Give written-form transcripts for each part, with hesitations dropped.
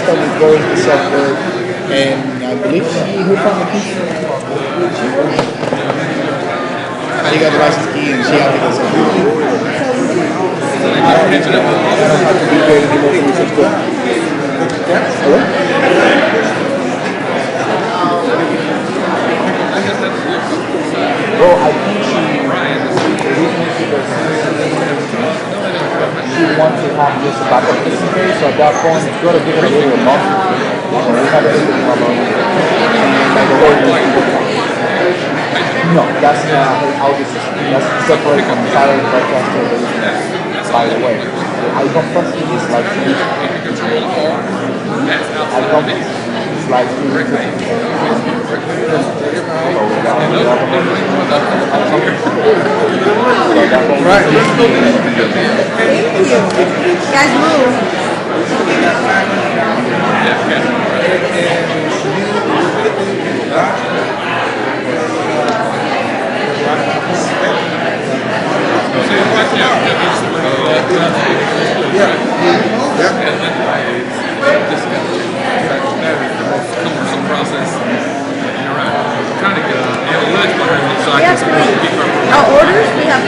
started growing the software, and I believe he found the key. He got the license key, and she had to get something. Well, I think she wants to have just a backup just in case, so at that point, it's going to give it a little month. We have a little problem. No, that's not her audio system. That's separate from silent broadcaster. By the way, I don't trust it is like I don't it's like right. Guys, move. Our orders, we have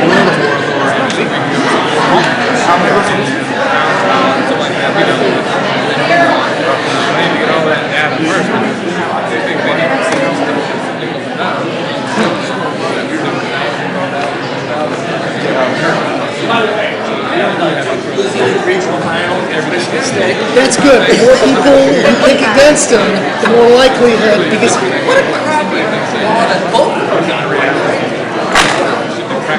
That's good. The more people you pick against them, the more likelihood. Because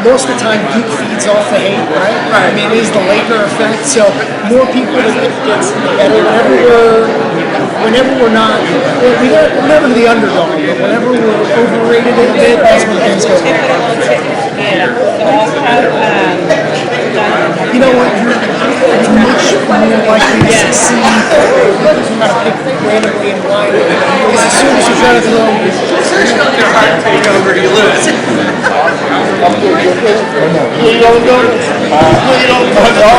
most of the time, geek feeds off the hate, right? I mean, it is the Laker effect. So more people that pick against them, the better. Whenever we're not, we're never the underdog, but whenever we're overrated a bit, that's when things go wrong. You know what? You're much more likely to succeed. You got to pick randomly in line. Because as soon as you try to throw, take over, you lose. You don't go. You don't go.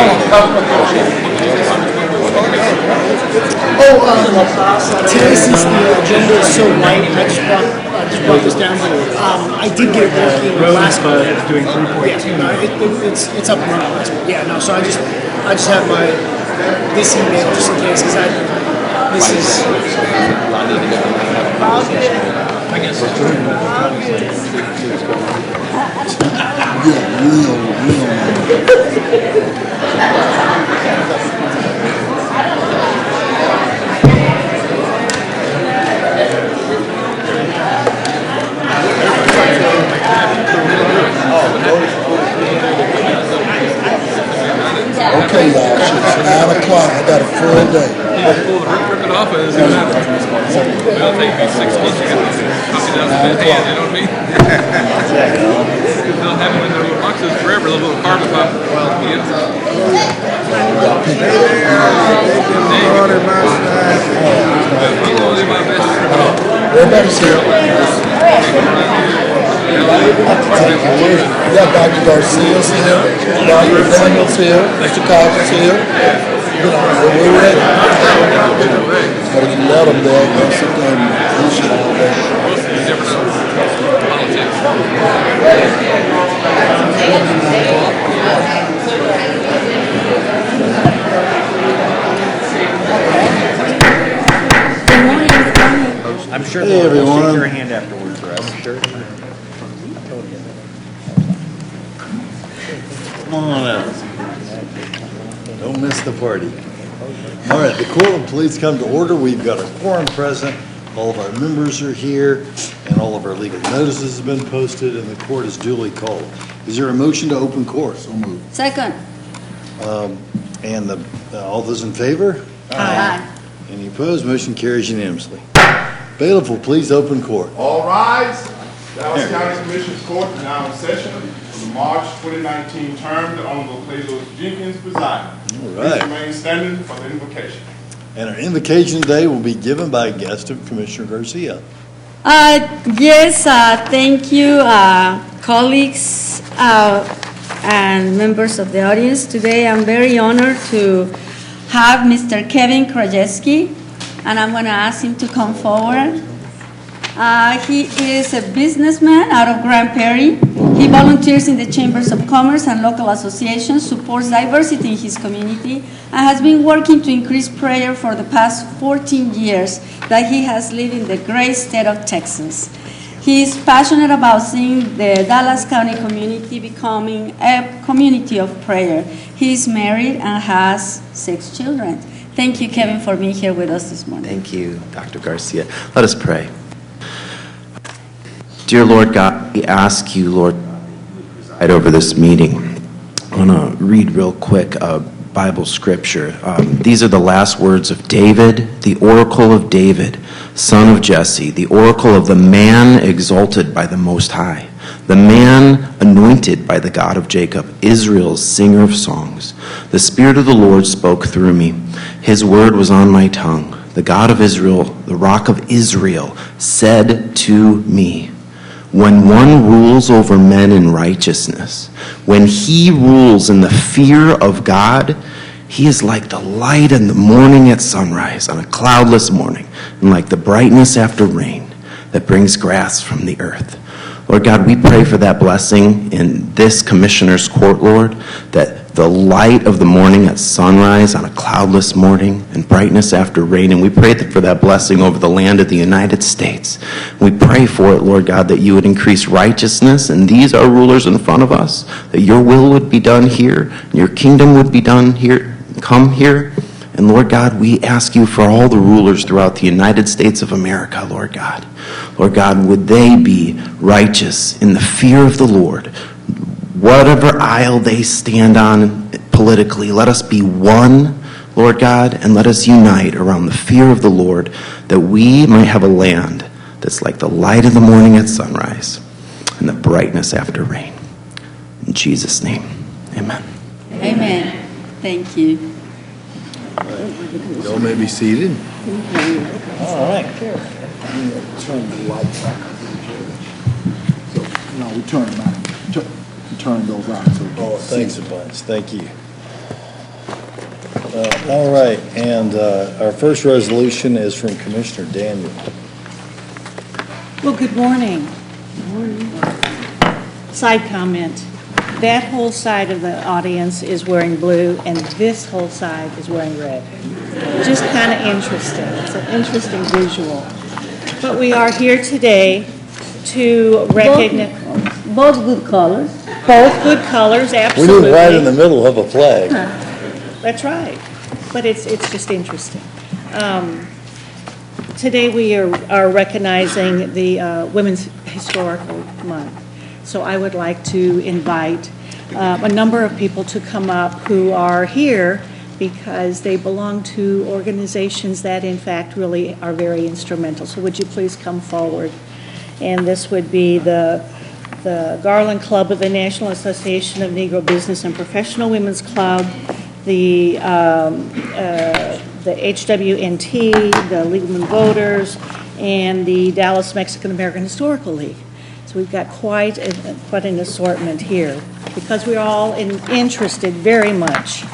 Today, since the agenda is so light, I just brought this down. I did get it working last month. It's doing 3.2. Yeah, it's up and running last month. Yeah, no. So I just have this email just in case because this is. Okay, y'all, it's 9 o'clock. I got a full day. Rip it off as it'll take me 6 months to get this copy down to that hand, you know what I mean? They'll have them in their little boxes forever, the little carbon copy. Everybody's here. We got Dr. Garcia's here, Dr. Daniel's here, Mr. Cobb's here. You know, we're ready. Gotta get let them there, and sit there and bullshit all day. I'm sure Hey, they'll everyone. shake your hand afterwards, Russ. Sure. Come on out. Don't miss the party. All right, the court will please come to order. We've got a quorum present. All of our members are here, and all of our legal notices have been posted, and the court is duly called. Is there a motion to open court? So moved. Second. And all those in favor? Aye. Any opposed? Motion carries unanimously. Bailiff will please open court. All rise. Dallas County Commissioners Court is now in session for the March 2019 term. The Honorable Clay Lewis Jenkins presiding. All right. Please remain standing for the invocation. And our invocation today will be given by a guest of Commissioner Garcia. Yes, thank you, colleagues and members of the audience. Today I'm very honored to have Mr. Kevin Krajewski and I'm going to ask him to come forward. He is a businessman out of Grand Prairie. He volunteers in the Chambers of Commerce and local associations, supports diversity in his community, and has been working to increase prayer for the past 14 years that he has lived in the great state of Texas. He is passionate about seeing the Dallas County community becoming a community of prayer. He is married and has 6 children. Thank you, Kevin, for being here with us this morning. Thank you, Dr. Garcia. Let us pray. Dear Lord God, we ask you, Lord, to preside over this meeting. I want to read real quick a Bible scripture. These are the last words of David, the oracle of David, son of Jesse, the oracle of the man exalted by the Most High, the man anointed by the God of Jacob, Israel's singer of songs. The Spirit of the Lord spoke through me. His word was on my tongue. The God of Israel, the rock of Israel, said to me, when one rules over men in righteousness, when he rules in the fear of God, he is like the light in the morning at sunrise on a cloudless morning, and like the brightness after rain that brings grass from the earth. Lord God, we pray for that blessing in this commissioner's court, Lord, that the light of the morning at sunrise on a cloudless morning and brightness after rain, and we pray for that blessing over the land of the United States. We pray for it, Lord God, that you would increase righteousness, and these are rulers in front of us, that your will would be done here, and your kingdom would be done here, come here. And Lord God, we ask you for all the rulers throughout the United States of America, Lord God. Lord God, would they be righteous in the fear of the Lord? Whatever aisle they stand on politically, let us be one, Lord God, and let us unite around the fear of the Lord, that we might have a land that's like the light of the morning at sunrise and the brightness after rain. In Jesus' name, amen. Amen. Thank you. Y'all may be seated. All right. Turn the lights on. So, no, we turn them out. Turn those out. So Oh, thanks a bunch. Thank you. All right, and our first resolution is from Commissioner Daniel. Well, good morning. Side comment. That whole side of the audience is wearing blue, and this whole side is wearing red. Just kind of interesting. It's an interesting visual. But we are here today to recognize... Both good colors. Both good colors, We absolutely. live right in the middle of a flag. That's right. But it's just interesting. Today we are recognizing the Women's Historical Month. So I would like to invite a number of people to come up who are here because they belong to organizations that in fact really are very instrumental. So would you please come forward? And this would be the Garland Club of the National Association of Negro Business and Professional Women's Club, the HWNT, the League of Women Voters, and the Dallas Mexican American Historical League. So we've got quite an assortment here because we're all interested very much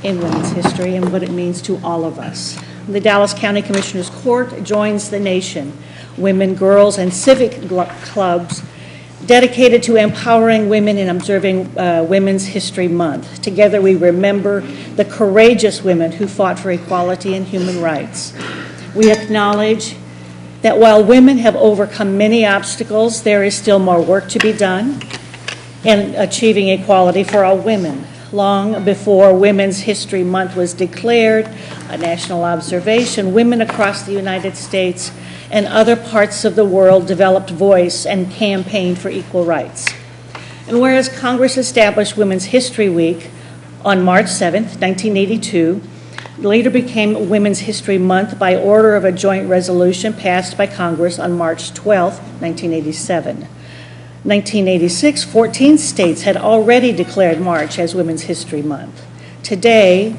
in women's history and what it means to all of us. The Dallas County Commissioner's Court joins the nation, women, girls, and civic clubs dedicated to empowering women and observing Women's History Month. Together we remember the courageous women who fought for equality and human rights. We acknowledge that while women have overcome many obstacles, there is still more work to be done in achieving equality for all women. Long before Women's History Month was declared a national observation, women across the United States and other parts of the world developed voice and campaigned for equal rights. And whereas Congress established Women's History Week on March 7th, 1982, later became Women's History Month by order of a joint resolution passed by Congress on March 12th, 1987. 1986, 14 states had already declared March as Women's History Month. Today,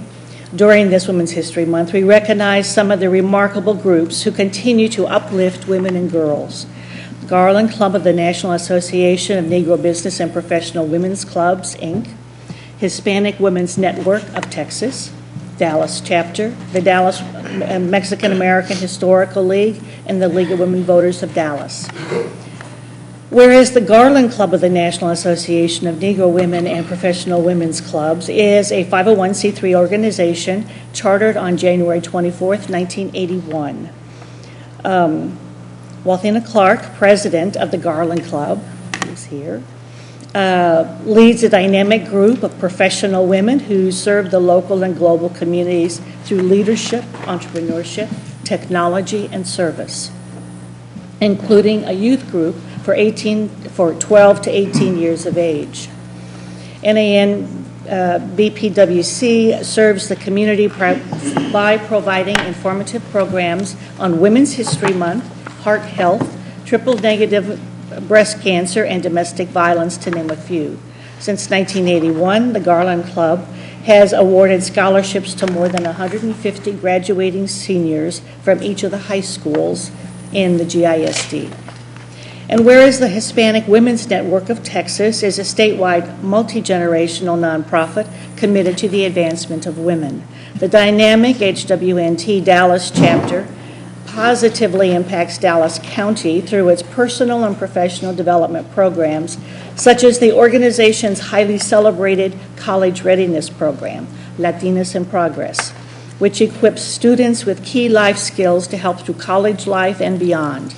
during this Women's History Month, we recognize some of the remarkable groups who continue to uplift women and girls. Garland Club of the National Association of Negro Business and Professional Women's Clubs, Inc., Hispanic Women's Network of Texas, Dallas chapter, the Dallas Mexican American Historical League, and the League of Women Voters of Dallas. Whereas the Garland Club of the National Association of Negro Women and Professional Women's Clubs is a 501c3 organization chartered on January 24th, 1981. Walthina Clark, president of the Garland Club, who's here, leads a dynamic group of professional women who serve the local and global communities through leadership, entrepreneurship, technology, and service, including a youth group for 12 to 18 years of age. NAN BPWC serves the community by providing informative programs on Women's History Month, heart health, triple-negative breast cancer, and domestic violence, to name a few. Since 1981, the Garland Club has awarded scholarships to more than 150 graduating seniors from each of the high schools in the GISD. And whereas the Hispanic Women's Network of Texas is a statewide multi-generational nonprofit committed to the advancement of women, the dynamic HWNT Dallas chapter positively impacts Dallas County through its personal and professional development programs, such as the organization's highly celebrated college readiness program, Latinas in Progress, which equips students with key life skills to help through college life and beyond.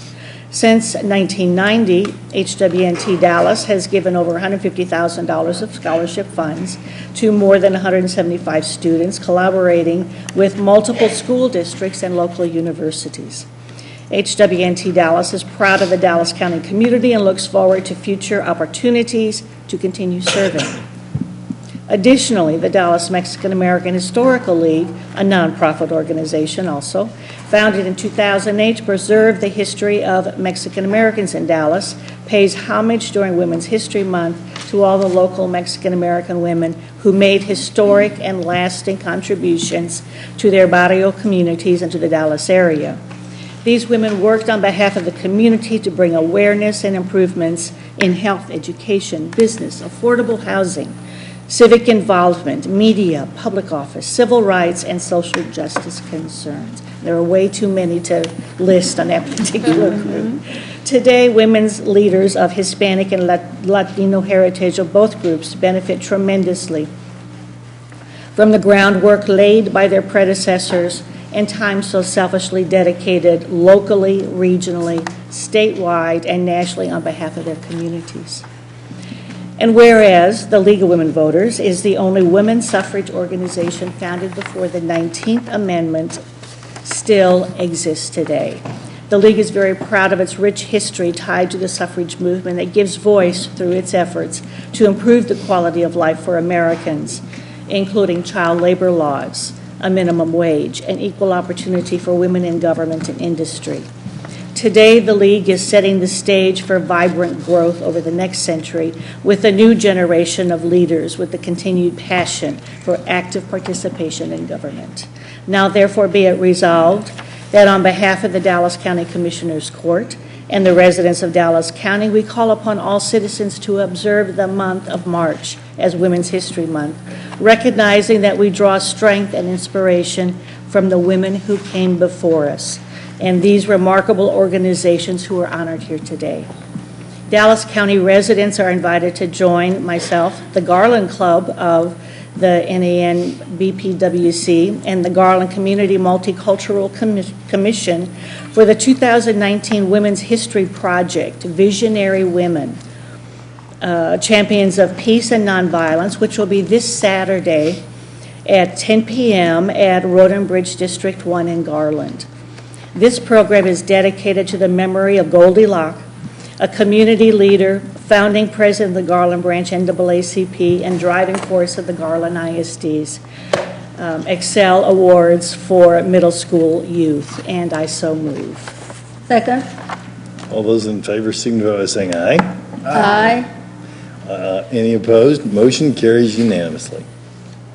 Since 1990, HWNT Dallas has given over $150,000 of scholarship funds to more than 175 students, collaborating with multiple school districts and local universities. HWNT Dallas is proud of the Dallas County community and looks forward to future opportunities to continue serving. Additionally, the Dallas Mexican American Historical League, a nonprofit organization also, founded in 2008 to preserve the history of Mexican Americans in Dallas, pays homage during Women's History Month to all the local Mexican American women who made historic and lasting contributions to their barrio communities and to the Dallas area. These women worked on behalf of the community to bring awareness and improvements in health, education, business, affordable housing, civic involvement, media, public office, civil rights, and social justice concerns. There are way too many to list on that particular group. Today, women's leaders of Hispanic and Latino heritage of both groups benefit tremendously from the groundwork laid by their predecessors and time so selfishly dedicated locally, regionally, statewide, and nationally on behalf of their communities. And whereas the League of Women Voters is the only women's suffrage organization founded before the 19th Amendment still exists today. The League is very proud of its rich history tied to the suffrage movement that gives voice through its efforts to improve the quality of life for Americans, including child labor laws, a minimum wage, and equal opportunity for women in government and industry. Today, the League is setting the stage for vibrant growth over the next century with a new generation of leaders with the continued passion for active participation in government. Now, therefore, be it resolved that on behalf of the Dallas County Commissioners Court and the residents of Dallas County, we call upon all citizens to observe the month of March as Women's History Month, recognizing that we draw strength and inspiration from the women who came before us and these remarkable organizations who are honored here today. Dallas County residents are invited to join myself, the Garland Club of the NAN BPWC, and the Garland Community Multicultural Commission for the 2019 Women's History Project, Visionary Women, Champions of Peace and Nonviolence, which will be this Saturday at 10 p.m. at Road and Bridge District 1 in Garland. This program is dedicated to the memory of Goldie Locke, a community leader, founding president of the Garland Branch NAACP, and driving force of the Garland ISD's Excel Awards for middle school youth, and I so move. Second. All those in favor signify by saying aye. Aye. Any opposed? Motion carries unanimously.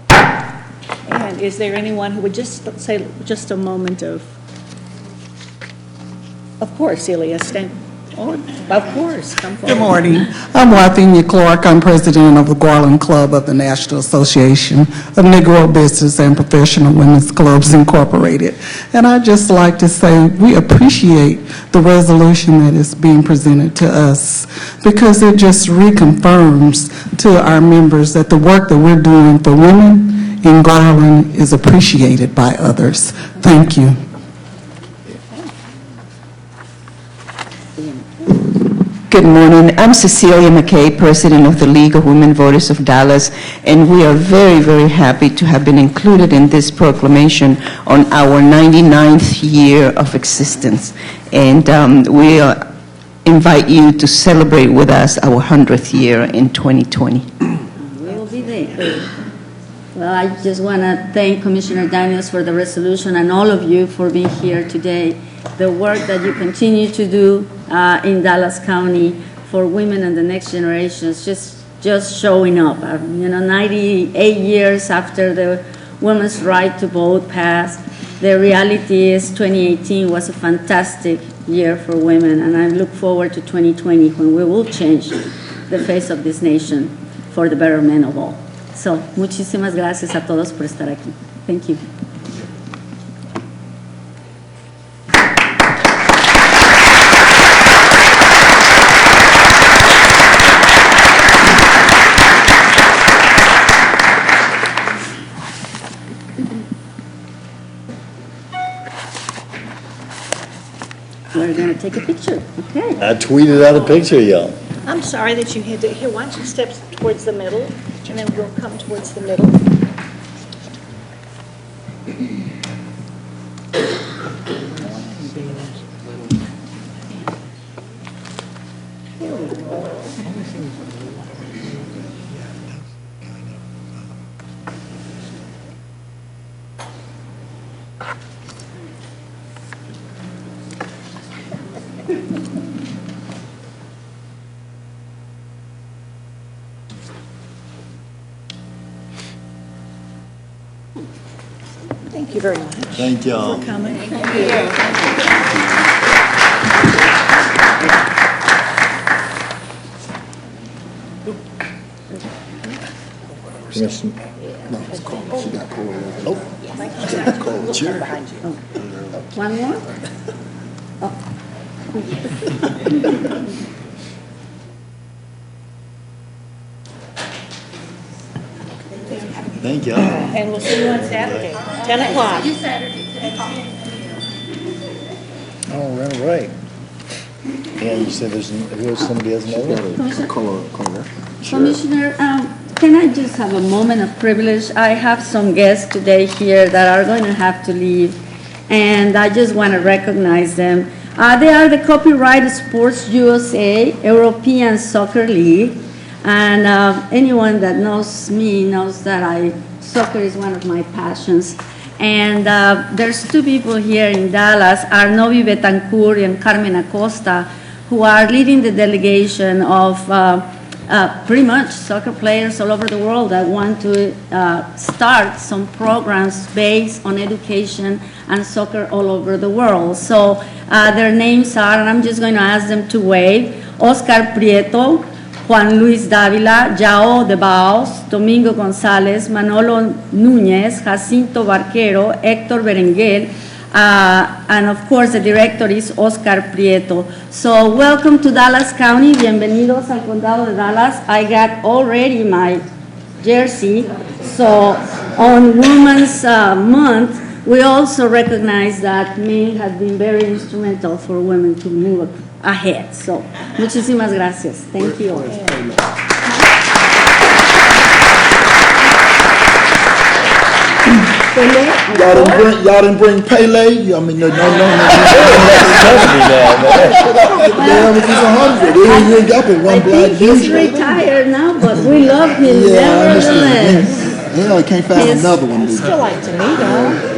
And is there anyone who would just say just a moment of course, Celia, stand. Oh, of course, come forward. Good morning. I'm Wathenia Clark. I'm president of the Garland Club of the National Association of Negro Business and Professional Women's Clubs Incorporated. And I'd just like to say we appreciate the resolution that is being presented to us because it just reconfirms to our members that the work that we're doing for women in Garland is appreciated by others. Thank you. Good morning. I'm Cecilia McKay, President of the League of Women Voters of Dallas, and we are very, very happy to have been included in this proclamation on our 99th year of existence. And we invite you to celebrate with us our 100th year in 2020. We will be there. Well, I just want to thank Commissioner Daniels for the resolution and all of you for being here today. The work that you continue to do in Dallas County for women and the next generation is just showing up. 98 years after the women's right to vote passed, the reality is 2018 was a fantastic year for women, and I look forward to 2020 when we will change the face of this nation for the betterment of all. So, muchísimas gracias a todos por estar aquí. Thank you. We're going to take a picture. Okay. I tweeted out a picture, y'all. I'm sorry that you had to, here, why don't you step towards the middle, and then we'll come towards the middle. Thank you very much. Thank y'all. For coming. Sure. One more? Thank y'all. And we'll see you on Saturday, 10 o'clock. All right. Yeah, you said there's somebody else another? Commissioner, can I just have a moment of privilege? I have some guests today here that are going to have to leave, and I just want to recognize them. They are the Copyright Sports USA European Soccer League, and anyone that knows me knows that soccer is one of my passions. And there's two people here in Dallas, Arnobi Betancourt and Carmen Acosta, who are leading the delegation of pretty much soccer players all over the world that want to start some programs based on education and soccer all over the world. So their names are, and I'm just going to ask them to wave, Oscar Prieto, Juan Luis Dávila, Yao de Baos, Domingo González, Manolo Núñez, Jacinto Barquero, Héctor Berenguer, and of course the director is Oscar Prieto. So welcome to Dallas County, bienvenidos al Condado de Dallas. I got already my jersey. So on Women's Month, we also recognize that men have been very instrumental for women to move ahead. So, muchísimas gracias. Thank you. Y'all didn't bring Pele? I mean, no. Damn, if he's 100, you ain't got but one I black think he's dude. retired now, but we love him nevertheless. Yeah, I can't find another one. Still like to meet him.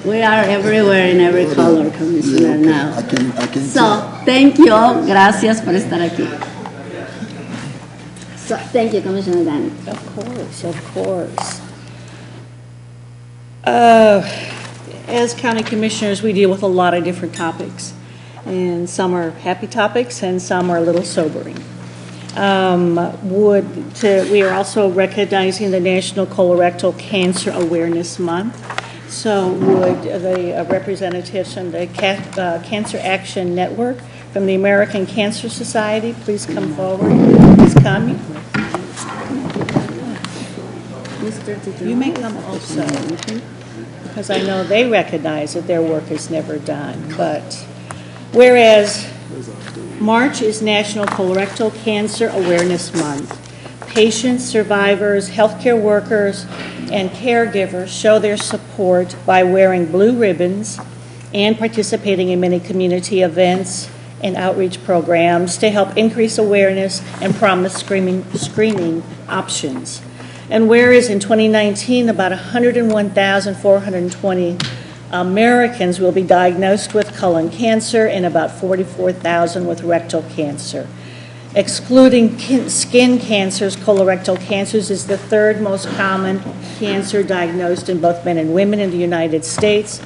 We are everywhere in every color, Commissioner, now. I can So, thank you all. Gracias por estar aquí. So, thank you, Commissioner Danny. Of course, of course. As county commissioners, we deal with a lot of different topics. And some are happy topics and some are a little sobering. We are also recognizing the National Colorectal Cancer Awareness Month. So would the representatives from the Cancer Action Network from the American Cancer Society please come forward? Please come. You may come also, because I know they recognize that their work is never done. But whereas March is National Colorectal Cancer Awareness Month, patients, survivors, healthcare workers, and caregivers show their support by wearing blue ribbons and participating in many community events and outreach programs to help increase awareness and promise screening options. And whereas in 2019, about 101,420 Americans will be diagnosed with colon cancer and about 44,000 with rectal cancer. Excluding skin cancers, colorectal cancers is the third most common cancer diagnosed in both men and women in the United States,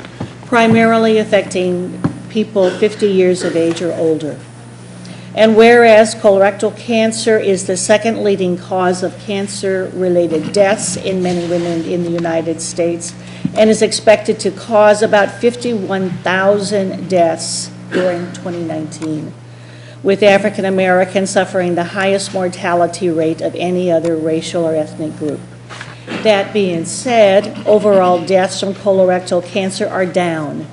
primarily affecting people 50 years of age or older. And whereas colorectal cancer is the second leading cause of cancer-related deaths in men and women in the United States and is expected to cause about 51,000 deaths during 2019, with African Americans suffering the highest mortality rate of any other racial or ethnic group. That being said, overall deaths from colorectal cancer are down,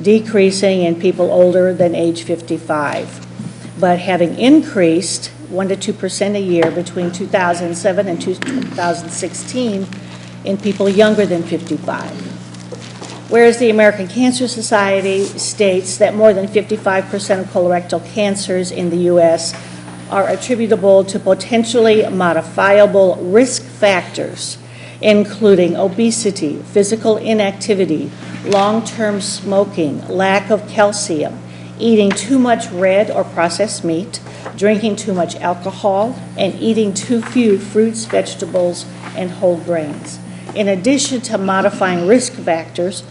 decreasing in people older than age 55. But having increased 1 to 2% a year between 2007 and 2016 in people younger than 55. Whereas the American Cancer Society states that more than 55% of colorectal cancers in the U.S. are attributable to potentially modifiable risk factors, including obesity, physical inactivity, long-term smoking, lack of calcium, eating too much red or processed meat, drinking too much alcohol, and eating too few fruits, vegetables, and whole grains. In addition to modifying risk factors,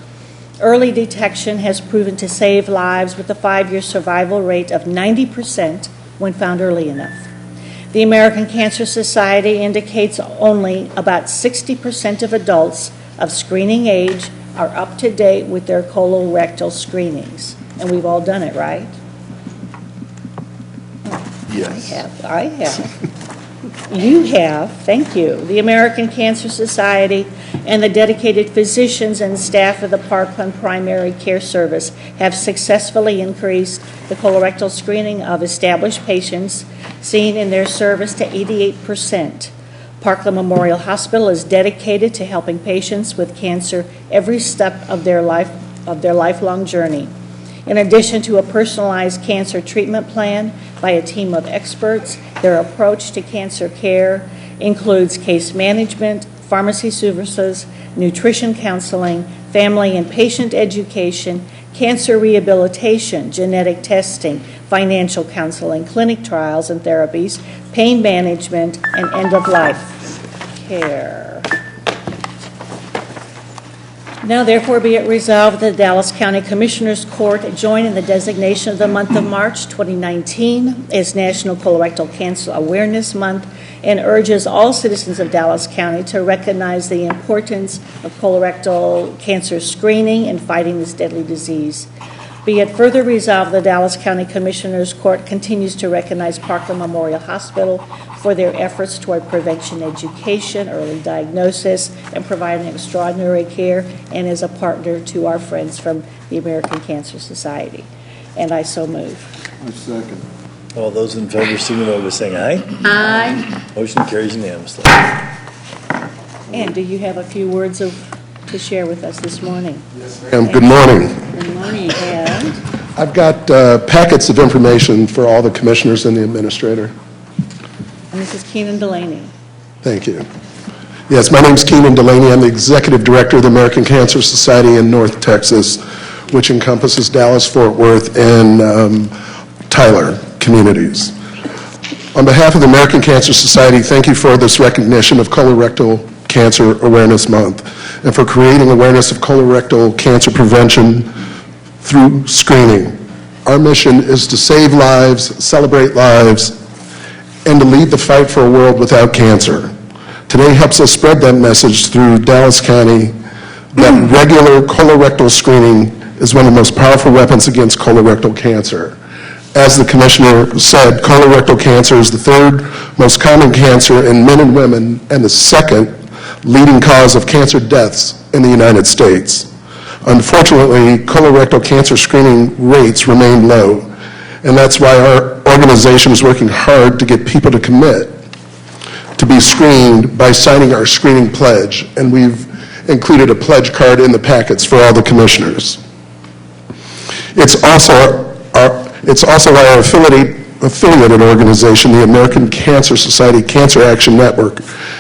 early detection has proven to save lives with a 5-year survival rate of 90% when found early enough. The American Cancer Society indicates only about 60% of adults of screening age are up to date with their colorectal screenings. And we've all done it, right? Yes. I have. You have, thank you. The American Cancer Society and the dedicated physicians and staff of the Parkland Primary Care Service have successfully increased the colorectal screening of established patients seen in their service to 88%. Parkland Memorial Hospital is dedicated to helping patients with cancer every step of their lifelong journey. In addition to a personalized cancer treatment plan by a team of experts, their approach to cancer care includes case management, pharmacy services, nutrition counseling, family and patient education, cancer rehabilitation, genetic testing, financial counseling, clinic trials and therapies, pain management, and end-of-life care. Now, therefore, be it resolved that the Dallas County Commissioners Court join in the designation of the month of March 2019 as National Colorectal Cancer Awareness Month and urges all citizens of Dallas County to recognize the importance of colorectal cancer screening and fighting this deadly disease. Be it further resolved, the Dallas County Commissioners Court continues to recognize Parkland Memorial Hospital for their efforts toward prevention education, early diagnosis, and providing extraordinary care, and as a partner to our friends from the American Cancer Society. And I so move. I second. All those in favor signify by saying aye. Aye. Motion carries unanimously. And do you have a few words to share with us this morning? Good morning. Good morning, and I've got packets of information for all the commissioners and the administrator. Mrs. Keenan Delaney. Thank you. Yes, my name is Keenan Delaney. I'm the Executive Director of the American Cancer Society in North Texas, which encompasses Dallas, Fort Worth, and Tyler communities. On behalf of the American Cancer Society, thank you for this recognition of Colorectal Cancer Awareness Month and for creating awareness of colorectal cancer prevention through screening. Our mission is to save lives, celebrate lives, and to lead the fight for a world without cancer. Today helps us spread that message through Dallas County that regular colorectal screening is one of the most powerful weapons against colorectal cancer. As the commissioner said, colorectal cancer is the third most common cancer in men and women and the second leading cause of cancer deaths in the United States. Unfortunately, colorectal cancer screening rates remain low, and that's why our organization is working hard to get people to commit to be screened by signing our screening pledge, and we've included a pledge card in the packets for all the commissioners. It's also our affiliated organization, the American Cancer Society Cancer Action Network,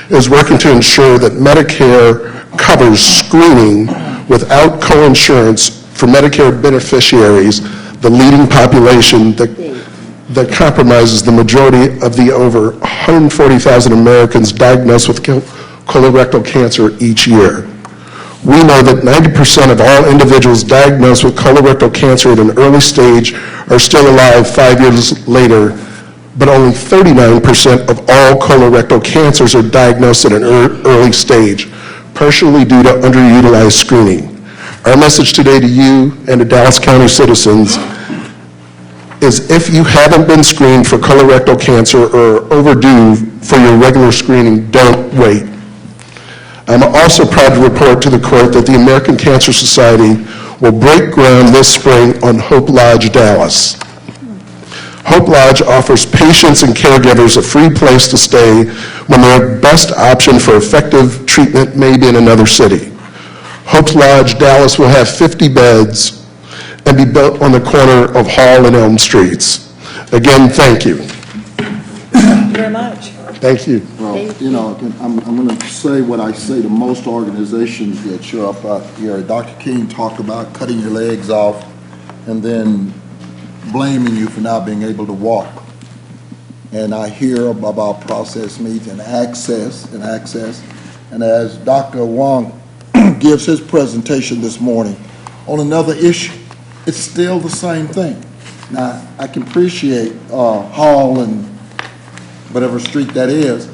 is working to ensure that Medicare covers screening without coinsurance for Medicare beneficiaries, the leading population that compromises the majority of the over 140,000 Americans diagnosed with colorectal cancer each year. We know that 90% of all individuals diagnosed with colorectal cancer at an early stage are still alive 5 years later, but only 39% of all colorectal cancers are diagnosed at an early stage, partially due to underutilized screening. Our message today to you and to Dallas County citizens is if you haven't been screened for colorectal cancer or overdue for your regular screening, don't wait. I'm also proud to report to the court that the American Cancer Society will break ground this spring on Hope Lodge, Dallas. Hope Lodge offers patients and caregivers a free place to stay when their best option for effective treatment may be in another city. Hope Lodge, Dallas will have 50 beds and be built on the corner of Hall and Elm Streets. Again, thank you. Thank you very much. Thank you. Well, you know, I'm going to say what I say to most organizations that show up out here. Dr. King talked about cutting your legs off and then blaming you for not being able to walk. And I hear about processed meat and access. And as Dr. Wong gives his presentation this morning on another issue, it's still the same thing. Now, I can appreciate Hall and whatever street that is,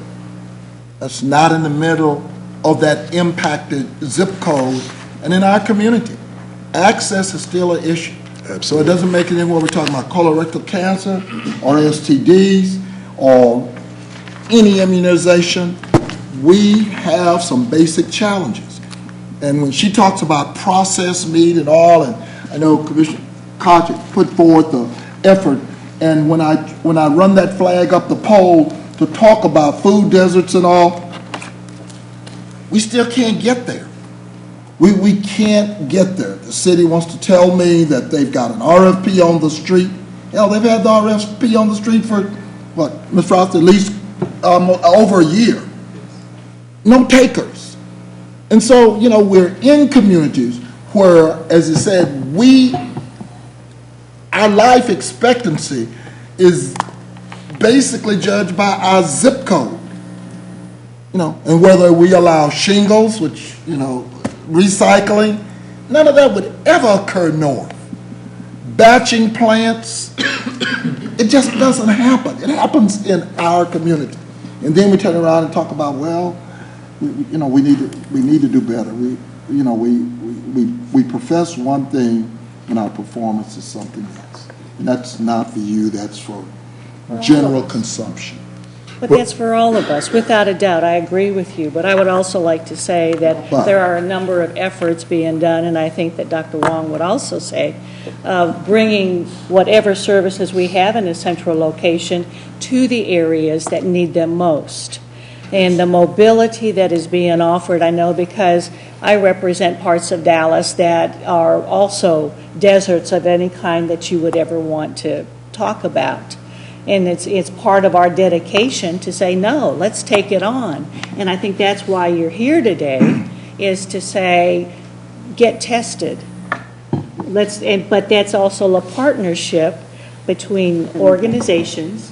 that's not in the middle of that impacted zip code and in our community. Access is still an issue. Absolutely. So it doesn't make it in what we're talking about colorectal cancer or STDs or any immunization. We have some basic challenges. And when she talks about processed meat and all, and I know Commissioner Koch put forward the effort. And when I run that flag up the pole to talk about food deserts and all, we still can't get there. We can't get there. The city wants to tell me that they've got an RFP on the street. Hell, they've had the RFP on the street for, what, Ms. Frost, at least over a year. No takers. And so, you know, we're in communities where, as I said, our life expectancy is basically judged by our zip code, you know, and whether we allow shingles, which, you know, recycling, none of that would ever occur north. Batching plants, it just doesn't happen. It happens in our community. And then we turn around and talk about, well, you know, we need to do better. We profess one thing and our performance is something else. And that's not for you, that's for general consumption. But that's for all of us, without a doubt. I agree with you. But I would also like to say that there are a number of efforts being done, and I think that Dr. Wong would also say, bringing whatever services we have in a central location to the areas that need them most. And the mobility that is being offered, I know because I represent parts of Dallas that are also deserts of any kind that you would ever want to talk about. And it's part of our dedication to say, no, let's take it on. And I think that's why you're here today, is to say, get tested. But that's also a partnership between organizations,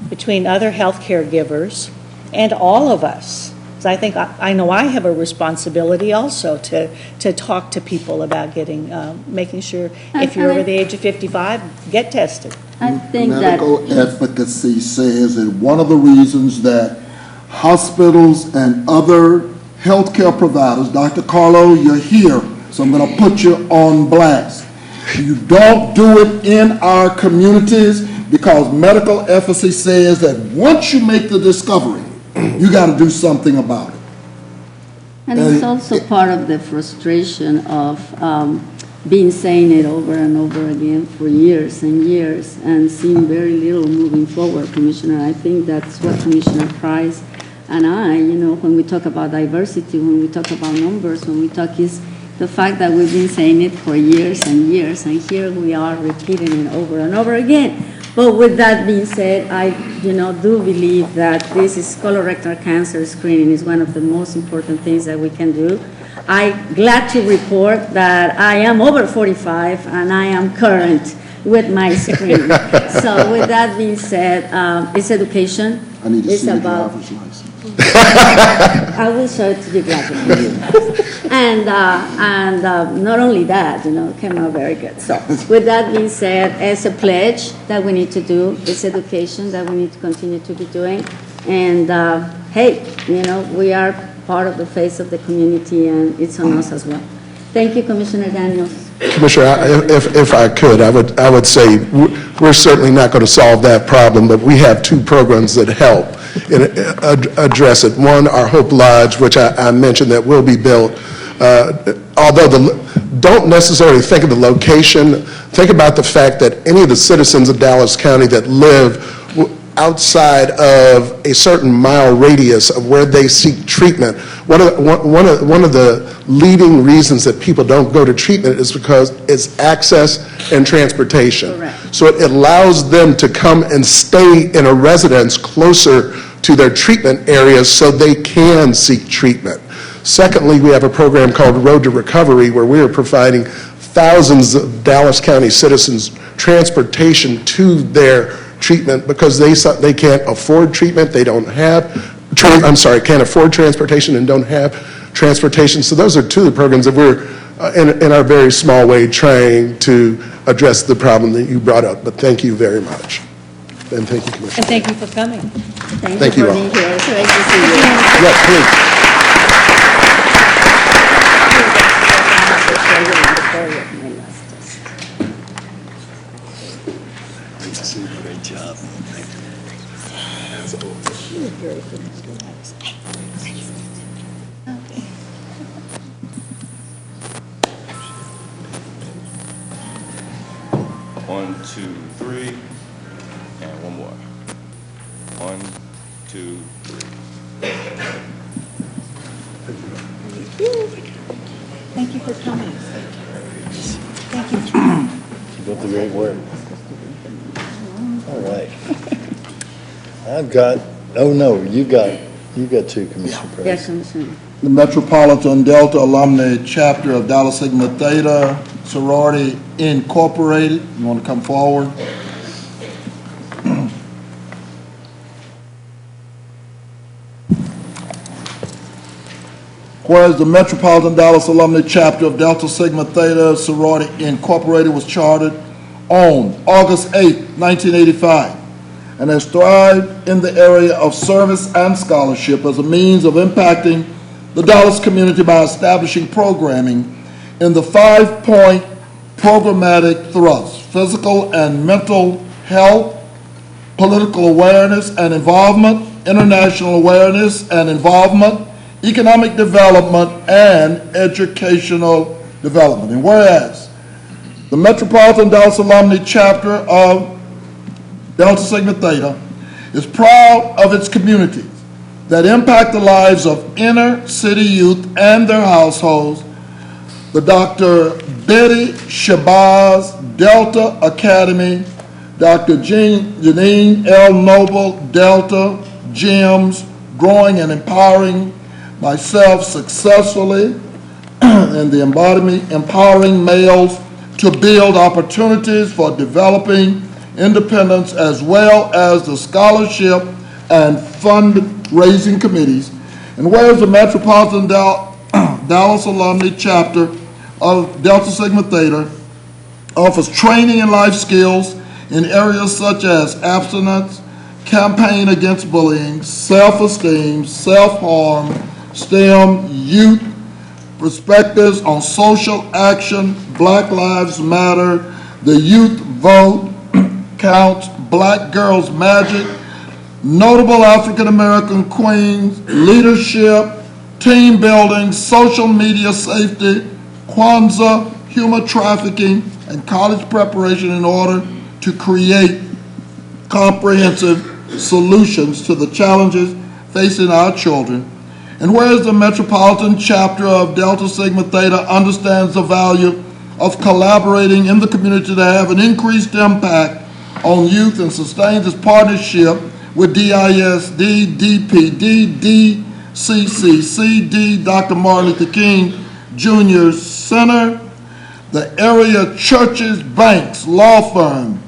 between other healthcare givers, and all of us. because I think, I know I have a responsibility also to talk to people about getting, making sure if you're over the age of 55, get tested. I think that Medical advocacy says that one of the reasons that hospitals and other healthcare providers, Dr. Carlo, you're here, so I'm going to put you on blast. You don't do it in our communities because medical advocacy says that once you make the discovery, you got to do something about it. And it's also part of the frustration of being saying it over and over again for years and years and seeing very little moving forward, Commissioner. I think that's what Commissioner Price and I, when we talk about diversity, when we talk about numbers, when we talk is the fact that we've been saying it for years and years, and here we are repeating it over and over again. But with that being said, I do believe that this is colorectal cancer screening is one of the most important things that we can do. I'm glad to report that I am over 45 and I am current with my screening. So with that being said, it's education. I need to it's see your about, driver's license. I will show it to you gradually. And not only that, it came out very good. So with that being said, it's a pledge that we need to do. It's education that we need to continue to be doing. And hey, we are part of the face of the community, and it's on us as well. Thank you, Commissioner Daniels. Commissioner, if I could, I would say we're certainly not going to solve that problem, but we have two programs that help address it. One, our Hope Lodge, which I mentioned that will be built. Although don't necessarily think of the location, think about the fact that any of the citizens of Dallas County that live outside of a certain mile radius of where they seek treatment, one of the leading reasons that people don't go to treatment is because it's access and transportation. Correct. So it allows them to come and stay in a residence closer to their treatment areas so they can seek treatment. Secondly, we have a program called Road to Recovery where we are providing thousands of Dallas County citizens transportation to their treatment because they can't afford treatment, they don't have, can't afford transportation and don't have transportation. So those are two of the programs that we're, in our very small way, trying to address the problem that you brought up. But thank you very much. And thank you, Commissioner. And thank you for coming. Thank you for being here. It's great to see you. Yes, please. Great job. One, two, three, and one more. 1, 2, 3. Thank you for coming. Thank you. Keep up the great work. All right. I've got, oh no, you got two, Commissioner Price. Yes, Commissioner. The Metropolitan Delta Alumni Chapter of Dallas Sigma Theta Sorority Incorporated. You want to come forward? Whereas the Metropolitan Dallas Alumni Chapter of Delta Sigma Theta Sorority Incorporated was chartered on August 8, 1985, and has thrived in the area of service and scholarship as a means of impacting the Dallas community by establishing programming in the 5-point programmatic thrust: physical and mental health, political awareness and involvement, international awareness and involvement, economic development, and educational development. And whereas the Metropolitan Dallas Alumni Chapter of Delta Sigma Theta is proud of its communities that impact the lives of inner city youth and their households, the Dr. Betty Shabazz Delta Academy, Dr. Janine L. Noble Delta Gems, growing and empowering myself successfully, and the embodiment empowering males to build opportunities for developing independence, as well as the scholarship and fundraising committees And whereas the Metropolitan Dallas Alumni Chapter of Delta Sigma Theta offers training in life skills in areas such as abstinence, campaign against bullying, self-esteem, self-harm, STEM, youth, perspectives on social action, Black Lives Matter, the youth vote counts, Black Girls Magic, notable African American queens, leadership, team building, social media safety, Kwanzaa, human trafficking, and college preparation in order to create comprehensive solutions to the challenges facing our children. And whereas the Metropolitan Chapter of Delta Sigma Theta understands the value of collaborating in the community to have an increased impact on youth and sustains its partnership with DISD, DPD, DCCC, Dr. Martin Luther King Jr. Center, the area churches, banks, law firms,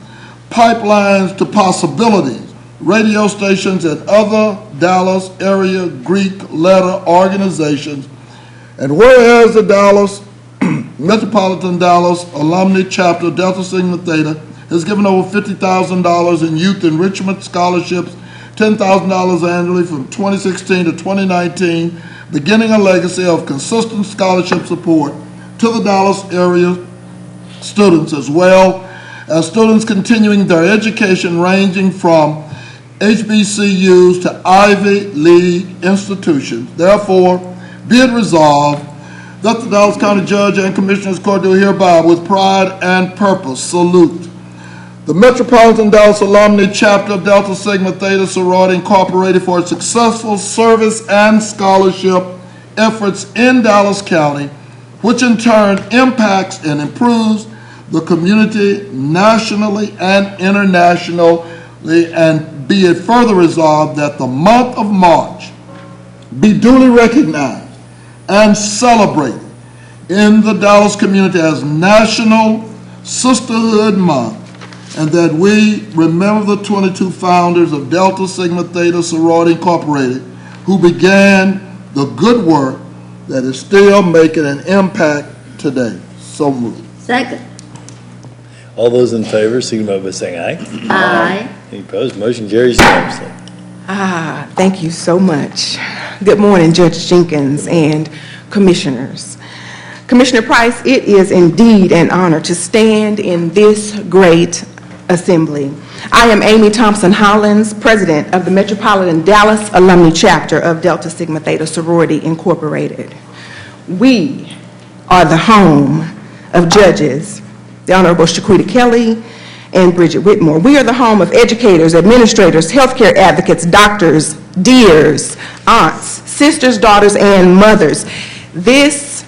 pipelines to possibilities, radio stations, and other Dallas area Greek letter organizations. And whereas the Metropolitan Dallas Alumni Chapter Delta Sigma Theta has given over $50,000 in youth enrichment scholarships, $10,000 annually from 2016 to 2019, beginning a legacy of consistent scholarship support to the Dallas area students, as well as students continuing their education ranging from HBCUs to Ivy League institutions. Therefore, be it resolved that the Dallas County Judge and Commissioners Court do hereby with pride and purpose salute the Metropolitan Dallas Alumni Chapter of Delta Sigma Theta Sorority Incorporated for its successful service and scholarship efforts in Dallas County, which in turn impacts and improves the community nationally and internationally, and be it further resolved that the month of March be duly recognized and celebrated in the Dallas community as National Sisterhood Month, and that we remember the 22 founders of Delta Sigma Theta Sorority Incorporated who began the good work that is still making an impact today. So moved. Second. All those in favor, signify by saying aye. Aye. Any opposed? Motion carries unanimously. Thank you so much. Good morning, Judge Jenkins and Commissioners. Commissioner Price, it is indeed an honor to stand in this great assembly. I am Amy Thompson Hollins, President of the Metropolitan Dallas Alumni Chapter of Delta Sigma Theta Sorority Incorporated. We are the home of judges, the Honorable Shaquita Kelly and Bridget Whitmore. We are the home of educators, administrators, healthcare advocates, doctors, dears, aunts, sisters, daughters, and mothers. This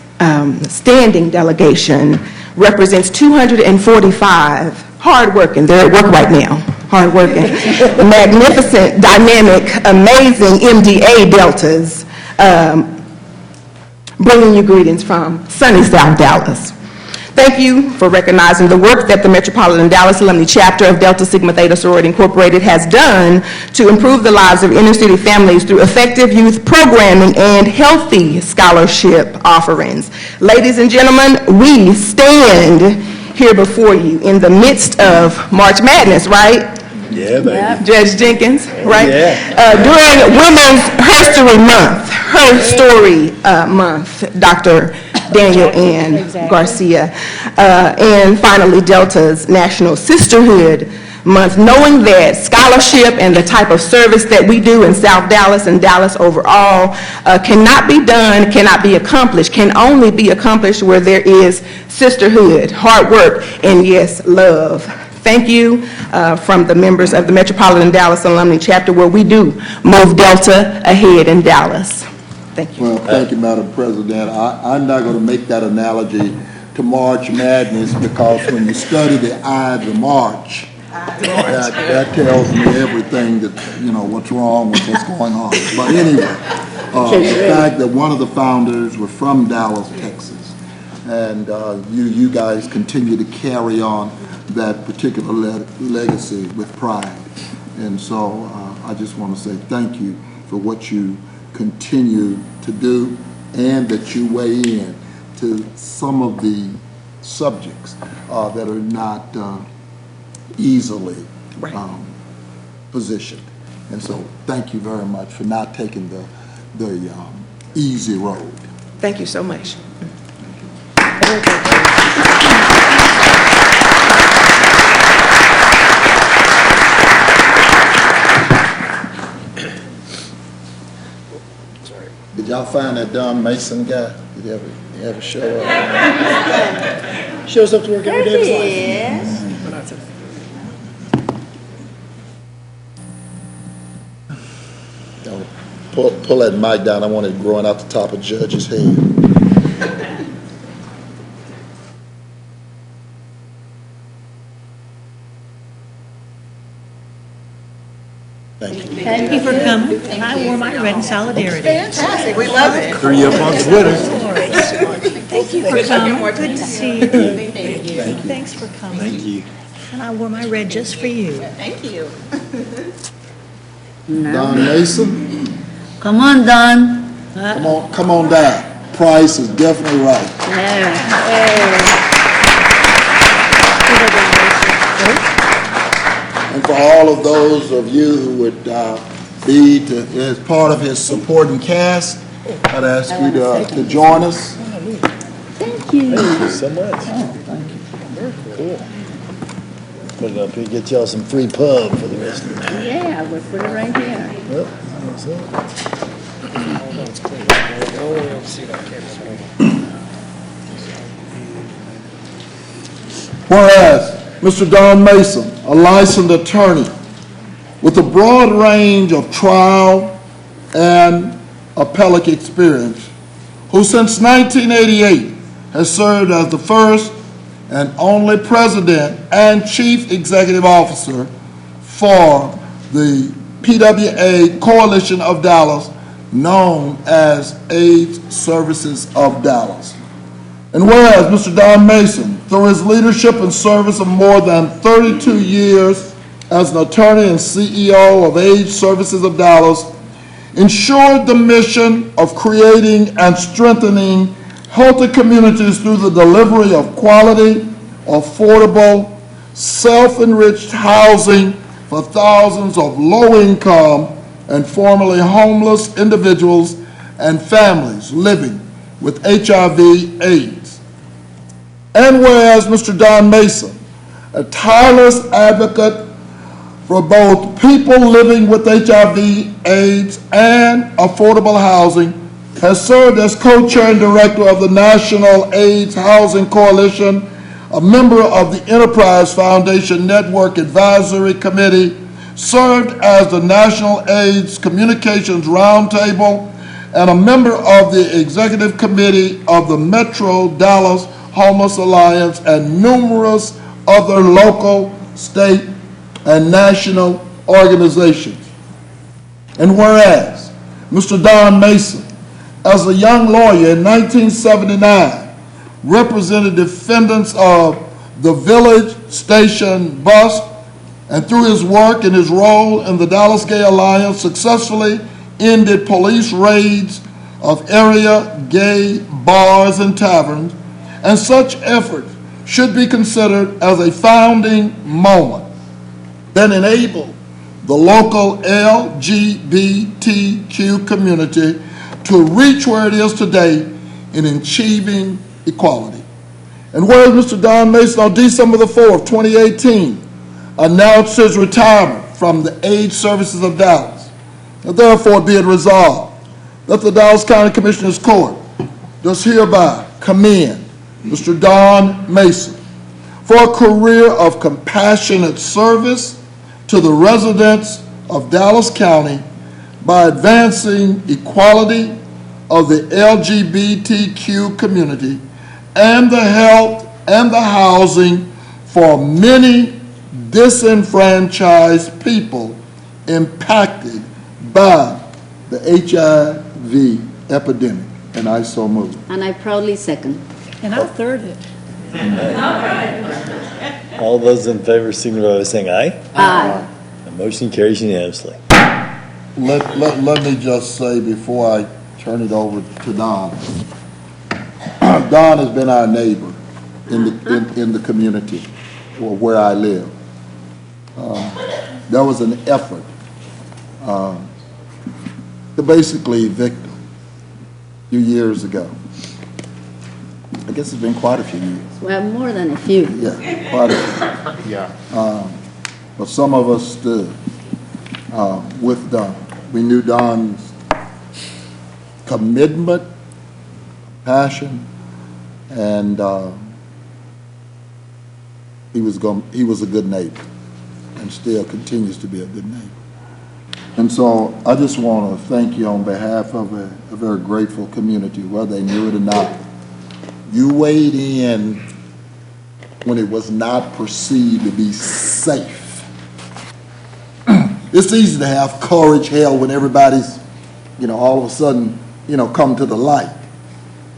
standing delegation represents 245 hardworking, they're at work right now, hardworking, magnificent, dynamic, amazing MDA Deltas, bringing you greetings from sunny South Dallas. Thank you for recognizing the work that the Metropolitan Dallas Alumni Chapter of Delta Sigma Theta Sorority Incorporated has done to improve the lives of inner city families through effective youth programming and healthy scholarship offerings. Ladies and gentlemen, we stand here before you in the midst of March Madness, right? Yeah, baby. Judge Jenkins, right? Yeah. During Women's History Month, Her Story Month, Dr. Daniel Ann Garcia, and finally Delta's National Sisterhood Month, knowing that scholarship and the type of service that we do in South Dallas and Dallas overall cannot be done, cannot be accomplished, can only be accomplished where there is sisterhood, hard work, and yes, love. Thank you from the members of the Metropolitan Dallas Alumni Chapter, where we do move Delta ahead in Dallas. Thank you. Well, thank you, Madam President. I'm not going to make that analogy to March Madness, because when you study the eye of the march, that tells me everything that, you know, what's wrong with what's going on. But anyway, the fact that one of the founders were from Dallas, Texas, and you guys continue to carry on that particular legacy with pride. And so I just want to say thank you for what you continue to do, and that you weigh in to some of the subjects that are not easily positioned. And so thank you very much for not taking the easy road. Thank you so much. Did y'all find that Don Mason guy? Did he ever show up? Shows up to work every day of his life. Yes. Pull that mic down. I want it growing out the top of Judge's head. Thank you. Thank you for coming. I wore my red in solidarity. Fantastic. We love it. Threw you up on Twitter. Thank you for coming. Good to see you. Thank you. Thanks for coming. Thank you. And I wore my red just for you. Thank you. Don Mason, Come on, Don. come on down. Price is definitely right. And for all of those of you who would be as part of his supporting cast, I'd ask you to join us. Thank you. Thank you so much. Thank you. Cool. Put it up here, get y'all some free pub for the rest of the night. Yeah, we'll put it right here. Yep, that's it. Whereas Mr. Don Mason, a licensed attorney with a broad range of trial and appellate experience, who since 1988 has served as the first and only president and chief executive officer for the PWA Coalition of Dallas, known as AIDS Services of Dallas. And whereas Mr. Don Mason, through his leadership and service of more than 32 years as an attorney and CEO of AIDS Services of Dallas, ensured the mission of creating and strengthening healthy communities through the delivery of quality, affordable, self-enriched housing for thousands of low-income and formerly homeless individuals and families living with HIV/AIDS. And whereas Mr. Don Mason, a tireless advocate for both people living with HIV/AIDS and affordable housing, has served as co-chair and director of the National AIDS Housing Coalition, a member of the Enterprise Foundation Network Advisory Committee, served as the National AIDS Communications Roundtable, and a member of the Executive Committee of the Metro Dallas Homeless Alliance and numerous other local, state, and national organizations. And whereas Mr. Don Mason, as a young lawyer in 1979, represented defendants of the Village Station bust, and through his work and his role in the Dallas Gay Alliance successfully ended police raids of area gay bars and taverns, and such efforts should be considered as a founding moment that enabled the local LGBTQ community to reach where it is today in achieving equality. And whereas Mr. Don Mason on December the 4th, 2018, announced his retirement from the AIDS Services of Dallas, and therefore be it resolved that the Dallas County Commissioners Court does hereby commend Mr. Don Mason for a career of compassionate service to the residents of Dallas County by advancing equality of the LGBTQ community and the health and the housing for many disenfranchised people impacted by the HIV epidemic. And I so move. And I proudly second. And I'll third it. All those in favor signify by saying aye. Aye. The motion carries unanimously. let me just say before I turn it over to Don. Don has been our neighbor in the community or where I live. There was an effort to basically evict him a few years ago. I guess it's been quite a few years. Well, more than a few. Yeah, quite a few. Yeah. But some of us stood with Don. We knew Don's commitment, passion, and he was a good neighbor, and still continues to be a good neighbor. And so I just want to thank you on behalf of a very grateful community, whether they knew it or not. You weighed in when it was not perceived to be safe. It's easy to have courage, hell, when everybody's, all of a sudden, come to the light.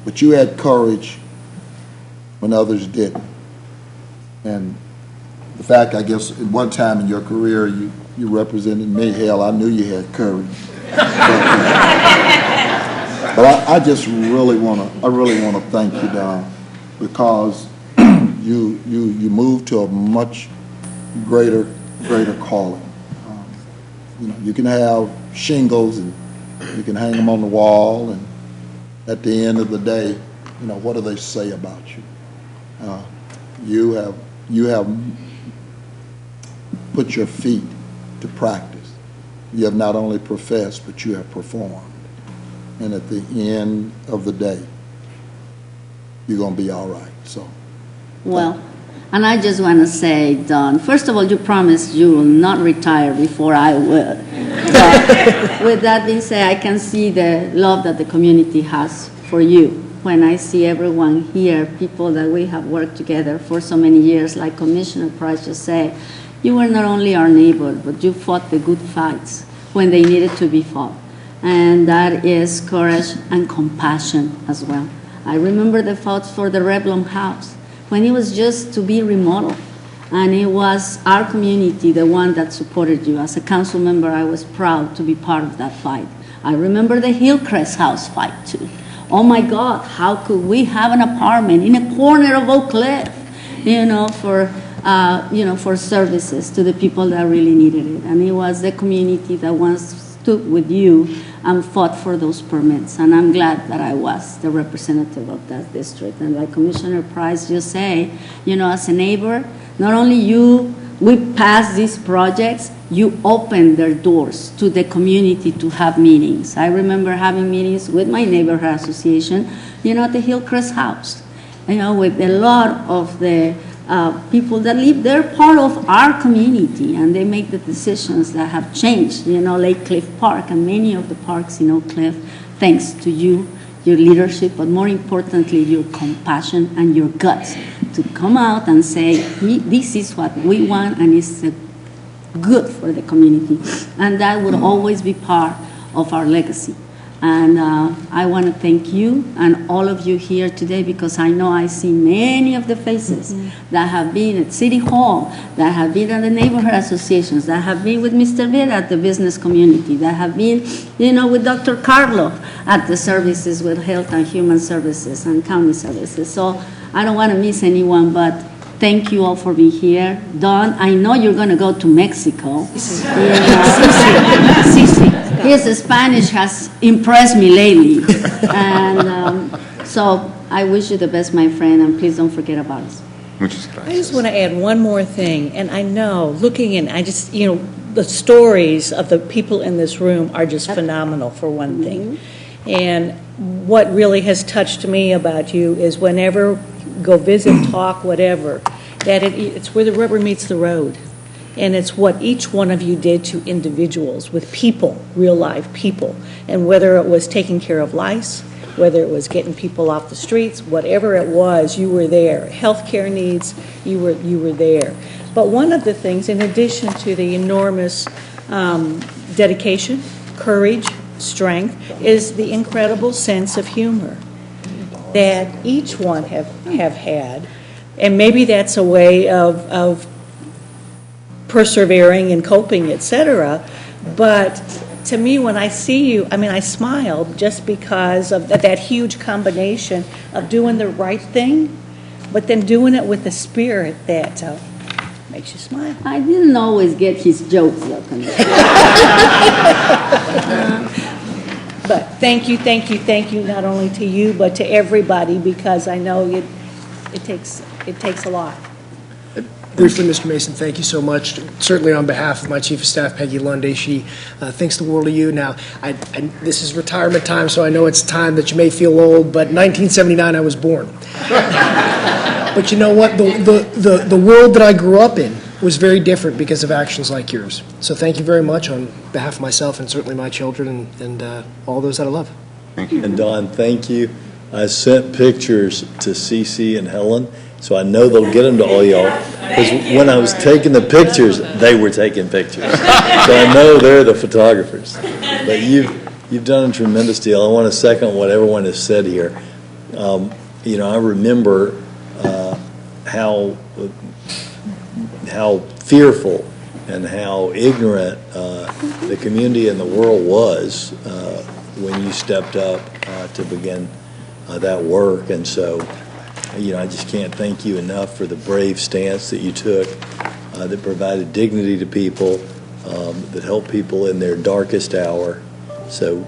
But you had courage when others didn't. And the fact, I guess, at one time in your career, you represented me. Hell, I knew you had courage. But I just really want to thank you, Don, because you moved to a much greater calling. You can have shingles and you can hang them on the wall, and at the end of the day, what do they say about you? You have put your feet to practice. You have not only professed, but you have performed. And at the end of the day, you're going to be all right. So, Well, and I just want to say, Don, first of all, you promised you will not retire before I will. But with that being said, I can see the love that the community has for you. When I see everyone here, people that we have worked together for so many years, like Commissioner Price just said, you were not only our neighbor, but you fought the good fights when they needed to be fought. And that is courage and compassion as well. I remember the fights for the Revlon House when it was just to be remodeled. And it was our community, the one that supported you. As a council member, I was proud to be part of that fight. I remember the Hillcrest House fight too. Oh my God, how could we have an apartment in a corner of Oak Cliff, for services to the people that really needed it. And it was the community that once stood with you and fought for those permits. And I'm glad that I was the representative of that district. And like Commissioner Price just said, as a neighbor, not only we passed these projects, you opened their doors to the community to have meetings. I remember having meetings with my neighborhood association, at the Hillcrest House, with a lot of the people that live, they're part of our community, and they make the decisions that have changed, Lake Cliff Park and many of the parks in Oak Cliff, thanks to you, your leadership, but more importantly, your compassion and your guts to come out and say, this is what we want and it's good for the community. And that would always be part of our legacy. And I want to thank you and all of you here today, because I know I see many of the faces that have been at City Hall, that have been at the neighborhood associations, that have been with Mr. Vera at the business community, that have been, with Dr. Carlo at the services with Health and Human Services and County Services. So I don't want to miss anyone, but thank you all for being here. Don, I know you're going to go to Mexico. His Spanish has impressed me lately. And so I wish you the best, my friend, and please don't forget about us. I just want to add one more thing. And I know, looking in, the stories of the people in this room are just phenomenal, for one thing. And what really has touched me about you is whenever go visit, talk, whatever, that it's where the rubber meets the road. And it's what each one of you did to individuals, with people, real live people. And whether it was taking care of lice, whether it was getting people off the streets, whatever it was, you were there. Healthcare needs, you were there. But one of the things, in addition to the enormous dedication, courage, strength, is the incredible sense of humor that each one have had. And maybe that's a way of persevering and coping, etc. But to me, when I see you, I mean, I smile just because of that huge combination of doing the right thing, but then doing it with the spirit that makes you smile. I didn't always get his jokes, though. But thank you, not only to you, but to everybody, because I know it takes a lot. Briefly, Mr. Mason, thank you so much. Certainly on behalf of my Chief of Staff, Peggy Lundy, she thinks the world of you. Now, this is retirement time, so I know it's time that you may feel old, but 1979 I was born. But you know what? The world that I grew up in was very different because of actions like yours. So thank you very much on behalf of myself and certainly my children and all those that I love. Thank you. And Don, thank you. I sent pictures to Cece and Helen, so I know they'll get them to all y'all. Because when I was taking the pictures, they were taking pictures. So I know they're the photographers. But you've done a tremendous deal. I want to second what everyone has said here. I remember how fearful and how ignorant the community and the world was when you stepped up to begin that work. And so, I just can't thank you enough for the brave stance that you took that provided dignity to people, that helped people in their darkest hour. So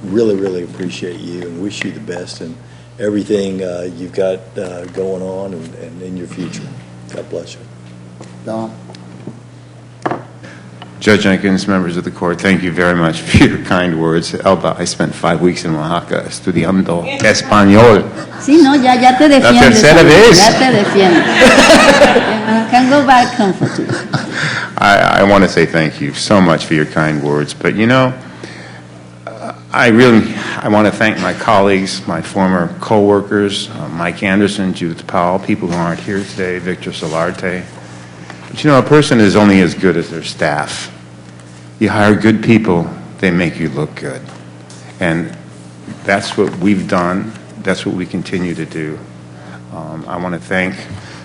really, really appreciate you and wish you the best in everything you've got going on and in your future. God bless you. Don? Judge Jenkins, members of the court, thank you very much for your kind words. Elba, I spent 5 weeks in Oaxaca estudiando español. Sí, no, ya te defiendes. La tercera vez. Ya te defiendes. Can go back comfortably. I want to say thank you so much for your kind words, but I want to thank my colleagues, my former co-workers, Mike Anderson, Judith Powell, people who aren't here today, Victor Solarte. But a person is only as good as their staff. You hire good people, they make you look good. And that's what we've done. That's what we continue to do. I want to thank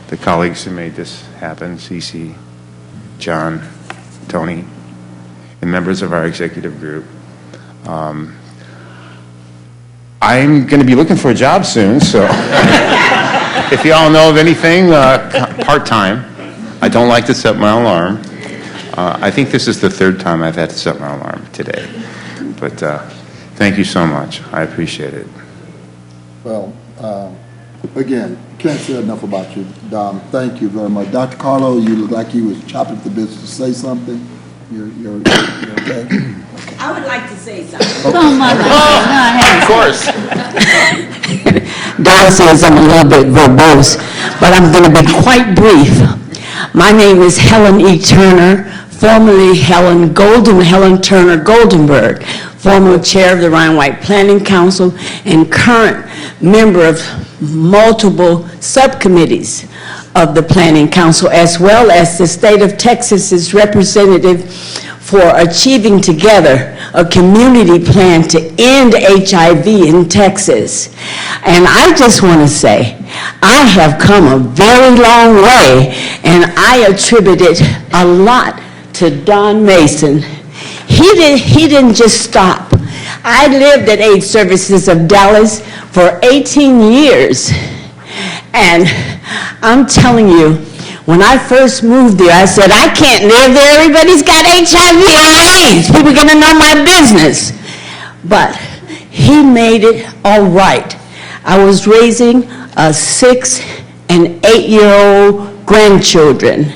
the colleagues who made this happen, Cece, John, Tony, and members of our executive group. I'm going to be looking for a job soon, so if you all know of anything part-time, I don't like to set my alarm. I think this is the third time I've had to set my alarm today. But thank you so much. I appreciate it. Well, again, can't say enough about you, Don. Thank you very much. Dr. Carlo, you look like you was chopping at the bit to say something. You're okay? I would like to say something. Come on, of course. Don says I'm a little bit verbose, but I'm going to be quite brief. My name is Helen E. Turner, formerly Helen Turner Goldenberg, former chair of the Ryan White Planning Council and current member of multiple subcommittees of the Planning Council, as well as the state of Texas's representative for achieving together a community plan to end HIV in Texas. And I just want to say, I have come a very long way, and I attribute it a lot to Don Mason. He didn't just stop. I lived at AIDS Services of Dallas for 18 years, and I'm telling you, when I first moved there, I said, I can't live there. Everybody's got HIV and AIDS. People are going to know my business. But he made it all right. I was raising 6 and 8-year-old grandchildren,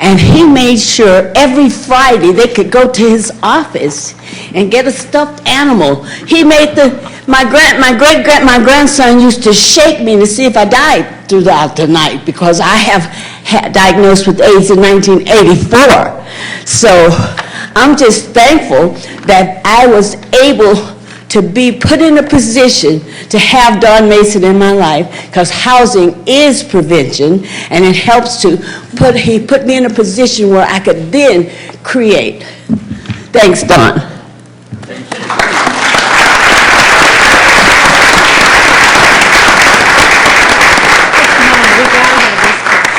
and he made sure every Friday they could go to his office and get a stuffed animal. He made my grandson used to shake me to see if I died throughout the night, because I had diagnosed with AIDS in 1984. So I'm just thankful that I was able to be put in a position to have Don Mason in my life, because housing is prevention, and it helps he put me in a position where I could then create. Thanks, Don.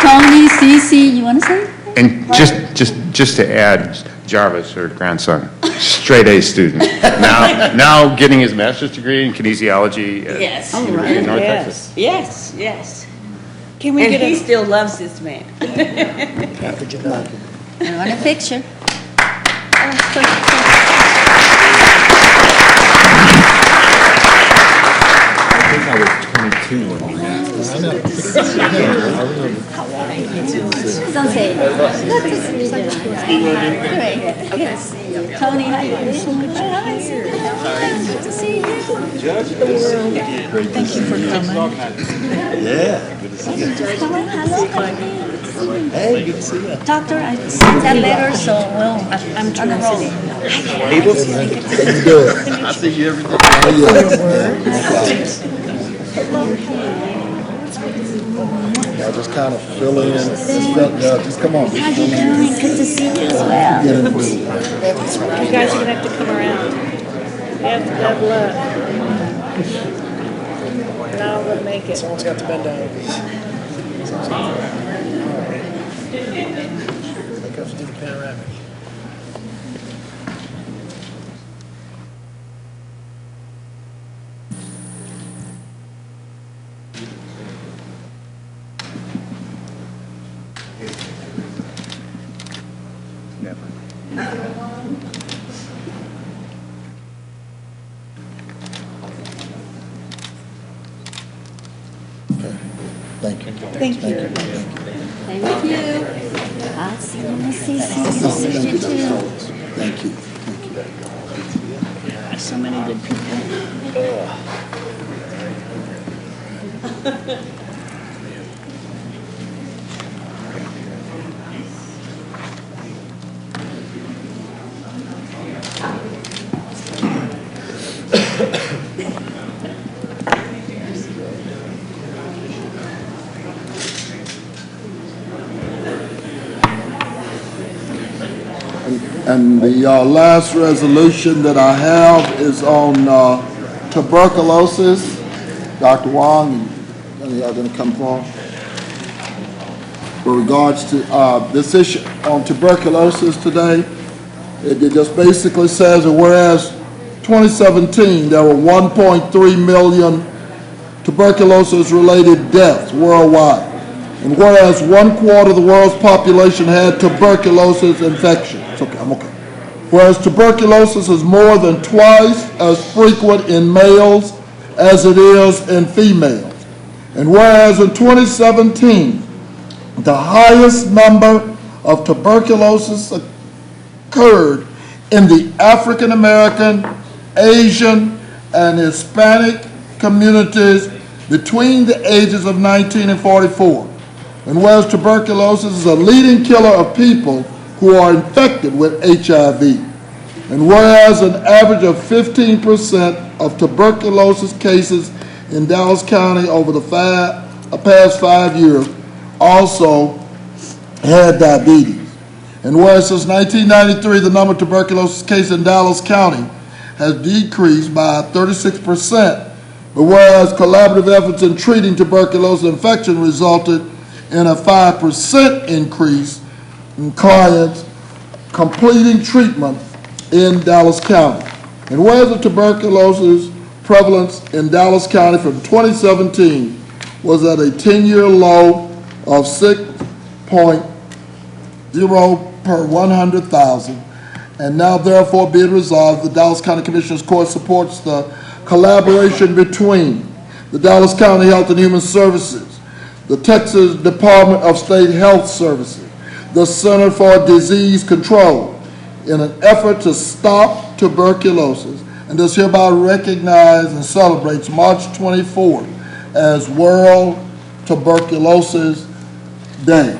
Tony, Cece, you want to say? And just to add, Jarvis, her grandson, straight A student. Now getting his master's degree in kinesiology at Yes. University of North Texas. Yes, yes. Can we And get he a, still loves this man. I want a picture. I think I was 22 when we asked this. Don't say it. Good to see you. Great. Good to see you. Tony, how you doing? Good to see you. thank you for coming. Yeah, good to see you. Hello. Hey, good to see you. Doctor, I sent that letter, so I'm on the roll. Abel? How you doing? I see you every day. Yeah, just kind of fill in. Just come on. How you doing? Good to see you as well. Get in with it. You guys are gonna have to come around. Have luck. And I'll go make it. Someone's got to bend down. Make us do the panoramic. Thank you. Thank you. Thank you. I'll see you in the CC too. Thank you. So many good people. And the last resolution that I have is on tuberculosis. Dr. Wong, and y'all gonna come forward? With regards to this issue on tuberculosis today, it just basically says that whereas 2017 there were 1.3 million tuberculosis-related deaths worldwide, and whereas 1/4 of the world's population had tuberculosis infection. It's okay, I'm okay. Whereas tuberculosis is more than twice as frequent in males as it is in females. And whereas in 2017, the highest number of tuberculosis occurred in the African American, Asian, and Hispanic communities between the ages of 19 and 44. And whereas tuberculosis is a leading killer of people who are infected with HIV. And whereas an average of 15% of tuberculosis cases in Dallas County over the past 5 years also had diabetes. And whereas since 1993, the number of tuberculosis cases in Dallas County has decreased by 36%, but whereas collaborative efforts in treating tuberculosis infection resulted in a 5% increase in clients completing treatment in Dallas County. And whereas the tuberculosis prevalence in Dallas County from 2017 was at a 10-year low of 6.0 per 100,000, and now therefore be it resolved, the Dallas County Commissioners Court supports the collaboration between the Dallas County Health and Human Services, the Texas Department of State Health Services, the Center for Disease Control, in an effort to stop tuberculosis, and does hereby recognize and celebrates March 24th as World Tuberculosis Day.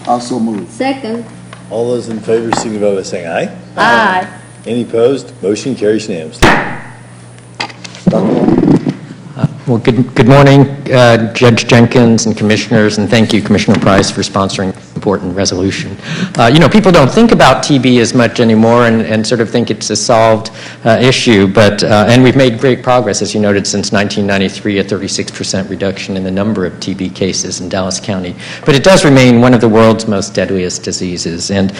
I so move. Second. All those in favor signify by saying aye. Aye. Any opposed? Motion carries unanimously. Well, good morning, Judge Jenkins and Commissioners, and thank you, Commissioner Price, for sponsoring the important resolution. People don't think about TB as much anymore and sort of think it's a solved issue, but and we've made great progress, as you noted, since 1993, a 36% reduction in the number of TB cases in Dallas County. But it does remain one of the world's most deadliest diseases, and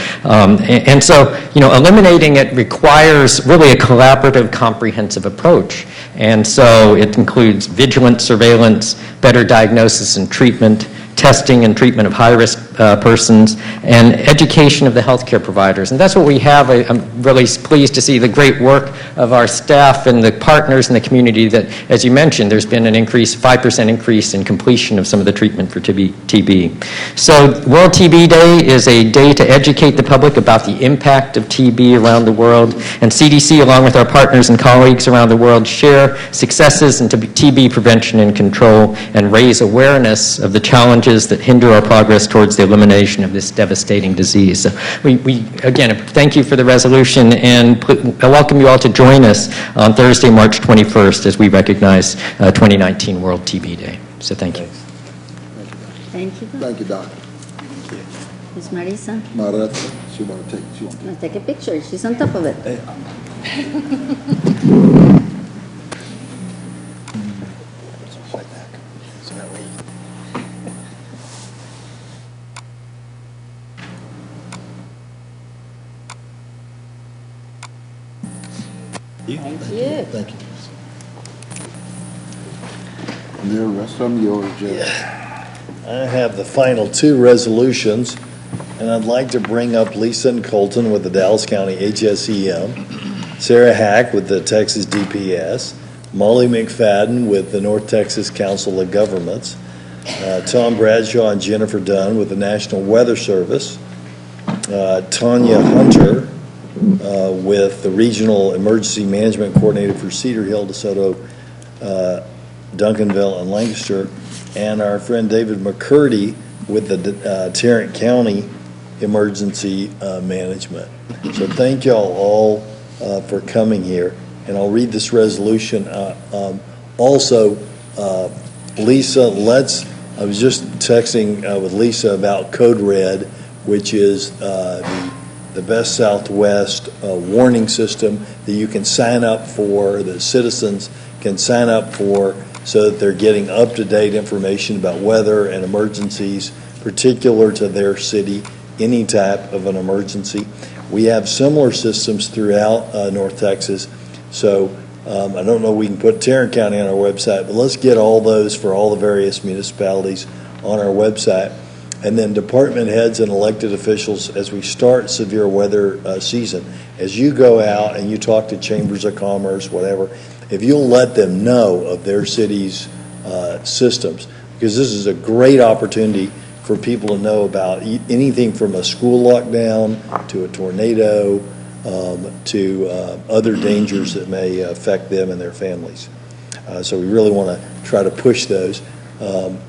so eliminating it requires really a collaborative, comprehensive approach. And so it includes vigilant surveillance, better diagnosis and treatment, testing and treatment of high-risk persons, and education of the healthcare providers. And that's what we have. I'm really pleased to see the great work of our staff and the partners in the community that, as you mentioned, there's been an increase, 5% increase in completion of some of the treatment for TB. So World TB Day is a day to educate the public about the impact of TB around the world. And CDC, along with our partners and colleagues around the world, share successes in TB prevention and control and raise awareness of the challenges that hinder our progress towards the elimination of this devastating disease. So we again, thank you for the resolution, and I welcome you all to join us on Thursday, March 21st, as we recognize 2019 World TB Day. So thank you. Thank you. Thank you, Doctor. Ms. Marisa, Marisa, she want to let's take a picture. She's on top of it. Thank you. Thank you. The rest of them yours, Judge. I have the final two resolutions, and I'd like to bring up Lisa and Colton with the Dallas County HSEM, Sarah Hack with the Texas DPS, Molly McFadden with the North Texas Council of Governments, Tom Bradshaw and Jennifer Dunn with the National Weather Service, Tanya Hunter with the Regional Emergency Management Coordinator for Cedar Hill, DeSoto, Duncanville, and Lancaster, and our friend David McCurdy with the Tarrant County Emergency Management. So thank y'all all for coming here, and I'll read this resolution. Also, Lisa, I was just texting with Lisa about Code Red, which is the Best Southwest warning system that you can sign up for, that citizens can sign up for, so that they're getting up-to-date information about weather and emergencies particular to their city, any type of an emergency. We have similar systems throughout North Texas, so I don't know if we can put Tarrant County on our website, but let's get all those for all the various municipalities on our website. And then department heads and elected officials, as we start severe weather season, as you go out and you talk to chambers of commerce, whatever, if you'll let them know of their city's systems, because this is a great opportunity for people to know about anything from a school lockdown to a tornado to other dangers that may affect them and their families. So we really want to try to push those.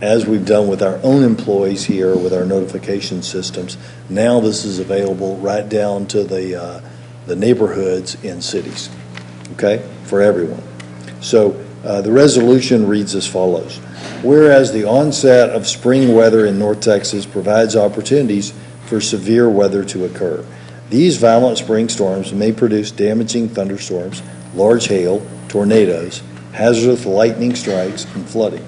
As we've done with our own employees here with our notification systems, now this is available right down to the neighborhoods in cities, okay, for everyone. So the resolution reads as follows. Whereas the onset of spring weather in North Texas provides opportunities for severe weather to occur. These violent spring storms may produce damaging thunderstorms, large hail, tornadoes, hazardous lightning strikes, and flooding.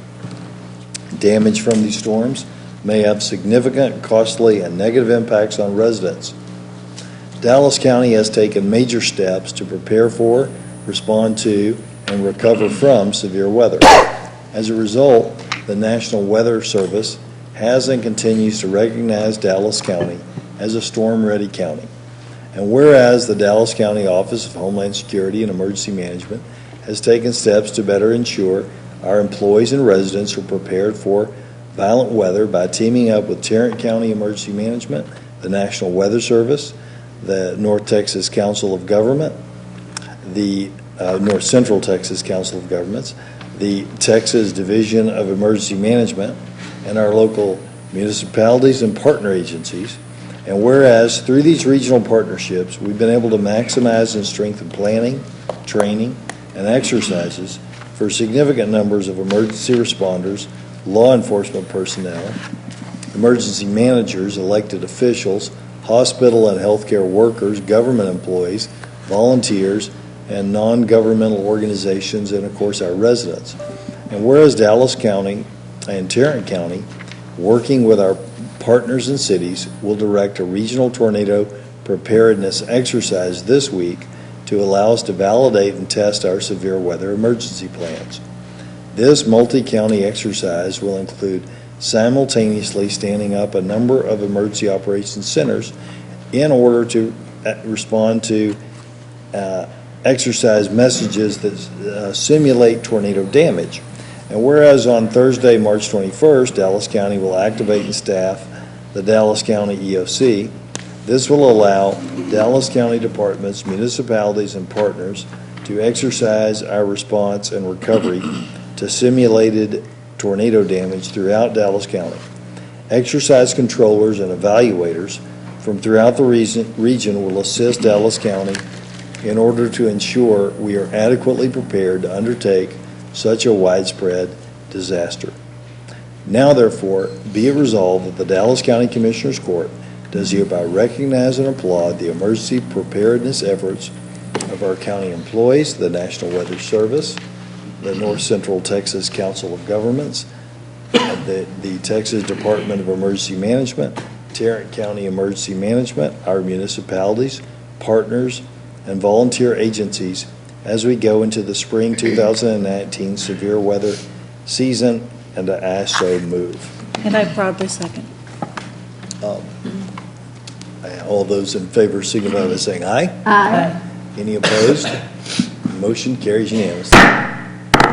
Damage from these storms may have significant, costly, and negative impacts on residents. Dallas County has taken major steps to prepare for, respond to, and recover from severe weather. As a result, the National Weather Service has and continues to recognize Dallas County as a storm-ready county. And whereas the Dallas County Office of Homeland Security and Emergency Management has taken steps to better ensure our employees and residents are prepared for violent weather by teaming up with Tarrant County Emergency Management, the National Weather Service, the North Texas Council of Government, the North Central Texas Council of Governments, the Texas Division of Emergency Management, and our local municipalities and partner agencies. And whereas through these regional partnerships, we've been able to maximize and strengthen planning, training, and exercises for significant numbers of emergency responders, law enforcement personnel, emergency managers, elected officials, hospital and healthcare workers, government employees, volunteers, and non-governmental organizations, and of course our residents. And whereas Dallas County and Tarrant County, working with our partners and cities, will direct a regional tornado preparedness exercise this week to allow us to validate and test our severe weather emergency plans. This multi-county exercise will include simultaneously standing up a number of emergency operations centers in order to respond to exercise messages that simulate tornado damage. And whereas on Thursday, March 21st, Dallas County will activate and staff the Dallas County EOC, this will allow Dallas County departments, municipalities, and partners to exercise our response and recovery to simulated tornado damage throughout Dallas County. Exercise controllers and evaluators from throughout the region will assist Dallas County in order to ensure we are adequately prepared to undertake such a widespread disaster. Now, therefore, be it resolved that the Dallas County Commissioners Court does hereby recognize and applaud the emergency preparedness efforts of our county employees, the National Weather Service, the North Central Texas Council of Governments, the Texas Department of Emergency Management, Tarrant County Emergency Management, our municipalities, partners, and volunteer agencies as we go into the spring 2019 severe weather season and the ASHO move. And I proudly second. All those in favor signify by saying aye. Aye. Any opposed? Motion carries unanimously.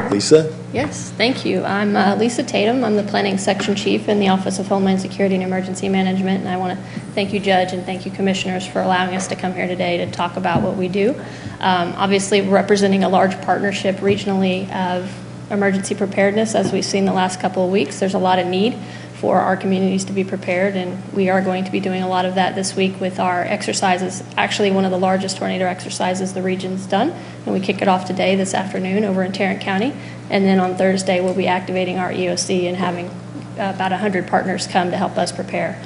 Lisa? Yes, thank you. I'm Lisa Tatum. I'm the Planning Section Chief in the Office of Homeland Security and Emergency Management, and I want to thank you, Judge, and thank you, Commissioners, for allowing us to come here today to talk about what we do. Obviously, representing a large partnership regionally of emergency preparedness, as we've seen the last couple of weeks, there's a lot of need for our communities to be prepared, and we are going to be doing a lot of that this week with our exercises. Actually, one of the largest tornado exercises the region's done, and we kick it off today, this afternoon, over in Tarrant County. And then on Thursday, we'll be activating our EOC and having about 100 partners come to help us prepare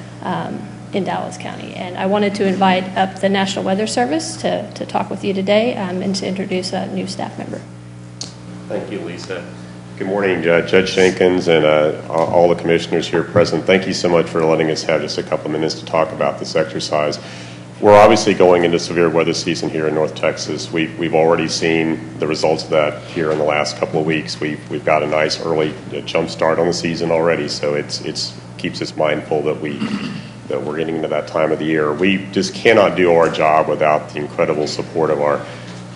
in Dallas County. And I wanted to invite up the National Weather Service to talk with you today and to introduce a new staff member. Thank you, Lisa. Good morning, Judge Jenkins and all the commissioners here present. Thank you so much for letting us have just a couple minutes to talk about this exercise. We're obviously going into severe weather season here in North Texas. We've already seen the results of that here in the last couple of weeks. We've got a nice early jump start on the season already, so it keeps us mindful that we're getting into that time of the year. We just cannot do our job without the incredible support of our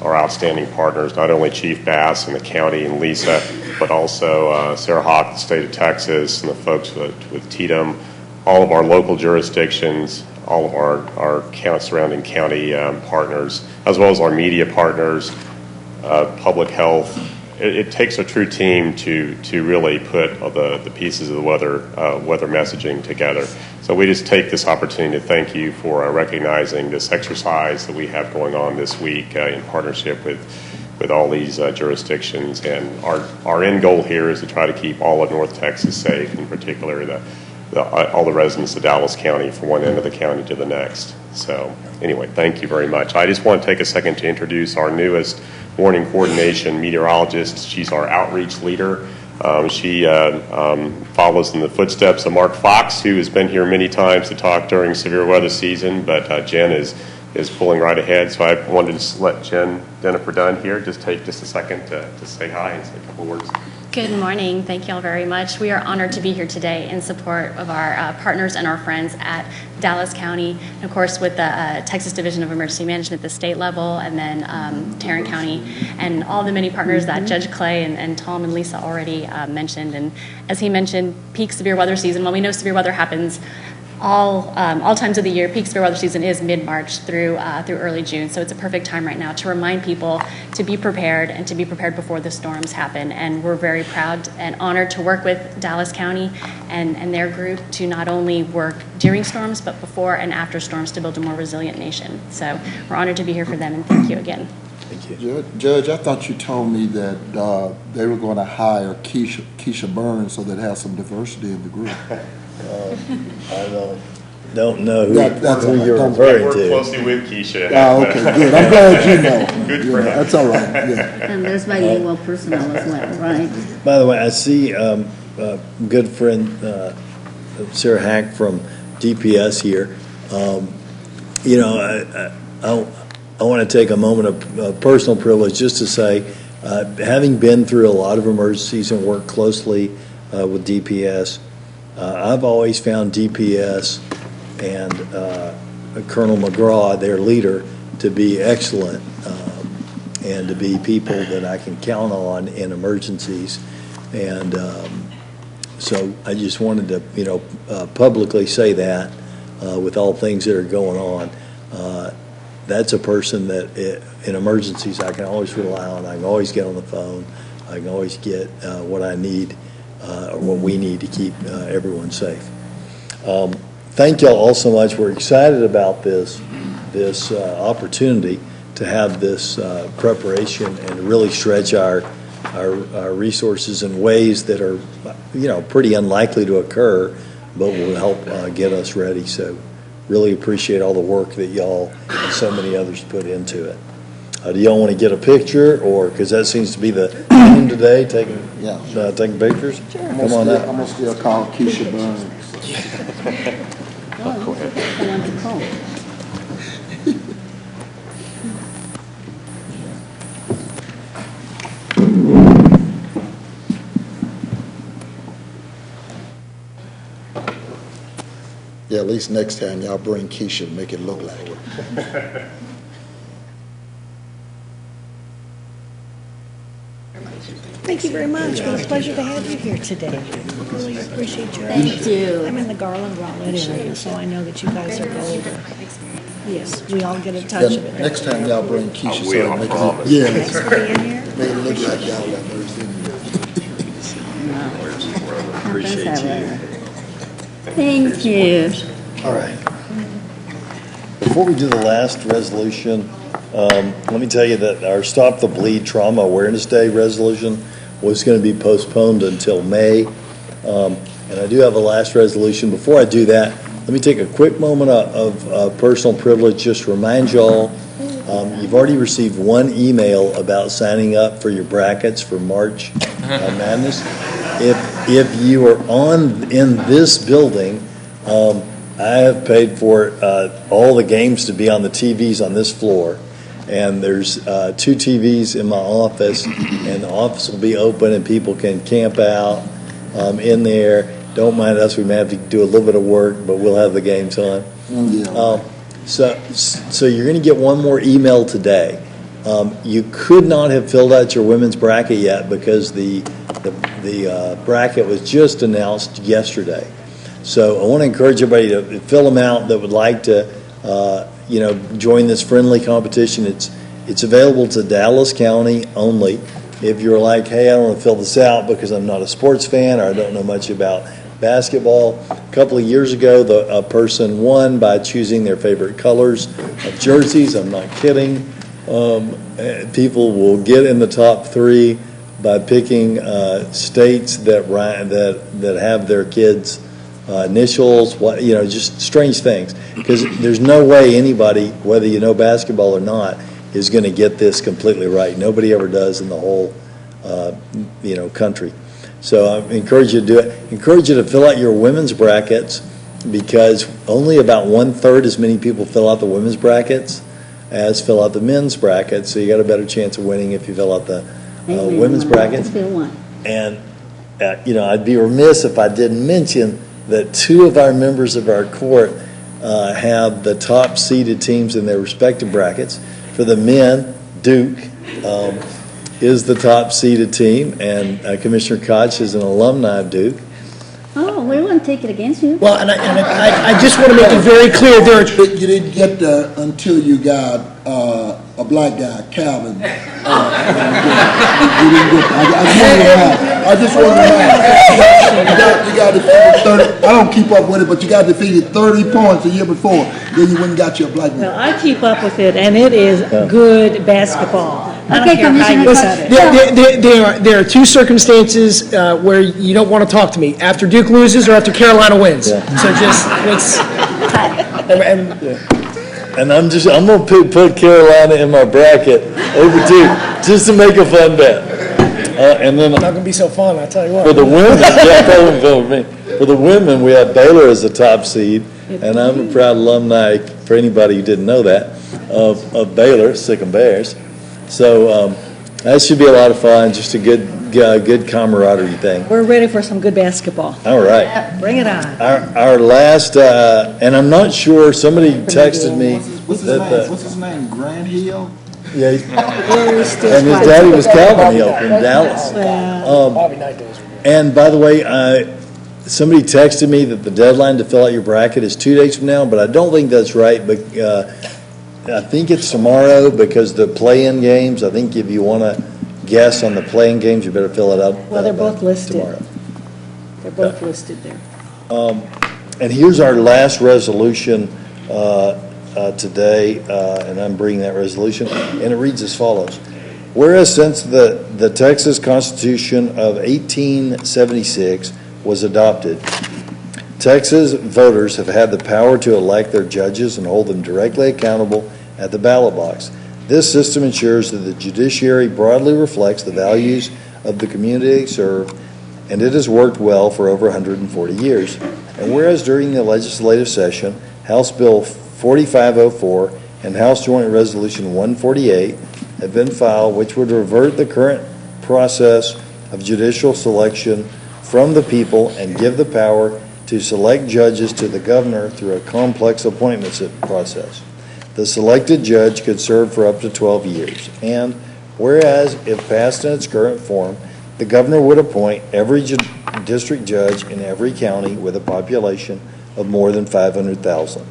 outstanding partners, not only Chief Bass and the county and Lisa, but also Sarah Hawk, the state of Texas, and the folks with TDM, all of our local jurisdictions, all of our surrounding county partners, as well as our media partners, public health. It takes a true team to really put the pieces of the weather messaging together. So we just take this opportunity to thank you for recognizing this exercise that we have going on this week in partnership with all these jurisdictions. And our end goal here is to try to keep all of North Texas safe, in particular all the residents of Dallas County from one end of the county to the next. So anyway, thank you very much. I just want to take a second to introduce our newest warning coordination meteorologist. She's our outreach leader. She follows in the footsteps of Mark Fox, who has been here many times to talk during severe weather season, but Jen is pulling right ahead. So I wanted to let Jennifer Dunn here just take just a second to say hi and say a couple words. Good morning. Thank you all very much. We are honored to be here today in support of our partners and our friends at Dallas County, and of course with the Texas Division of Emergency Management at the state level, and then Tarrant County, and all the many partners that Judge Clay and Tom and Lisa already mentioned. And as he mentioned, peak severe weather season, well, we know severe weather happens all times of the year. Peak severe weather season is mid-March through early June, so it's a perfect time right now to remind people to be prepared and to be prepared before the storms happen. And we're very proud and honored to work with Dallas County and their group to not only work during storms, but before and after storms to build a more resilient nation. So we're honored to be here for them, and thank you again. Thank you. Judge, I thought you told me that they were going to hire Keisha Burns so that it has some diversity in the group. I don't know That's who you're all right. referring Work to. closely with Keisha. Ah, okay, good. I'm glad you know. Good You for know, him. That's all right, yeah. And there's bilingual personnel as well, right? By the way, I see good friend Sarah Hack from DPS here. You know, I want to take a moment of personal privilege just to say, having been through a lot of emergencies and worked closely with DPS, I've always found DPS and Colonel McGraw, their leader, to be excellent and to be people that I can count on in emergencies. And so I just wanted to, you know, publicly say that with all things that are going on. That's a person that in emergencies I can always rely on. I can always get on the phone. I can always get what I need or what we need to keep everyone safe. Thank y'all all so much. We're excited about this opportunity to have this preparation and really stretch our resources in ways that are, you know, pretty unlikely to occur, but will help get us ready. So really appreciate all the work that y'all and so many others put into it. Do y'all want to get a picture, or because that seems to be the theme today, taking pictures? Sure. Come on up. I'm gonna still call Keisha Burns. Go ahead. I want to call. Yeah, at least next time y'all bring Keisha and make it look like it. Thank you very much. It was a pleasure to have you here today. Really appreciate your Thank you. I'm in the Garland Rowlett area, so I know that you guys are golden. Yes, we all get a touch of it. Next time y'all bring Keisha, so will. it make it look, yeah, Thanks for being here. make it look like y'all got hers in here. Appreciate you. Thank you. All right. Before we do the last resolution, let me tell you that our Stop the Bleed Trauma Awareness Day resolution was going to be postponed until May. And I do have a last resolution. Before I do that, let me take a quick moment of personal privilege just to remind y'all, you've already received one email about signing up for your brackets for March Madness. If you are in this building, I have paid for all the games to be on the TVs on this floor. And there's 2 TVs in my office, and the office will be open and people can camp out in there. Don't mind us, we may have to do a little bit of work, but we'll have the games on. So you're going to get one more email today. You could not have filled out your women's bracket yet because the bracket was just announced yesterday. So I want to encourage everybody to fill them out that would like to join this friendly competition. It's available to Dallas County only. If you're like, hey, I don't want to fill this out because I'm not a sports fan or I don't know much about basketball. A couple of years ago, a person won by choosing their favorite colors of jerseys. I'm not kidding. People will get in the top 3 by picking states that have their kids' initials, just strange things. Because there's no way anybody, whether you know basketball or not, is going to get this completely right. Nobody ever does in the whole, country. So I encourage you to do it. Encourage you to fill out your women's brackets because only about 1/3 as many people fill out the women's brackets as fill out the men's brackets. So you got a better chance of winning if you fill out the women's brackets. And I'd be remiss if I didn't mention that 2 of our members of our court have the top seeded teams in their respective brackets. For the men, Duke is the top seeded team, and Commissioner Koch is an alumni of Duke. Oh, we won't take it against you. Well, and I just want to make it very clear You didn't get there until you got a black guy, Calvin. You didn't get there. I just wanted to ask. You got defeated 30. I don't keep up with it, but you got defeated 30 points the year before. Then you went and got your black man. Well, I keep up with it, and it is good basketball. Okay, Commissioner Listen, Costello. there are two circumstances where you don't want to talk to me, after Duke loses or after Carolina wins. So just, let's, And I'm going to put Carolina in my bracket over Duke, just to make a fun bet. And then not going to be so fun, I tell you what. for the women, for the women, we have Baylor as the top seed, and I'm a proud alumni, for anybody who didn't know that, of Baylor, Sikkim Bears. So that should be a lot of fun, just a good camaraderie thing. We're ready for some good basketball. All right. Bring it on. Our last, and I'm not sure, somebody texted me What's his name? Grant Hill? yeah, and his daddy was Calvin Hill from Dallas. Bobby Knight days. And by the way, somebody texted me that the deadline to fill out your bracket is 2 days from now, but I don't think that's right. But I think it's tomorrow because the play-in games. I think if you want to guess on the play-in games, you better fill it out. Well, they're both listed. Tomorrow. They're both listed there. And here's our last resolution today, and I'm bringing that resolution, and it reads as follows. Whereas since the Texas Constitution of 1876 was adopted, Texas voters have had the power to elect their judges and hold them directly accountable at the ballot box. This system ensures that the judiciary broadly reflects the values of the community they serve, and it has worked well for over 140 years. And whereas during the legislative session, House Bill 4504 and House Joint Resolution 148 have been filed, which would revert the current process of judicial selection from the people and give the power to select judges to the governor through a complex appointments process. The selected judge could serve for up to 12 years. And whereas, if passed in its current form, the governor would appoint every district judge in every county with a population of more than 500,000.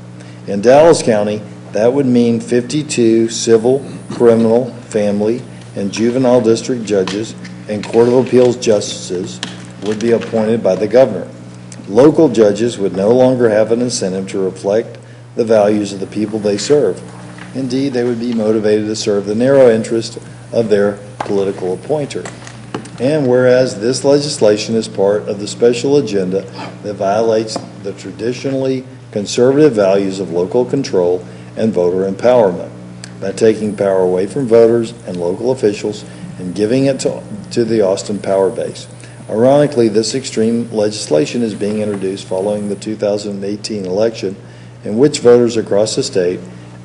In Dallas County, that would mean 52 civil, criminal, family, and juvenile district judges and Court of Appeals justices would be appointed by the governor. Local judges would no longer have an incentive to reflect the values of the people they serve. Indeed, they would be motivated to serve the narrow interest of their political appointer. And whereas this legislation is part of the special agenda that violates the traditionally conservative values of local control and voter empowerment by taking power away from voters and local officials and giving it to the Austin power base. Ironically, this extreme legislation is being introduced following the 2018 election, in which voters across the state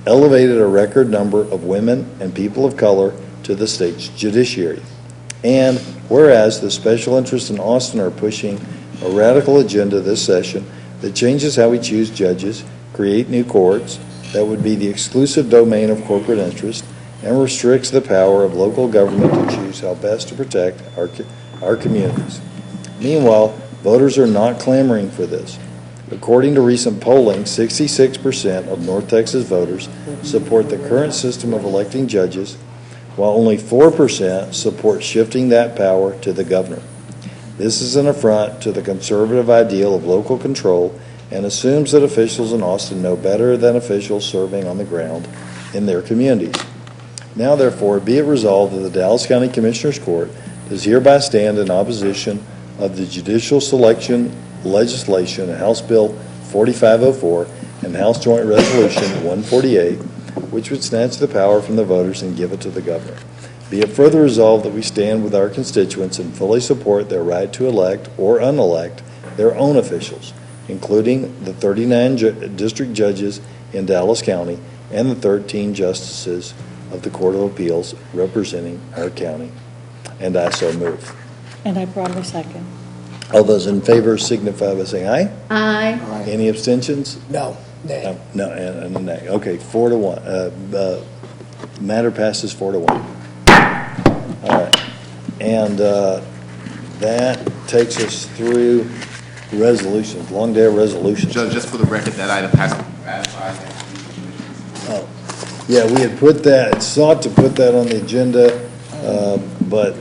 elevated a record number of women and people of color to the state's judiciary. And whereas the special interests in Austin are pushing a radical agenda this session that changes how we choose judges, create new courts that would be the exclusive domain of corporate interest, and restricts the power of local government to choose how best to protect our communities. Meanwhile, voters are not clamoring for this. According to recent polling, 66% of North Texas voters support the current system of electing judges, while only 4% support shifting that power to the governor. This is an affront to the conservative ideal of local control and assumes that officials in Austin know better than officials serving on the ground in their communities. Now, therefore, be it resolved that the Dallas County Commissioners Court does hereby stand in opposition of the judicial selection legislation in House Bill 4504 and House Joint Resolution 148, which would snatch the power from the voters and give it to the governor. Be it further resolved that we stand with our constituents and fully support their right to elect or unelect their own officials, including the 39 district judges in Dallas County and the 13 justices of the Court of Appeals representing our county. And I so move. And I probably second. All those in favor signify by saying aye. Aye. Any abstentions? No. Nay. No, and a nay. Okay, 4-1. Matter passes 4-1. All right. And that takes us through resolutions, long day of resolutions. Judge, just for the record, that item has to be ratified. Oh, yeah, we had put that, sought to put that on the agenda, but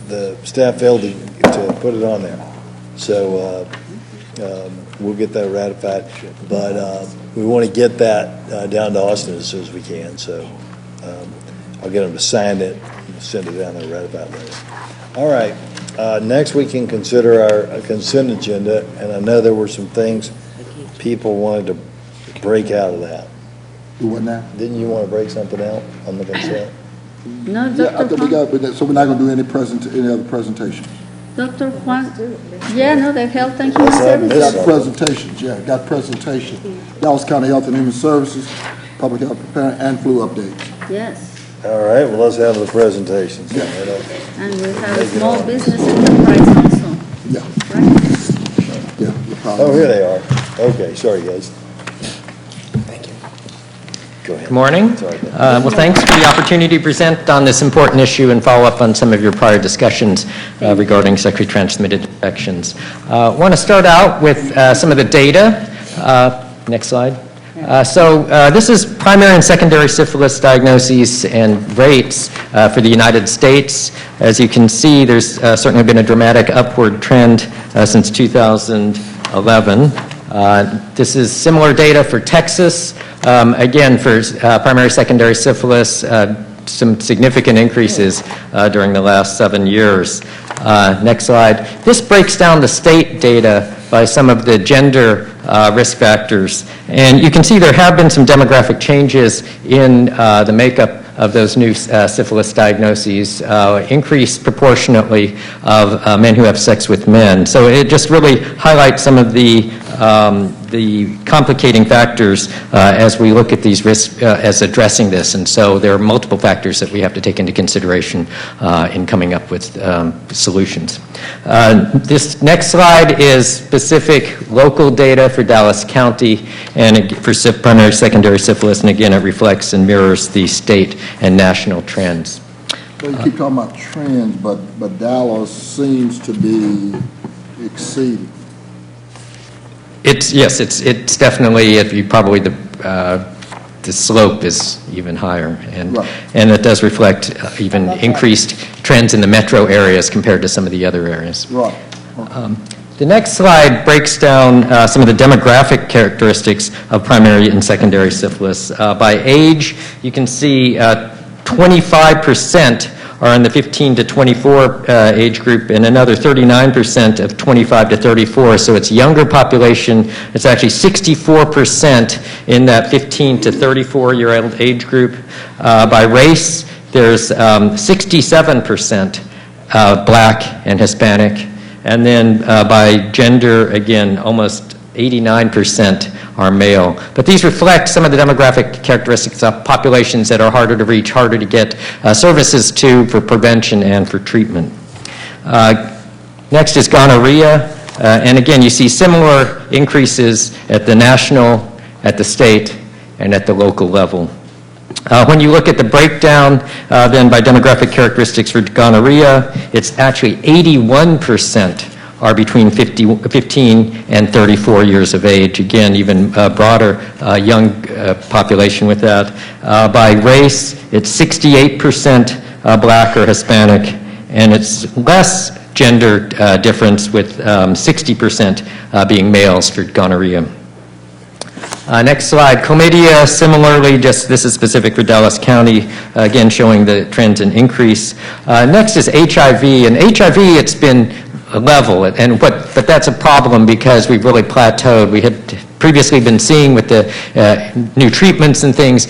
the staff failed to put it on there. So we'll get that ratified. But we want to get that down to Austin as soon as we can. So, I'll get them to sign it and send it down there right about later. All right, next we can consider our consent agenda, and I know there were some things people wanted to break out of that. Do what now? Didn't you want to break something out on the consent? No, Yeah, I Dr. think Juan. so we're not gonna do any other presentations. Dr. Juan. Yeah, no, the Health and Human Yes, I Services. missed Got presentations, yeah, got presentations. Dallas County Health and Human Services, Public Health Preparedness, and flu updates. Yes, All right, well, let's have the presentations. Yeah. and we have a small business enterprise also. Yeah. Yeah. no problem. Oh, here they are. Okay, sorry, guys. Go ahead. Good morning. Sorry. Well, thanks for the opportunity to present on this important issue and follow up on some of your prior discussions regarding sexually transmitted infections. I want to start out with some of the data. Next slide. This is primary and secondary syphilis diagnoses and rates for the United States. As you can see, there's certainly been a dramatic upward trend since 2011. This is similar data for Texas. Again, for primary, secondary syphilis, some significant increases during the last 7 years. Next slide. This breaks down the state data by some of the gender risk factors. And you can see there have been some demographic changes in the makeup of those new syphilis diagnoses, increased proportionately of men who have sex with men. So it just really highlights some of the complicating factors as we look at these risks as addressing this. And so there are multiple factors that we have to take into consideration in coming up with solutions. This next slide is specific local data for Dallas County and for primary, secondary syphilis, and again, it reflects and mirrors the state and national trends. Well, you keep talking about trends, but Dallas seems to be exceeding. It's definitely probably the slope is even higher, and it does reflect even increased trends in the metro areas compared to some of the other areas. Right. The next slide breaks down some of the demographic characteristics of primary and secondary syphilis. By age, you can see 25% are in the 15 to 24 age group, and another 39% of 25 to 34. So it's younger population. It's actually 64% in that 15 to 34-year-old age group. By race, there's 67% Black and Hispanic. And then by gender, again, almost 89% are male. But these reflect some of the demographic characteristics of populations that are harder to reach, harder to get services to for prevention and for treatment. Next is gonorrhea. And again, you see similar increases at the national, at the state, and at the local level. When you look at the breakdown then by demographic characteristics for gonorrhea, it's actually 81% are between 15 and 34 years of age. Again, even broader young population with that. By race, it's 68% Black or Hispanic, and it's less gender difference with 60% being males for gonorrhea. Next slide, chlamydia, similarly, just this is specific for Dallas County, again showing the trends in increase. Next is HIV, and HIV, it's been level, but that's a problem because we've really plateaued. We had previously been seeing with the new treatments and things,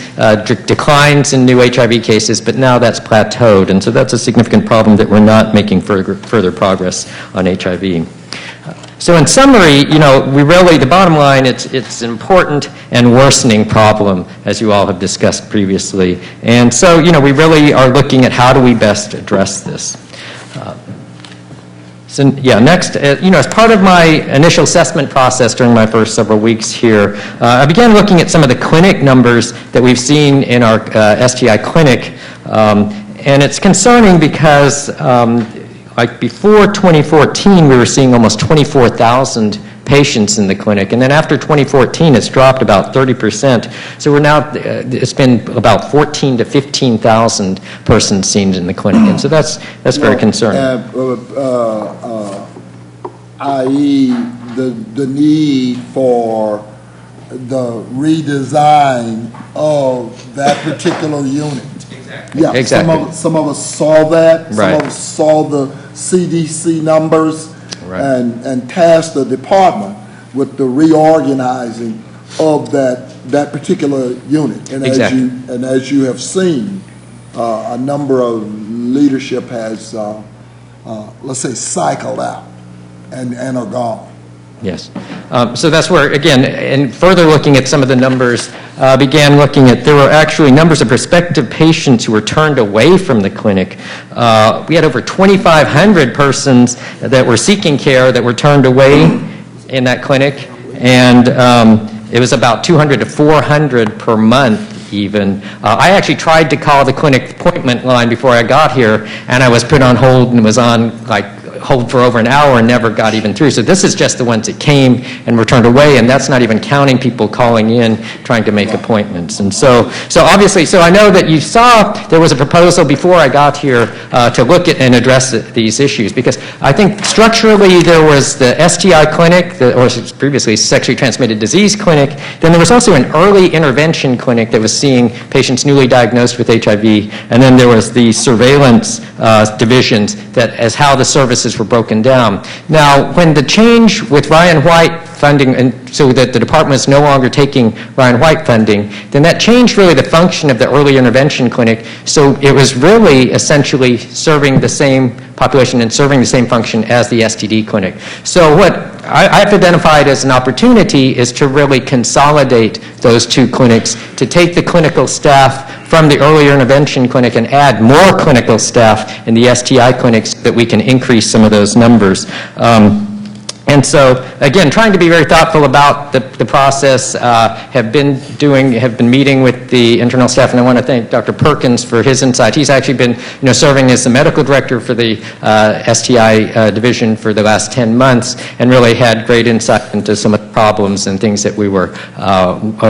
declines in new HIV cases, but now that's plateaued, and so that's a significant problem that we're not making further progress on HIV. So in summary, the bottom line, it's an important and worsening problem, as you all have discussed previously. And so, we really are looking at how do we best address this. Next, as part of my initial assessment process during my first several weeks here, I began looking at some of the clinic numbers that we've seen in our STI clinic. And it's concerning because like before 2014, we were seeing almost 24,000 patients in the clinic, and then after 2014, it's dropped about 30%. So we're now, it's been about 14 to 15,000 persons seen in the clinic, and so that's very concerning. I.e., the need for the redesign of that particular unit. Yeah, Exactly. some of us saw that. Some Right. of us saw the CDC numbers Right. and tasked the department with the reorganizing of that particular unit. And Exactly. as you have seen, a number of leadership has, let's say, cycled out and are gone. Yes. So that's where, again, and further looking at some of the numbers, began looking at, there were actually numbers of prospective patients who were turned away from the clinic. We had over 2,500 persons that were seeking care that were turned away in that clinic, and it was about 200 to 400 per month even. I actually tried to call the clinic appointment line before I got here, and I was put on hold and was on hold for over an hour and never got even through. So this is just the ones that came and were turned away, and that's not even counting people calling in trying to make appointments. And so obviously, so I know that you saw there was a proposal before I got here to look at and address these issues, because I think structurally there was the STI clinic, or previously sexually transmitted disease clinic. Then there was also an early intervention clinic that was seeing patients newly diagnosed with HIV, and then there was the surveillance divisions that as how the services were broken down. Now, when the change with Ryan White funding, and so that the department is no longer taking Ryan White funding, then that changed really the function of the early intervention clinic. So it was really essentially serving the same population and serving the same function as the STD clinic. So what I've identified as an opportunity is to really consolidate those two clinics, to take the clinical staff from the early intervention clinic and add more clinical staff in the STI clinics so that we can increase some of those numbers. And so, again, trying to be very thoughtful about the process, have been meeting with the internal staff, and I want to thank Dr. Perkins for his insight. He's actually been, serving as the medical director for the STI division for the last 10 months, and really had great insight into some of the problems and things that we were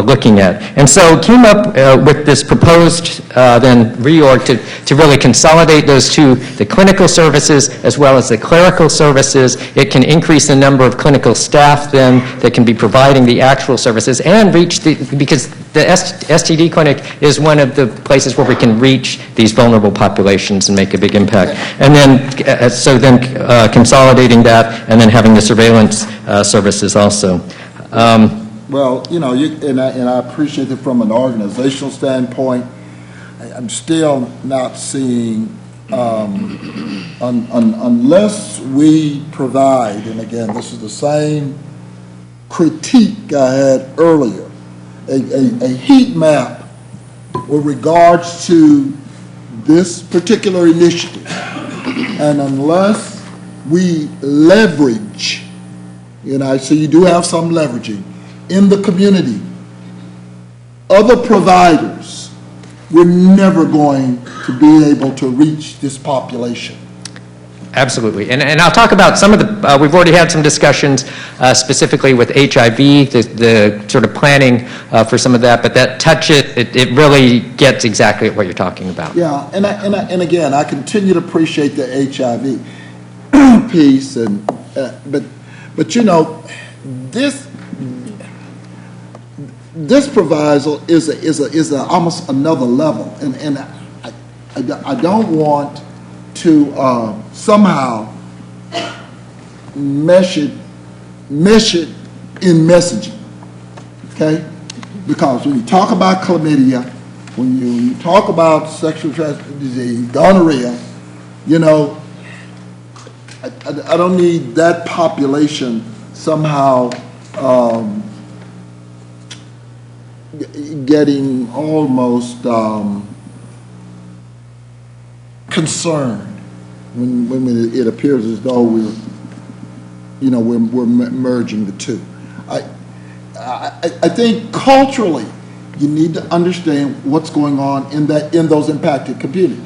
looking at. And so came up with this proposed then reorg to really consolidate those two, the clinical services as well as the clerical services. It can increase the number of clinical staff then that can be providing the actual services and reach because the STD clinic is one of the places where we can reach these vulnerable populations and make a big impact. And then, consolidating that and then having the surveillance services also. Well, and I appreciate it from an organizational standpoint. I'm still not seeing, unless we provide, and again, this is the same critique I had earlier, a heat map with regards to this particular initiative, and unless we leverage, so you do have some leveraging in the community, other providers, we're never going to be able to reach this population. Absolutely. And I'll talk about some of the, we've already had some discussions specifically with HIV, the sort of planning for some of that, but that it really gets exactly at what you're talking about. Yeah, and again, I continue to appreciate the HIV piece, but this proviso is almost another level, and I don't want to somehow mesh it in messaging, okay? Because when you talk about chlamydia, when you talk about sexual transmitted disease, gonorrhea, I don't need that population somehow getting almost concerned when it appears as though we're merging the two. I think culturally you need to understand what's going on in those impacted communities.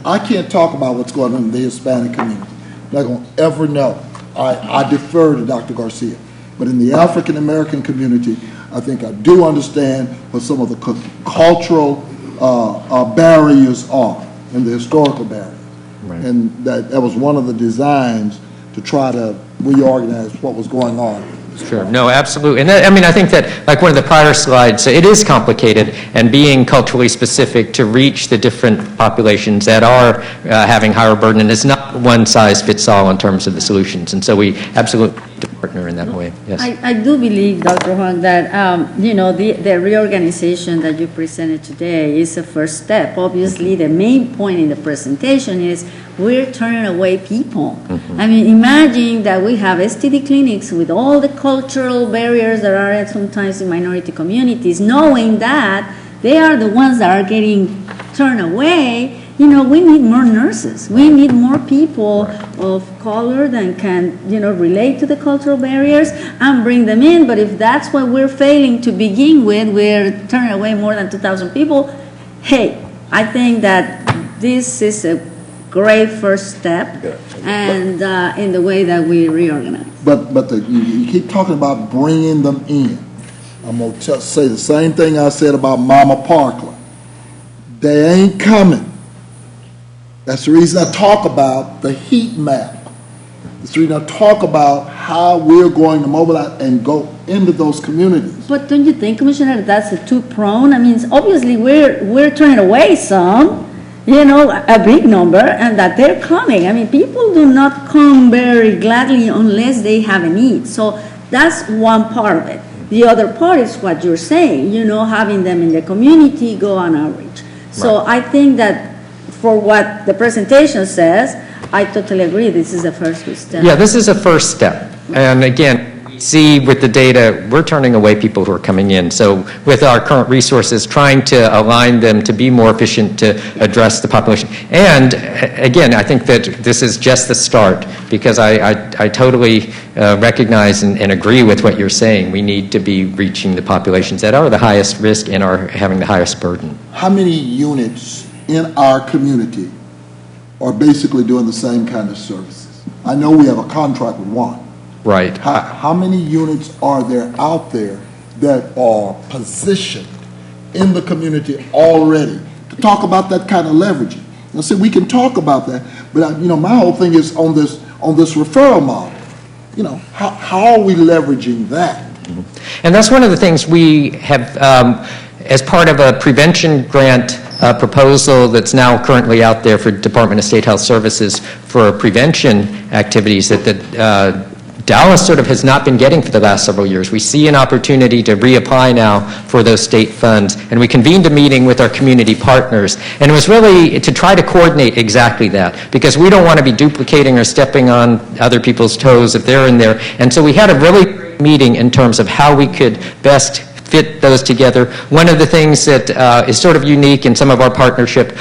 I can't talk about what's going on in the Hispanic community. I'm not going to ever know. I defer to Dr. Garcia. But in the African American community, I think I do understand what some of the cultural barriers are and the historical barriers. Right. And that was one of the designs to try to reorganize what was going on Sure, no, absolutely. And that, I mean, I think that, like one of the prior slides, it is complicated, and being culturally specific to reach the different populations that are having higher burden is not one size fits all in terms of the solutions. And so we absolutely need to partner in that way, yes. I do believe, Dr. Huang, that, you know, the reorganization that you presented today is a first step. Obviously, the main point in the presentation is we're turning away people. I mean, imagine that we have STD clinics with all the cultural barriers that are sometimes in minority communities, knowing that they are the ones that are getting turned away. You know, we need more nurses. We need more people of color that can, you know, relate to the cultural barriers and bring them in. But if that's what we're failing to begin with, we're turning away more than 2,000 people. Hey, I think that this is a great first step, and in the way that we reorganize. But you keep talking about bringing them in. I'm going to say the same thing I said about Mama Parkland. They ain't coming. That's the reason I talk about the heat map. That's the reason I talk about how we're going to mobilize and go into those communities. But don't you think, Commissioner, that's a two-pronged? I mean, obviously we're turning away some, you know, a big number, and that they're coming. I mean, people do not come very gladly unless they have a need. So that's one part of it. The other part is what you're saying, you know, having them in the community, go on outreach. So I think that for what the presentation says, I totally agree. This is the first step. Yeah, this is a first step. And again, we see with the data, we're turning away people who are coming in. So with our current resources, trying to align them to be more efficient to address the population. And again, I think that this is just the start, because I totally recognize and agree with what you're saying. We need to be reaching the populations that are the highest risk and are having the highest burden. How many units in our community are basically doing the same kind of services? I know we have a contract with one. Right. How many units are there out there that are positioned in the community already to talk about that kind of leveraging? Now, see, we can talk about that, but you know, my whole thing is on this referral model. You know, how are we leveraging that? And that's one of the things we have, as part of a prevention grant proposal that's now currently out there for Department of State Health Services for prevention activities that Dallas sort of has not been getting for the last several years. We see an opportunity to reapply now for those state funds, and we convened a meeting with our community partners, and it was really to try to coordinate exactly that, because we don't want to be duplicating or stepping on other people's toes if they're in there. And so we had a really great meeting in terms of how we could best fit those together. One of the things that is sort of unique in some of our partnership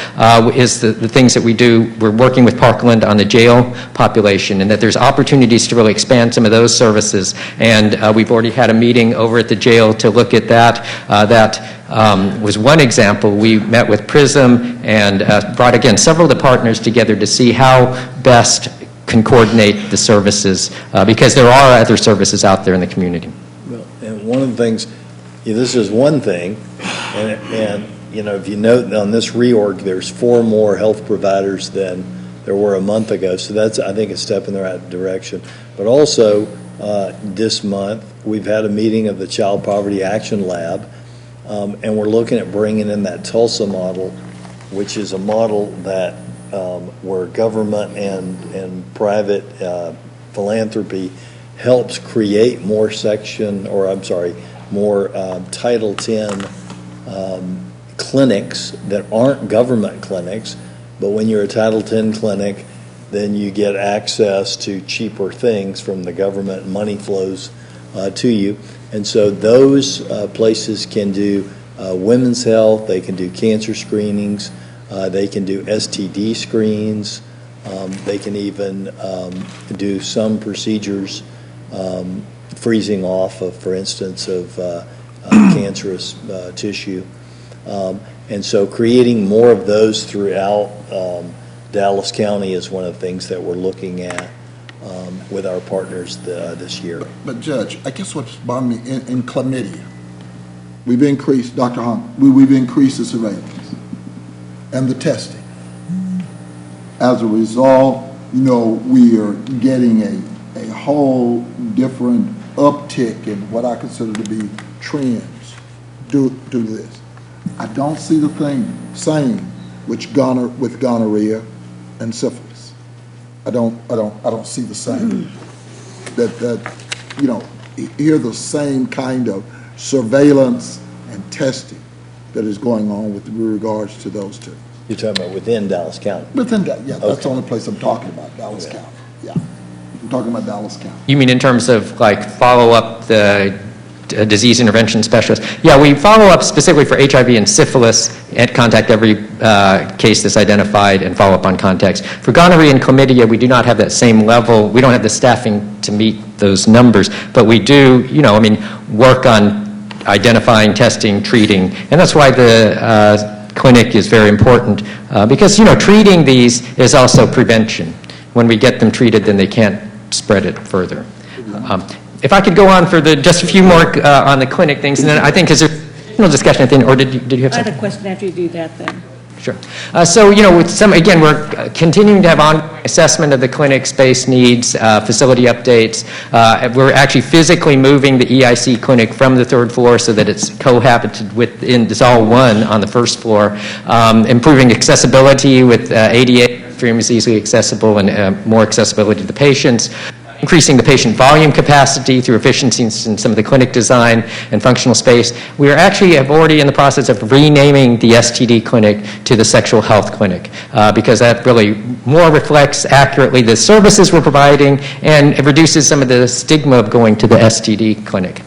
is the things that we do. We're working with Parkland on the jail population, and that there's opportunities to really expand some of those services. And we've already had a meeting over at the jail to look at that. That was one example. We met with PRISM and brought, again, several of the partners together to see how best can coordinate the services, because there are other services out there in the community. Well, and one of the things, this is one thing, and you know, if you note on this reorg, there's 4 more health providers than there were a month ago, so that's, I think, a step in the right direction. But also, this month, we've had a meeting of the Child Poverty Action Lab, and we're looking at bringing in that Tulsa model, which is a model that where government and private philanthropy helps create more more Title X clinics that aren't government clinics, but when you're a Title X clinic, then you get access to cheaper things from the government, money flows to you. And so those places can do women's health, they can do cancer screenings, they can do STD screens, they can even do some procedures, freezing off of, for instance, of cancerous tissue. And so creating more of those throughout Dallas County is one of the things that we're looking at with our partners this year. But Judge, I guess what's bothering me in chlamydia, we've increased, Dr. Hunt, we've increased the surveillance and the testing. As a result, you know, we are getting a whole different uptick in what I consider to be trends due to this. I don't see the same with gonorrhea and syphilis. I don't see the same. Hear the same kind of surveillance and testing that is going on with regards to those two. You're talking about within Dallas County? Within that, yeah, that's Okay. the only place I'm talking about, Dallas County. Yeah, I'm talking about Dallas County. You mean in terms of like follow up the disease intervention specialist? Yeah, we follow up specifically for HIV and syphilis and contact every case that's identified and follow up on contacts. For gonorrhea and chlamydia, we do not have that same level. We don't have the staffing to meet those numbers, but we do, work on identifying, testing, treating, and that's why the clinic is very important because, treating these is also prevention. When we get them treated, then they can't spread it further. If I could go on for just a few more on the clinic things, and then I think is there additional discussion at the end, or did you have I had something? a question after you do that then. Sure. So, with again, we're continuing to have ongoing assessment of the clinic space needs, facility updates. We're actually physically moving the EIC clinic from the third floor so that it's cohabited it's all one on the first floor. Improving accessibility with ADA rooms easily accessible and more accessibility to the patients. Increasing the patient volume capacity through efficiencies in some of the clinic design and functional space. We are actually already in the process of renaming the STD clinic to the sexual health clinic because that really more reflects accurately the services we're providing and it reduces some of the stigma of going to the STD clinic.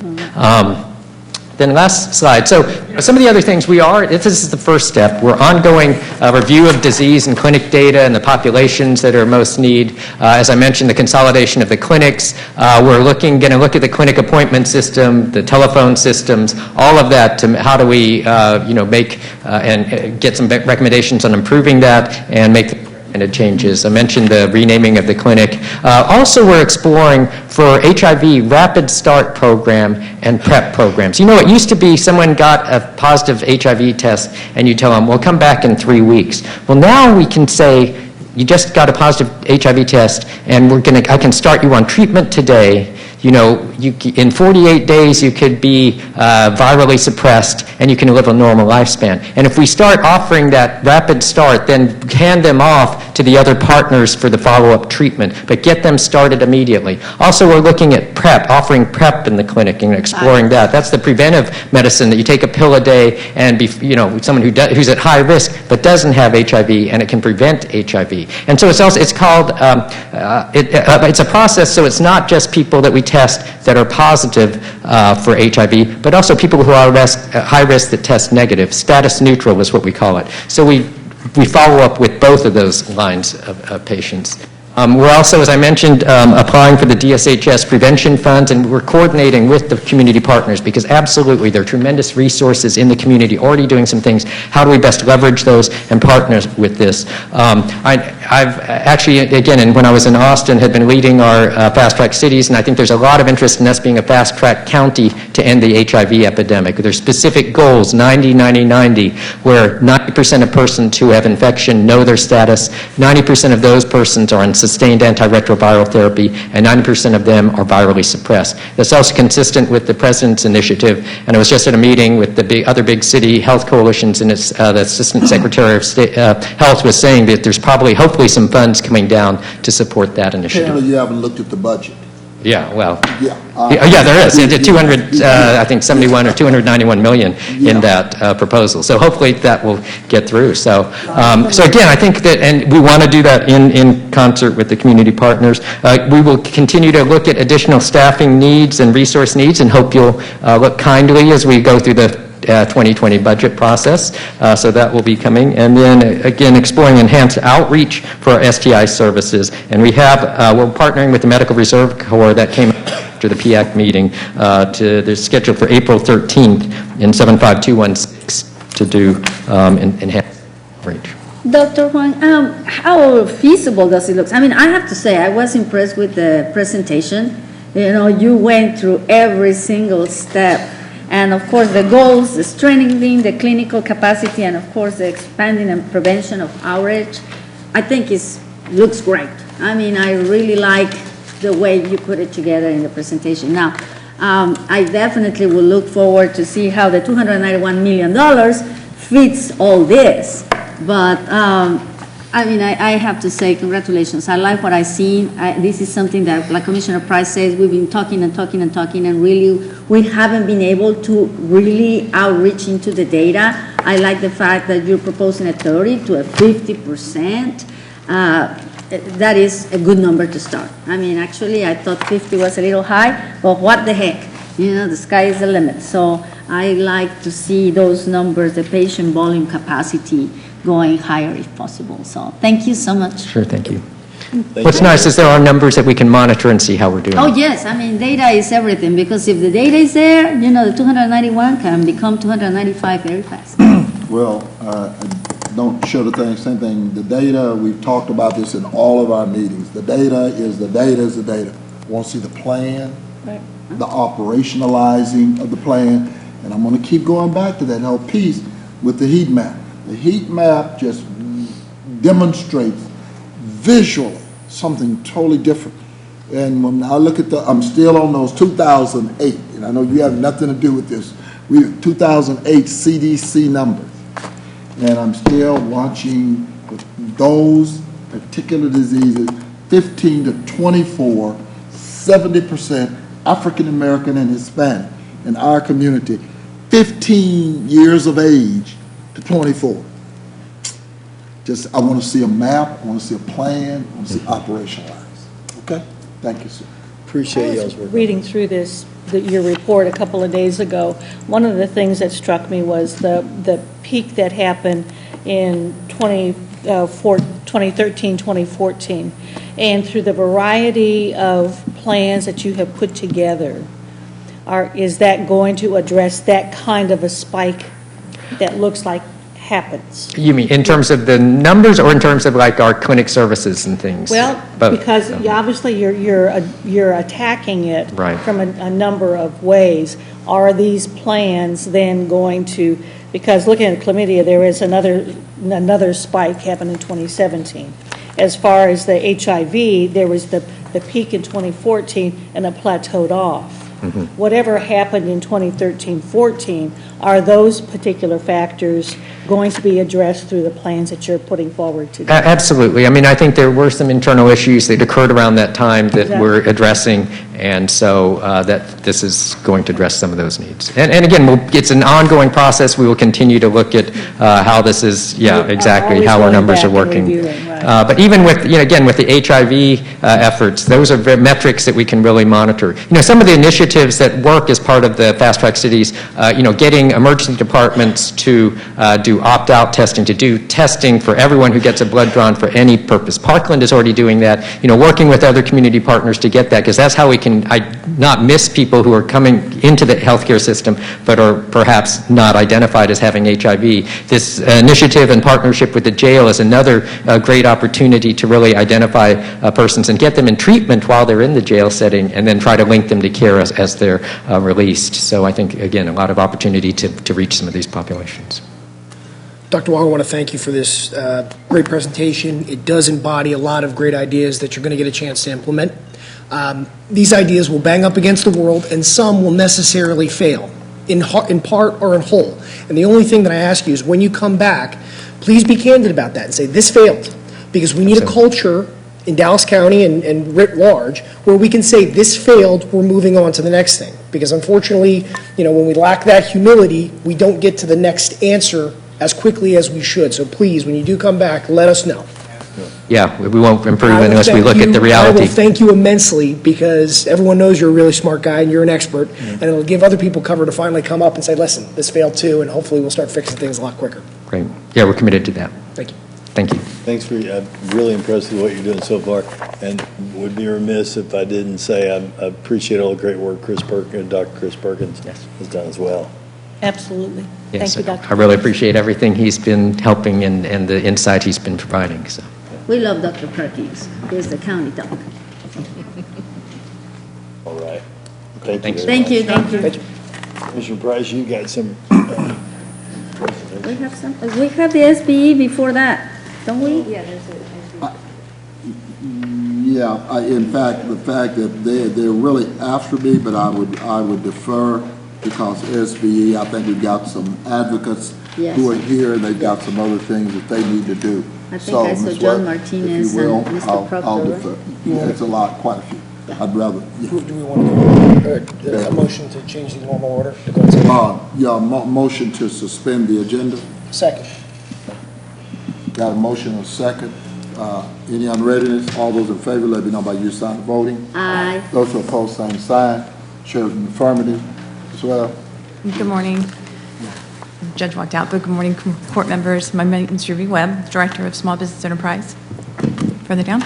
Then last slide. So some of the other things this is the first step. We're ongoing review of disease and clinic data and the populations that are most need. As I mentioned, the consolidation of the clinics. We're going to look at the clinic appointment system, the telephone systems, all of that. How do we, make and get some recommendations on improving that and make and changes. I mentioned the renaming of the clinic. Also, we're exploring for HIV Rapid Start program and PrEP programs. It used to be someone got a positive HIV test and you tell them, well, come back in 3 weeks. Well, now we can say, you just got a positive HIV test and I can start you on treatment today. In 48 days you could be virally suppressed and you can live a normal lifespan. And if we start offering that rapid start, then hand them off to the other partners for the follow-up treatment, but get them started immediately. Also, we're looking at PrEP, offering PrEP in the clinic and exploring that. That's the preventive medicine that you take a pill a day and someone who's at high risk but doesn't have HIV and it can prevent HIV. And so it's called, it's a process, so it's not just people that we test that are positive for HIV, but also people who are high risk that test negative. Status neutral is what we call it. So we follow up with both of those lines of patients. We're also, as I mentioned, applying for the DSHS prevention funds, and we're coordinating with the community partners because absolutely there are tremendous resources in the community already doing some things. How do we best leverage those and partner with this? I've actually, again, and when I was in Austin, had been leading our fast track cities, and I think there's a lot of interest in us being a fast track county to end the HIV epidemic. There's specific goals, 90-90-90, where 90% of persons who have infection know their status, 90% of those persons are on sustained antiretroviral therapy, and 90% of them are virally suppressed. That's also consistent with the President's initiative, and I was just at a meeting with the other big city health coalitions, and the Assistant Secretary of State, Health was saying that there's probably, hopefully, some funds coming down to support that initiative. Apparently you haven't looked at the budget. Yeah, well, Yeah. there is. It's 71 or 291 million in that proposal. So hopefully that will get through. So again, I think that, and we want to do that in concert with the community partners. We will continue to look at additional staffing needs and resource needs, and hope you'll look kindly as we go through the 2020 budget process, so that will be coming. And then again, exploring enhanced outreach for our STI services. And we're partnering with the Medical Reserve Corps that came after the PIAC meeting. They're scheduled for April 13th in 75216 to do enhanced outreach. Dr. Huang, how feasible does it look? I mean, I have to say, I was impressed with the presentation. You went through every single step. And of course, the goals, the strengthening the clinical capacity, and of course, the expanding and prevention of outreach, I think looks great. I mean, I really like the way you put it together in the presentation. Now, I definitely will look forward to see how the $291 million fits all this. But, I mean, I have to say congratulations. I like what I've seen. This is something that, like Commissioner Price says, we've been talking and talking and talking, and really we haven't been able to really outreach into the data. I like the fact that you're proposing a 30 to a 50%. That is a good number to start. I mean, actually, I thought 50 was a little high, but what the heck? You know, the sky is the limit. So I like to see those numbers, the patient volume capacity, going higher if possible. So thank you so much. Sure, thank you. What's nice is there are numbers that we can monitor and see how we're doing. Oh, yes. I mean, data is everything, because if the data is there, you know, the 291 can become 295 very fast. Well, don't show the thing, same thing. The data, we've talked about this in all of our meetings. The data is the data is the data. Want to see the plan, the operationalizing of the plan, and I'm going to keep going back to that whole piece with the heat map. The heat map just demonstrates visually something totally different. And when I look at I'm still on those 2008, and I know you have nothing to do with this. We have 2008 CDC numbers. And I'm still watching those particular diseases, 15 to 24, 70% African American and Hispanic in our community, 15 years of age to 24. I want to see a map, I want to see a plan, I want to see operationalized. Okay? Thank you, sir. Appreciate y'all's work. Reading through your report a couple of days ago, one of the things that struck me was the peak that happened in 2013, 2014. And through the variety of plans that you have put together, is that going to address that kind of a spike that looks like happens? You mean in terms of the numbers, or in terms of like our clinic services and things? Well, both. Because obviously you're attacking it Right. from a number of ways. Are these plans then going to, because looking at chlamydia, there is another spike happened in 2017. As far as the HIV, there was the peak in 2014 and it plateaued off. Mm-hmm. Whatever happened in 2013-14, are those particular factors going to be addressed through the plans that you're putting forward today? Absolutely. I mean, I think there were some internal issues that occurred around that time that Exactly. we're addressing, and so that this is going to address some of those needs. And again, it's an ongoing process. We will continue to look at how this is, exactly, Always how our going numbers back are and working. reviewing, right. But even with, again, with the HIV efforts, those are metrics that we can really monitor. Some of the initiatives that work as part of the Fast Track Cities, getting emergency departments to do opt-out testing, to do testing for everyone who gets a blood drawn for any purpose. Parkland is already doing that, working with other community partners to get that, because that's how we can not miss people who are coming into the healthcare system but are perhaps not identified as having HIV. This initiative in partnership with the jail is another great opportunity to really identify persons and get them in treatment while they're in the jail setting, and then try to link them to care as they're released. So I think, again, a lot of opportunity to reach some of these populations. Dr. Wong, I want to thank you for this great presentation. It does embody a lot of great ideas that you're going to get a chance to implement. These ideas will bang up against the world, and some will necessarily fail, in part or in whole. And the only thing that I ask you is, when you come back, please be candid about that and say, this failed. Because we need a culture in Dallas County and writ large where we can say, this failed, we're moving on to the next thing. Because unfortunately, when we lack that humility, we don't get to the next answer as quickly as we should. So please, when you do come back, let us know. Yeah, we won't improve unless we look at the reality. I will thank you immensely, because everyone knows you're a really smart guy and you're an expert, and it'll give other people cover to finally come up and say, listen, this failed too, and hopefully we'll start fixing things a lot quicker. Great. Yeah, we're committed to that. Thank you. Thank you. Thanks for, I'm really impressed with what you're doing so far, and would be remiss if I didn't say I appreciate all the great work Dr. Chris Perkins has done as well. Absolutely. Yes, Thank you, Dr. I really appreciate everything he's been helping and the insight he's been providing. So. We love Dr. Perkins. He's the county doc. All right. Thank you. Thank you. Thank you. Commissioner Price, you got some. We have some. We have the SBE before that, don't we? Yeah, there's a SBE. Yeah, in fact, the fact that they're really after me, but I would defer because SBE, I think we've got some advocates Yes. who are here, and they've got some other things that they need to do. I think I saw Ms. John Webb, Martinez if you will, and Mr. I'll Proctor, defer. right? Yeah, it's a lot, quite a few. I'd rather, yeah. Do we want to do a motion to change the normal order to go to? Yeah, motion to suspend the agenda. Second. Got a motion and a second. Any unreadiness? All those in favor, let me know by your sign of voting. Aye. Those who oppose, same sign. Chair is in affirmative as well. Good morning. Judge walked out, but good morning, court members. My name is Ruby Webb, Director of Small Business Enterprise. Further down.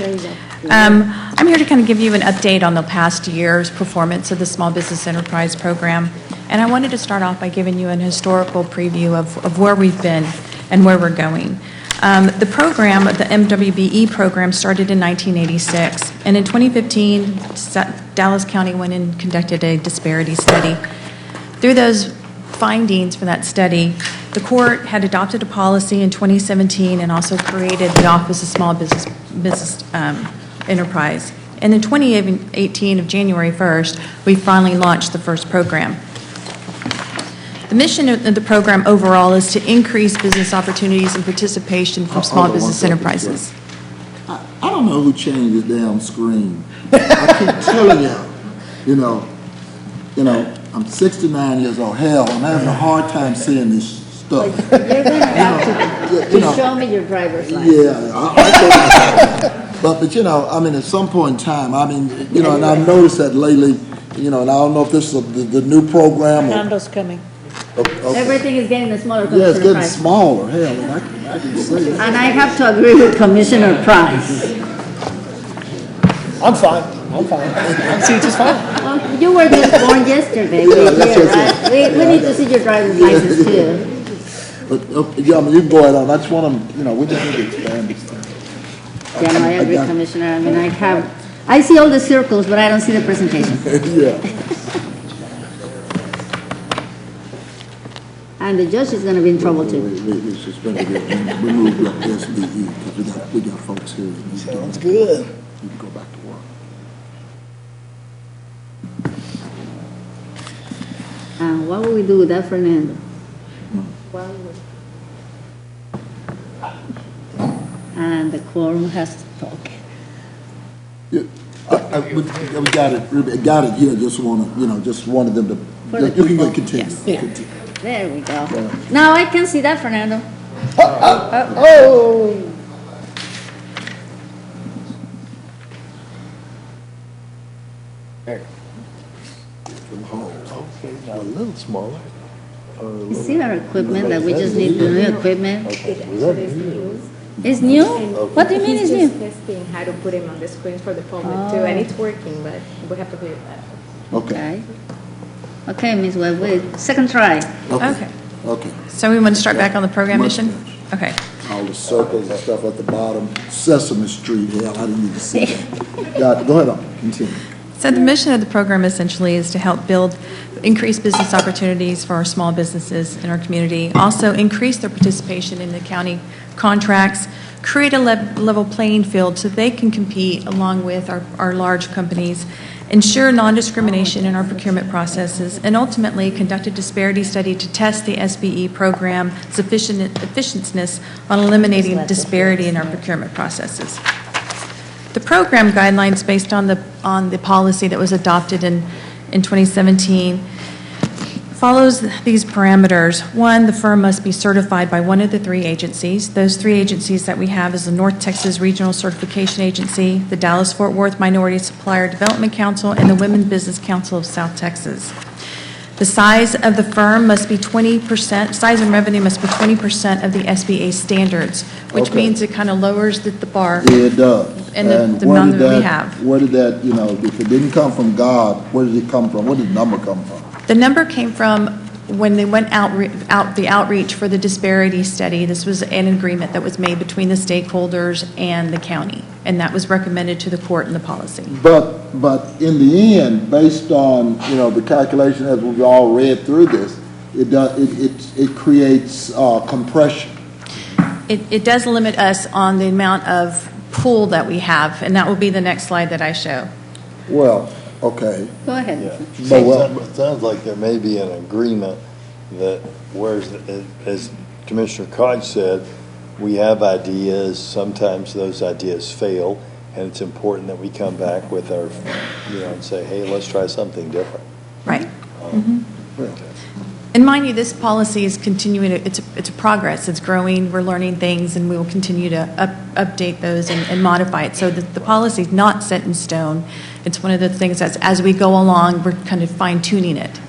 I'm here to kind of give you an update on the past year's performance of the Small Business Enterprise Program. And I wanted to start off by giving you an historical preview of where we've been and where we're going. The program, the MWBE program, started in 1986. And in 2015, Dallas County went and conducted a disparity study. Through those findings for that study, the court had adopted a policy in 2017 and also created the Office of Small Business Enterprise. And in 2018, of January 1st, we finally launched the first program. The mission of the program overall is to increase business opportunities and participation from small business enterprises. I don't know who changed the damn screen. I keep telling you know, I'm 69 years old. Hell, I'm having a hard time seeing this stuff. You're going to have to show me your driver's license. Yeah, but I mean, at some point in time, I mean, and I've noticed that lately, and I don't know if this is the new program. Condo's coming. Okay. Everything is getting smaller. Yeah, it's Commissioner getting Price. smaller. Hell, I can see it. And I have to agree with Commissioner Price. I'm fine. I'm seeing just fine. Well, you were just born yesterday. Right? We need to see your driver's license too. But yeah, I mean, you can go ahead on. I just want to, we just need to expand this thing. Yeah, no, I agree, Commissioner. I mean, I see all the circles, but I don't see the presentation. Yeah. And the judge is going to be in trouble too. We suspended it and removed the SBE because we got folks here. Sounds good. You can go back to work. What will we do with that, Fernando? And the quorum has to talk. Yeah, we got it. Got it here. Just wanted them to. You can go continue. Yes. Continue. There we go. Now I can see that, Fernando. Oh. There. Okay, now a little smaller. You see our equipment that we just need the new equipment? Okay. It's new? What do you mean it's new? Testing how to put him on the screen for the public too, and it's working, but we have to figure that out. Okay. Okay, Ms. Webb, wait, second try. Okay. Okay. So we want to start back on the program mission? Okay. All the circles and stuff at the bottom. Sesame Street, hell, I didn't need to see that. Go ahead on, continue. So the mission of the program essentially is to help increase business opportunities for our small businesses in our community, also increase their participation in the county contracts, create a level playing field so they can compete along with our large companies, ensure non-discrimination in our procurement processes, and ultimately conduct a disparity study to test the SBE program's efficiency on eliminating disparity in our procurement processes. The program guidelines based on the policy that was adopted in 2017 follows these parameters. One, the firm must be certified by one of the three agencies. Those three agencies that we have is the North Texas Regional Certification Agency, the Dallas-Fort Worth Minority Supplier Development Council, and the Women Business Council of South Texas. The size of the firm must be 20%, size and revenue must be 20% of the SBA standards, which means it kind of lowers the bar. Yeah, it does. And the amount that we have. Where did that, if it didn't come from God, where did it come from? Where did the number come from? The number came from when they went the outreach for the disparity study. This was an agreement that was made between the stakeholders and the county, and that was recommended to the court in the policy. But in the end, based on the calculation as we've all read through this, it creates compression. It does limit us on the amount of pool that we have, and that will be the next slide that I show. Well, okay. Go ahead. It sounds like there may be an agreement that, whereas, as Commissioner Koch said, we have ideas, sometimes those ideas fail, and it's important that we come back with our, and say, hey, let's try something different. Right. And mind you, this policy is continuing, it's a progress, it's growing, we're learning things, and we will continue to update those and modify it. So the policy is not set in stone. It's one of the things that as we go along, we're kind of fine tuning it.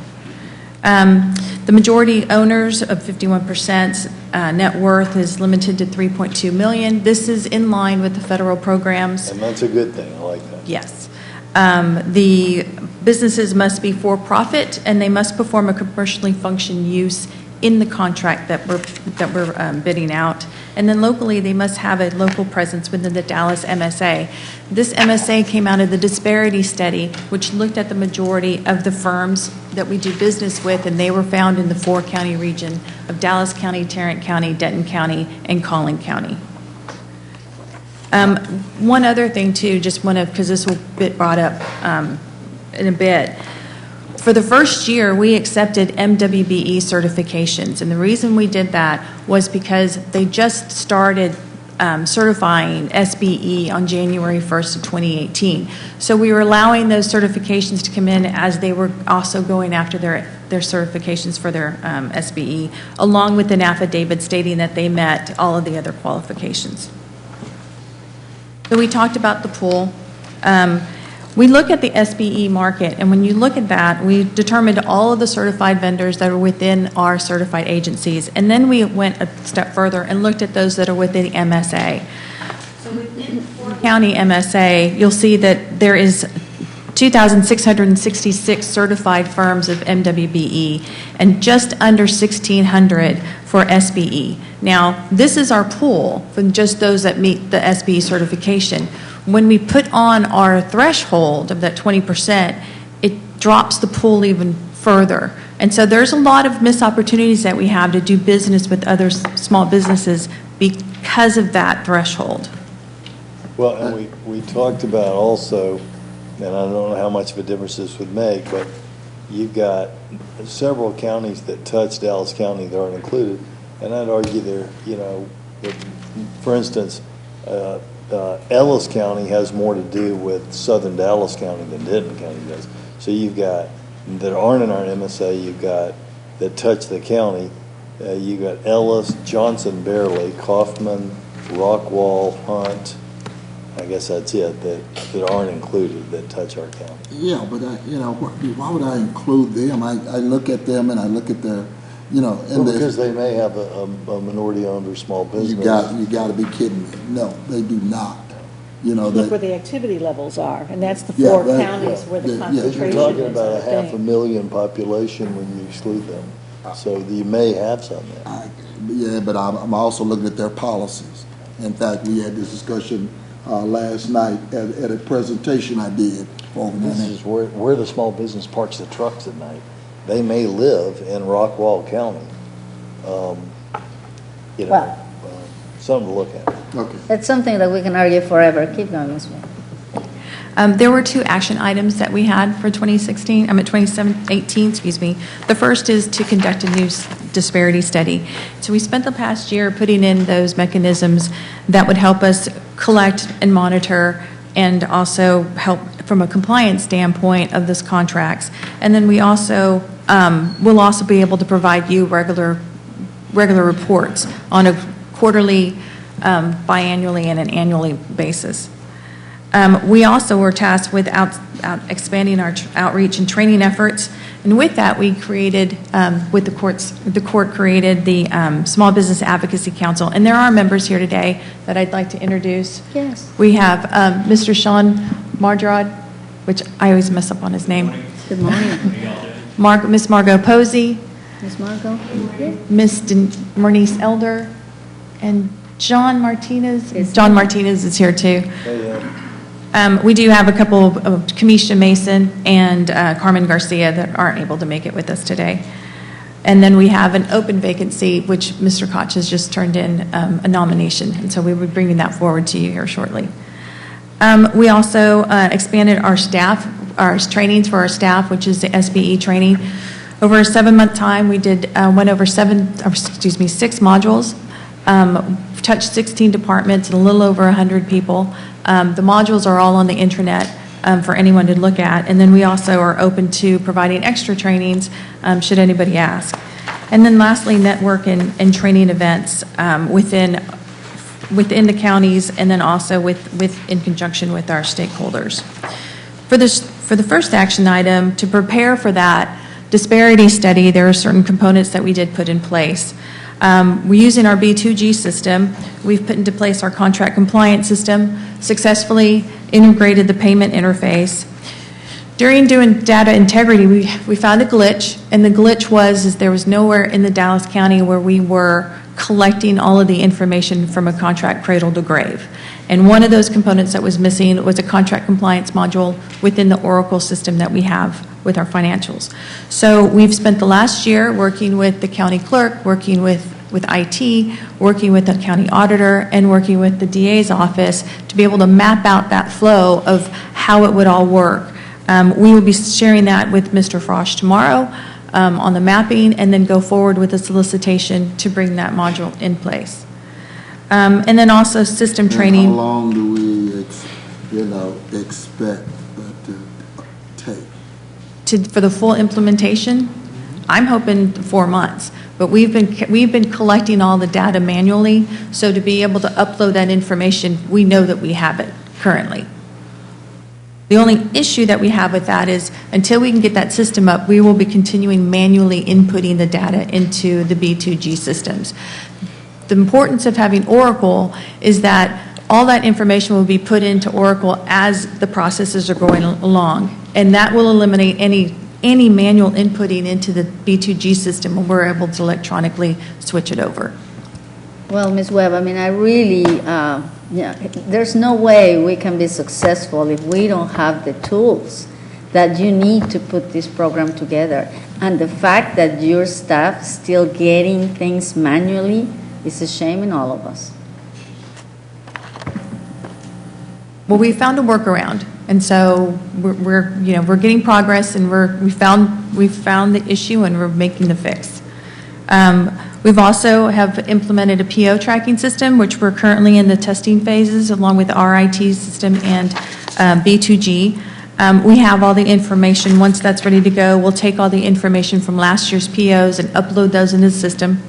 The majority owners of 51% net worth is limited to $3.2 million. This is in line with the federal programs. And that's a good thing, I like that. Yes. The businesses must be for-profit, and they must perform a commercially functioning use in the contract that we're bidding out. And then locally, they must have a local presence within the Dallas MSA. This MSA came out of the disparity study, which looked at the majority of the firms that we do business with, and they were found in the 4-county region of Dallas County, Tarrant County, Denton County, and Collin County. One other thing, too, just want to, because this will be brought up in a bit. For the first year, we accepted MWBE certifications, and the reason we did that was because they just started certifying SBE on January 1st of 2018. So we were allowing those certifications to come in as they were also going after their certifications for their SBE, along with an affidavit stating that they met all of the other qualifications. So we talked about the pool. We look at the SBE market, and when you look at that, we determined all of the certified vendors that are within our certified agencies, and then we went a step further and looked at those that are within the MSA. So within the county MSA, you'll see that there is 2,666 certified firms of MWBE and just under 1,600 for SBE. Now, this is our pool for just those that meet the SBE certification. When we put on our threshold of that 20%, it drops the pool even further. And so there's a lot of missed opportunities that we have to do business with other small businesses because of that threshold. Well, and we talked about also, and I don't know how much of a difference this would make, but you've got several counties that touch Dallas County that aren't included, and I'd argue there, that, for instance, Ellis County has more to do with southern Dallas County than Denton County does. So you've got, that aren't in our MSA, you've got, that touch the county, you've got Ellis, Johnson barely, Kaufman, Rockwall, Hunt, I guess that's it, that aren't included, that touch our county. Yeah, but, why would I include them? I look at them and I look at their, because they may have a minority-owned or small business. You got to be kidding me. No, they do not. Look where the activity levels are, and that's the four counties where the concentration is. You're talking about a 500,000 population when you exclude them. So you may have some there. Yeah, but I'm also looking at their policies. In fact, we had this discussion last night at a presentation I did. This is where the small business parks the trucks at night. They may live in Rockwall County. Something to look at. Okay. That's something that we can argue forever. Keep going, Ms. Wynn. There were 2 action items that we had for 2018, excuse me. The first is to conduct a new disparity study. So we spent the past year putting in those mechanisms that would help us collect and monitor and also help from a compliance standpoint of this contracts. And then we also will also be able to provide you regular reports on a quarterly, biannually, and an annually basis. We also were tasked with expanding our outreach and training efforts, and with that, we created, the court created the Small Business Advocacy Council, and there are members here today that I'd like to introduce. Yes. We have Mr. Sean Mardrad, which I always mess up on his name. Good morning. Miss Margot Posey, Ms. Margot. Miss Bernice Elder, and John Martinez. John Martinez is here too. We do have a couple of Kamisha Mason and Carmen Garcia that aren't able to make it with us today. And then we have an open vacancy, which Mr. Koch has just turned in a nomination, and so we will be bringing that forward to you here shortly. We also expanded our staff, our trainings for our staff, which is the SBE training. Over a 7-month time, we went over 6 modules, touched 16 departments and a little over 100 people. The modules are all on the intranet for anyone to look at, and then we also are open to providing extra trainings should anybody ask. And then lastly, network and training events within the counties, and then also in conjunction with our stakeholders. For the first action item, to prepare for that disparity study, there are certain components that we did put in place. We're using our B2G system. We've put into place our contract compliance system, successfully integrated the payment interface. During doing data integrity, we found a glitch, and the glitch was there was nowhere in the Dallas County where we were collecting all of the information from a contract cradle to grave. And one of those components that was missing was a contract compliance module within the Oracle system that we have with our financials. So we've spent the last year working with the county clerk, working with IT, working with the county auditor, and working with the DA's office to be able to map out that flow of how it would all work. We will be sharing that with Mr. Frosch tomorrow on the mapping, and then go forward with a solicitation to bring that module in place. And then also system training. How long do we expect that to take? For the full implementation, I'm hoping 4 months. But we've been collecting all the data manually, so to be able to upload that information, we know that we have it currently. The only issue that we have with that is until we can get that system up, we will be continuing manually inputting the data into the B2G systems. The importance of having Oracle is that all that information will be put into Oracle as the processes are going along, and that will eliminate any manual inputting into the B2G system when we're able to electronically switch it over. Well, Ms. Webb, I mean, I really, there's no way we can be successful if we don't have the tools that you need to put this program together. And the fact that your staff still getting things manually is a shame in all of us. Well, we found a workaround, and so we're getting progress, and we've found the issue, and we're making the fix. We've also have implemented a PO tracking system, which we're currently in the testing phases, along with our IT system and B2G. We have all the information. Once that's ready to go, we'll take all the information from last year's POs and upload those into the system.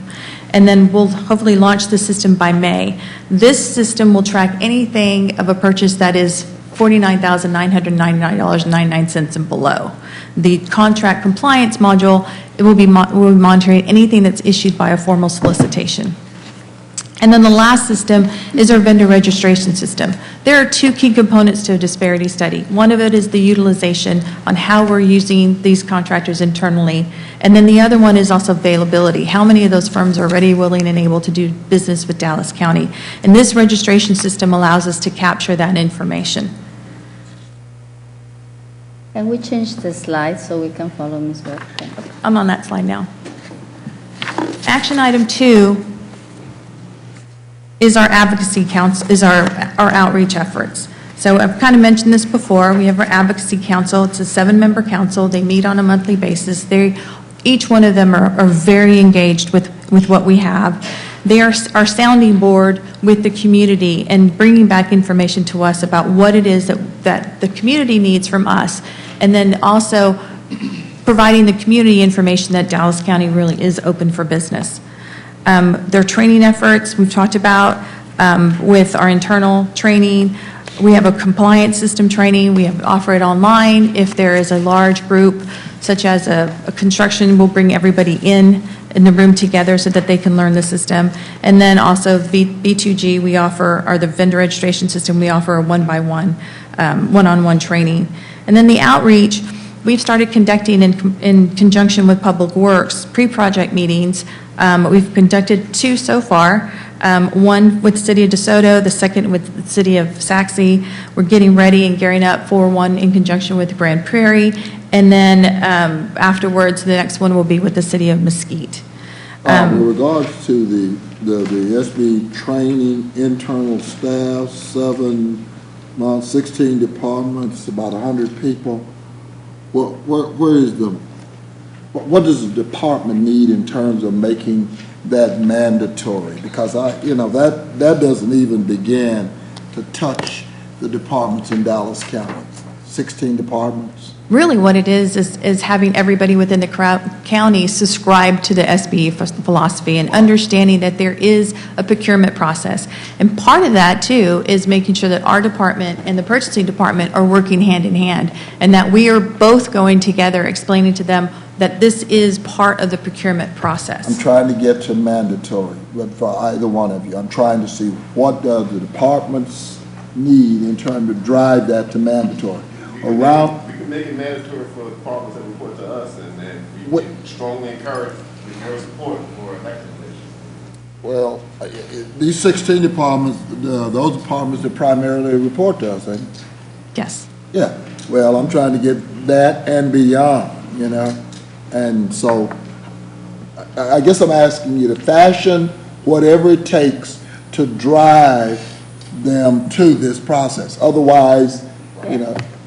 And then we'll hopefully launch the system by May. This system will track anything of a purchase that is $49,999.99 and below. The contract compliance module, we'll be monitoring anything that's issued by a formal solicitation. And then the last system is our vendor registration system. There are 2 key components to a disparity study. One of it is the utilization on how we're using these contractors internally. And then the other one is also availability. How many of those firms are ready, willing, and able to do business with Dallas County? And this registration system allows us to capture that information. Can we change the slide so we can follow Ms. Webb? I'm on that slide now. Action item 2 is our advocacy council, is our outreach efforts. So I've kind of mentioned this before. We have our advocacy council. It's a 7-member council. They meet on a monthly basis. Each one of them are very engaged with what we have. They are our sounding board with the community and bringing back information to us about what it is that the community needs from us, and then also providing the community information that Dallas County really is open for business. Their training efforts, we've talked about with our internal training. We have a compliance system training. We offer it online. If there is a large group, such as a construction, we'll bring everybody in the room together so that they can learn the system. And then also B2G, we offer, or the vendor registration system, we offer a one-by-one, one-on-one training. And then the outreach, we've started conducting in conjunction with Public Works pre-project meetings. We've conducted 2 so far, one with the City of DeSoto, the second with the City of Saxe. We're getting ready and gearing up for one in conjunction with Grand Prairie. And then afterwards, the next one will be with the city of Mesquite. With regards to the SB training, internal staff, 7 months, 16 departments, about 100 people, what does the department need in terms of making that mandatory? Because that doesn't even begin to touch the departments in Dallas County, 16 departments. Really what it is having everybody within the county subscribe to the SBE philosophy and understanding that there is a procurement process. And part of that, too, is making sure that our department and the purchasing department are working hand in hand, and that we are both going together explaining to them that this is part of the procurement process. I'm trying to get to mandatory, but for either one of you, I'm trying to see what does the departments need in terms of drive that to mandatory. Around. We can make it mandatory for the departments that report to us, and then we can strongly encourage your support for elected officials. Well, these 16 departments, those departments that primarily report to us, ain't it? Yes. Yeah. Well, I'm trying to get that and beyond, And so I guess I'm asking you to fashion whatever it takes to drive them to this process. Otherwise,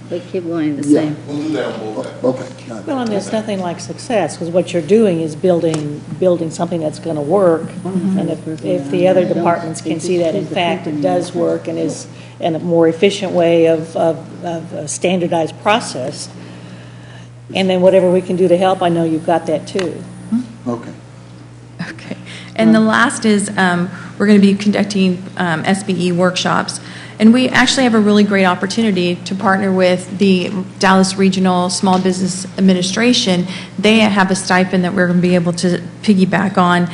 They keep going the same. We'll do that on both. Okay. Well, and there's nothing like success, because what you're doing is building something that's going to work. And if the other departments can see that, in fact, it does work and is in a more efficient way of a standardized process, and then whatever we can do to help, I know you've got that too. Okay. Okay. And the last is we're going to be conducting SBE workshops. And we actually have a really great opportunity to partner with the Dallas Regional Small Business Administration. They have a stipend that we're going to be able to piggyback on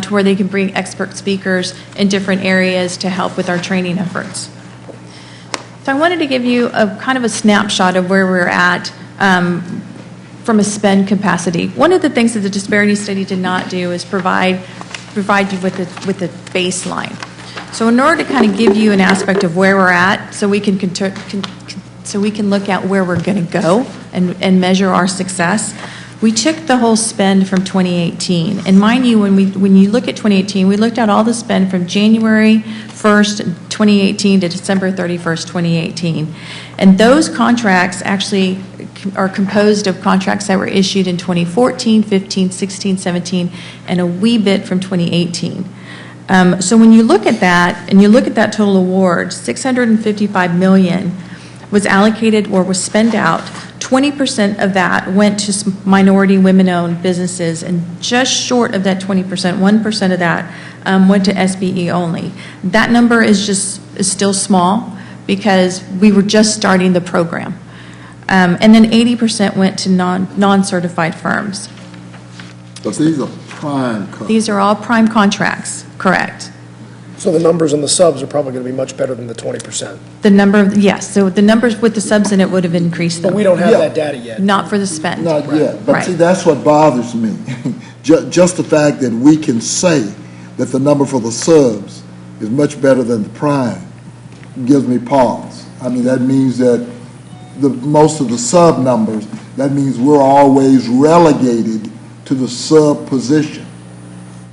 to where they can bring expert speakers in different areas to help with our training efforts. So I wanted to give you a kind of a snapshot of where we're at from a spend capacity. One of the things that the disparity study did not do is provide you with a baseline. So in order to kind of give you an aspect of where we're at, so we can look at where we're going to go and measure our success, we took the whole spend from 2018. And mind you, when you look at 2018, we looked at all the spend from January 1st, 2018 to December 31st, 2018. And those contracts actually are composed of contracts that were issued in 2014, 15, 16, 17, and a wee bit from 2018. So when you look at that, and you look at that total award, $655 million was allocated or was spent out. 20% of that went to minority women-owned businesses, and just short of that 20%, 1% of that went to SBE only. That number is still small because we were just starting the program. And then 80% went to non-certified firms. But these are prime contracts. These are all prime contracts, correct. So the numbers on the subs are probably going to be much better than the 20%. The number of, yes, so the numbers with the subs in it would have increased them. But we don't have that data yet. Not for the spend. Not yet. But Right. see, that's what bothers me. Just the fact that we can say that the number for the subs is much better than the prime gives me pause. I mean, that means that most of the sub numbers, that means we're always relegated to the sub position.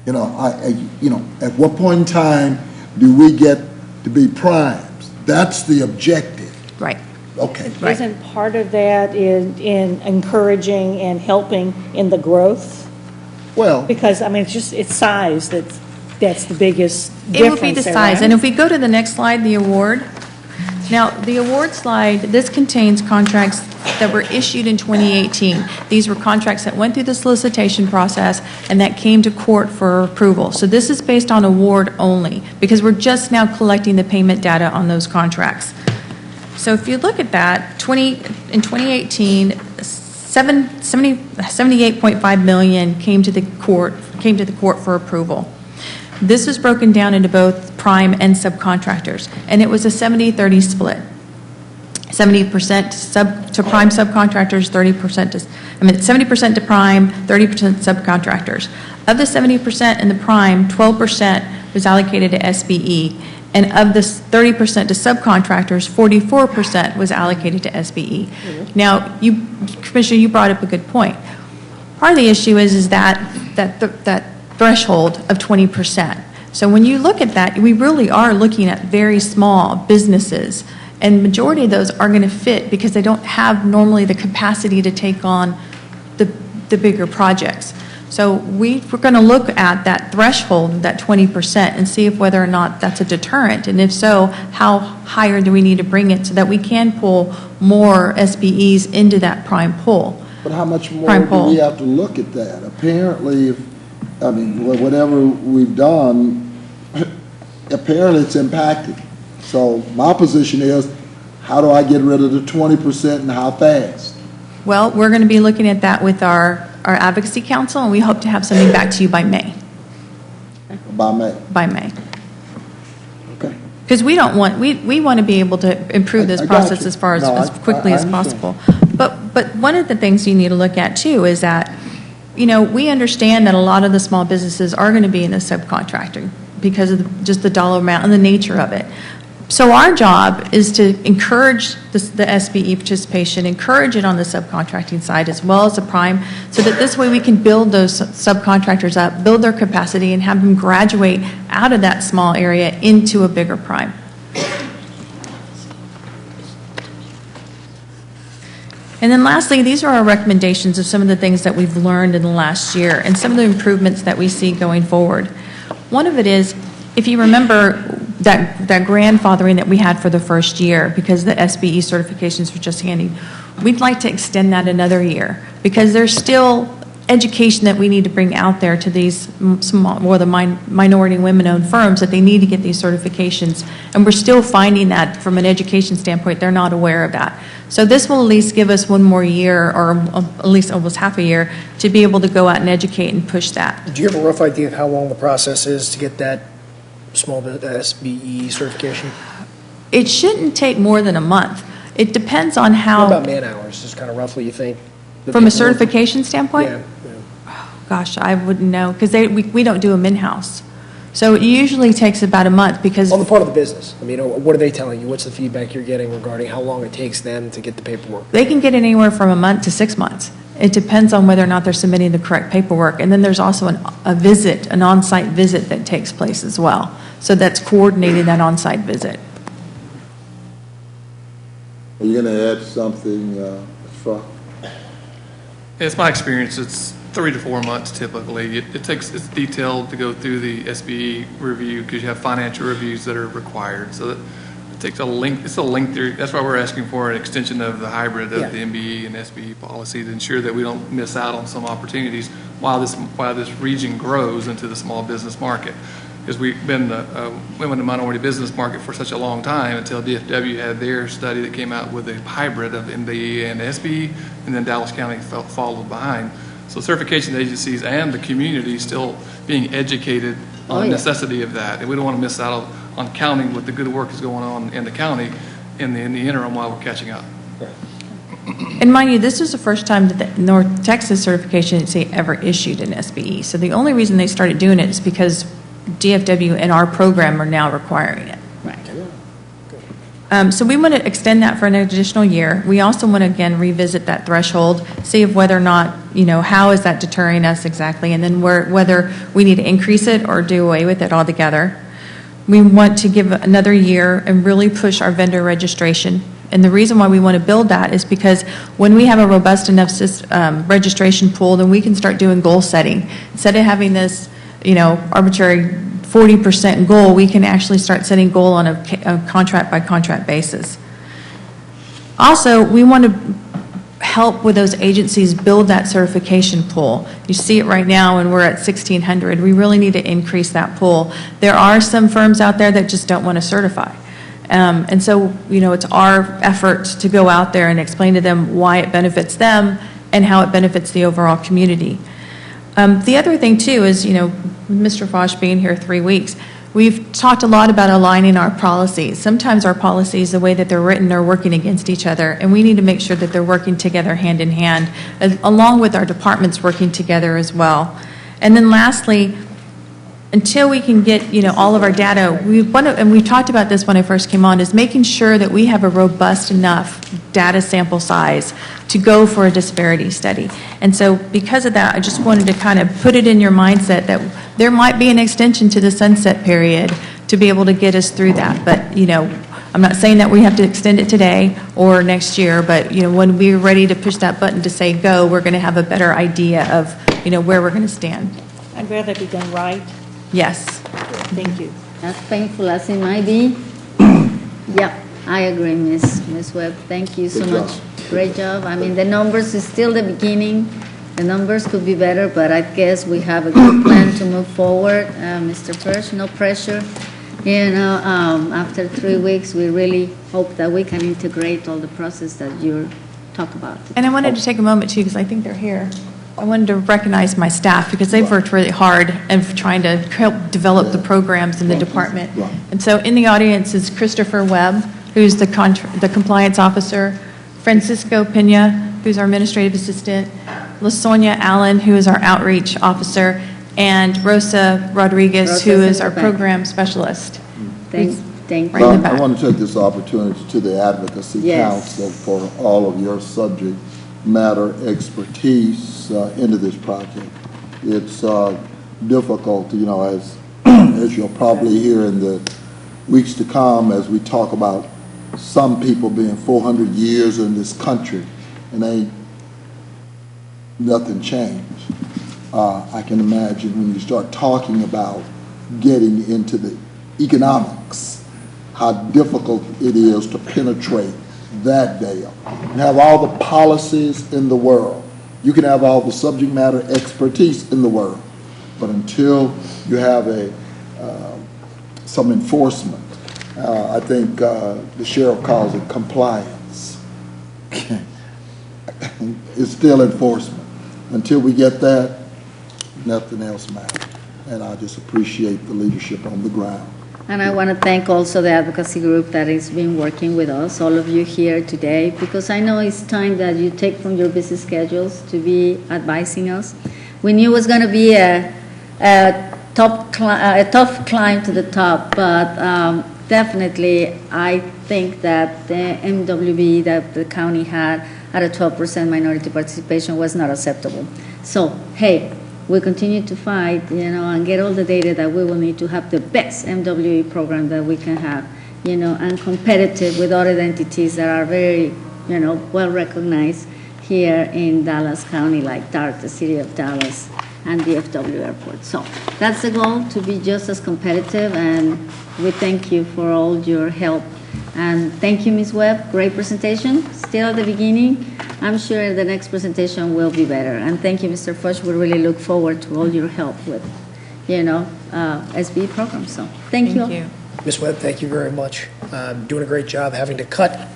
At what point in time do we get to be primes? That's the objective. Right. Okay. Isn't part of that in encouraging and helping in the growth? Well, because it's size that's the biggest difference. It would be the there, size. right? And if we go to the next slide, the award. Now, the award slide, this contains contracts that were issued in 2018. These were contracts that went through the solicitation process and that came to court for approval. So this is based on award only because we're just now collecting the payment data on those contracts. So if you look at that, in 2018, 78.5 million came to the court for approval. This was broken down into both prime and subcontractors, and it was a 70-30 split. 70% to prime subcontractors, 70% to prime, 30% subcontractors. Of the 70% in the prime, 12% was allocated to SBE, And of this 30% to subcontractors, 44% was allocated to SBE. Now, Commissioner, you brought up a good point. Part of the issue is that threshold of 20%. So when you look at that, we really are looking at very small businesses, and majority of those are going to fit because they don't have normally the capacity to take on the bigger projects. So we're going to look at that threshold, that 20%, and see if whether or not that's a deterrent, and if so, how higher do we need to bring it so that we can pull more SBEs into that prime pool. But how much more do we have to look at that? Apparently, whatever we've done, apparently it's impacted. So my position is, how do I get rid of the 20% and how fast? Well, we're going to be looking at that with our advocacy council, and we hope to have something back to you by May. By May? By May. Okay. Because we want to be able to improve this process as far as quickly as possible. But one of the things you need to look at too is that, we understand that a lot of the small businesses are going to be in the subcontracting because of just the dollar amount and the nature of it. So our job is to encourage the SBE participation, encourage it on the subcontracting side as well as the prime, so that this way we can build those subcontractors up, build their capacity, and have them graduate out of that small area into a bigger prime. And then lastly, these are our recommendations of some of the things that we've learned in the last year and some of the improvements that we see going forward. One of it is, if you remember that grandfathering that we had for the first year because the SBE certifications were just handing, we'd like to extend that another year because there's still education that we need to bring out there to these minority women-owned firms that they need to get these certifications, and we're still finding that from an education standpoint they're not aware of that. So this will at least give us one more year, or at least almost half a year, to be able to go out and educate and push that. Do you have a rough idea of how long the process is to get that small SBE certification? It shouldn't take more than a month. It depends on how. What about man hours, just kind of roughly you think? From a certification standpoint? Yeah. Oh, gosh, I wouldn't know, because we don't do them in-house. So it usually takes about a month because. On the part of the business, what are they telling you? What's the feedback you're getting regarding how long it takes them to get the paperwork? They can get it anywhere from a month to 6 months. It depends on whether or not they're submitting the correct paperwork. And then there's also a visit, an on-site visit that takes place as well. So that's coordinating that on-site visit. Are you going to add something, Mr. Frost? It's my experience, it's 3 to 4 months typically. It's detailed to go through the SBE review because you have financial reviews that are required. So it takes it's a lengthy, that's why we're asking for an extension of the hybrid of the MBE and SBE policy to ensure that we don't miss out on some opportunities while this region grows into the small business market. Because we've been the women and minority business market for such a long time until DFW had their study that came out with a hybrid of MBE and SBE, and then Dallas County followed behind. So certification agencies and the community still being educated on the necessity of that. And we don't want to miss out on counting what the good work is going on in the county in the interim while we're catching up. And mind you, this is the first time that the North Texas Certification Agency ever issued an SBE. So the only reason they started doing it is because DFW and our program are now requiring it. So we want to extend that for an additional year. We also want to, again, revisit that threshold, see if whether or not, how is that deterring us exactly, and then whether we need to increase it or do away with it altogether. We want to give another year and really push our vendor registration. And the reason why we want to build that is because when we have a robust enough registration pool, then we can start doing goal setting. Instead of having this, arbitrary 40% goal, we can actually start setting goal on a contract by contract basis. Also, we want to help with those agencies build that certification pool. You see it right now and we're at 1,600. We really need to increase that pool. There are some firms out there that just don't want to certify. And so, it's our effort to go out there and explain to them why it benefits them and how it benefits the overall community. The other thing, too, is, Mr. Fosh being here 3 weeks, we've talked a lot about aligning our policies. Sometimes our policies, the way that they're written, are working against each other, and we need to make sure that they're working together hand in hand, along with our departments working together as well. And then lastly, until we can get, all of our data, and we talked about this when I first came on, is making sure that we have a robust enough data sample size to go for a disparity study. And so because of that, I just wanted to kind of put it in your mindset that there might be an extension to the sunset period to be able to get us through that. But, I'm not saying that we have to extend it today or next year, but, when we're ready to push that button to say go, we're going to have a better idea of, where we're going to stand. I'd rather be done right. Yes. Thank you. As painful as it might be, yeah, I agree, Ms. Webb. Thank you so Good much. job. Great job. I mean, the numbers is still the beginning. The numbers could be better, but I guess we have a good plan to move forward. Mr. Persh, no pressure. After 3 weeks, we really hope that we can integrate all the process that you talk about. And I wanted to take a moment, too, because I think they're here. I wanted to recognize my staff because they've worked really hard in trying to help develop the programs in the department. And so in the audience is Christopher Webb, who's the compliance officer, Francisco Pena, who's our administrative assistant, LaSonia Allen, who is our outreach officer, and Rosa Rodriguez, who is our program specialist. Thank you. Right in the back. I want to take this opportunity to the Advocacy Council for all of your subject matter expertise into this project. It's difficult, as you'll probably hear in the weeks to come as we talk about some people being 400 years in this country and ain't nothing changed. I can imagine when you start talking about getting into the economics, how difficult it is to penetrate that data. You can have all the policies in the world. You can have all the subject matter expertise in the world. But until you have some enforcement, I think the sheriff calls it compliance. It's still enforcement. Until we get that, nothing else matters. And I just appreciate the leadership on the ground. And I want to thank also the advocacy group that has been working with us, all of you here today, because I know it's time that you take from your busy schedules to be advising us. We knew it was going to be a tough climb to the top, but definitely I think that the MWB that the county had at a 12% minority participation was not acceptable. So, hey, we continue to fight, and get all the data that we will need to have the best MWE program that we can have, and competitive with other entities that are very, well recognized here in Dallas County, like DART, the city of Dallas, and DFW Airport. So that's the goal, to be just as competitive, and we thank you for all your help. And thank you, Ms. Webb. Great presentation. Still at the beginning. I'm sure the next presentation will be better. And thank you, Mr. Fuchs. We really look forward to all your help with, SB programs. So thank you. Ms. Webb, thank you very much. Doing a great job, having to cut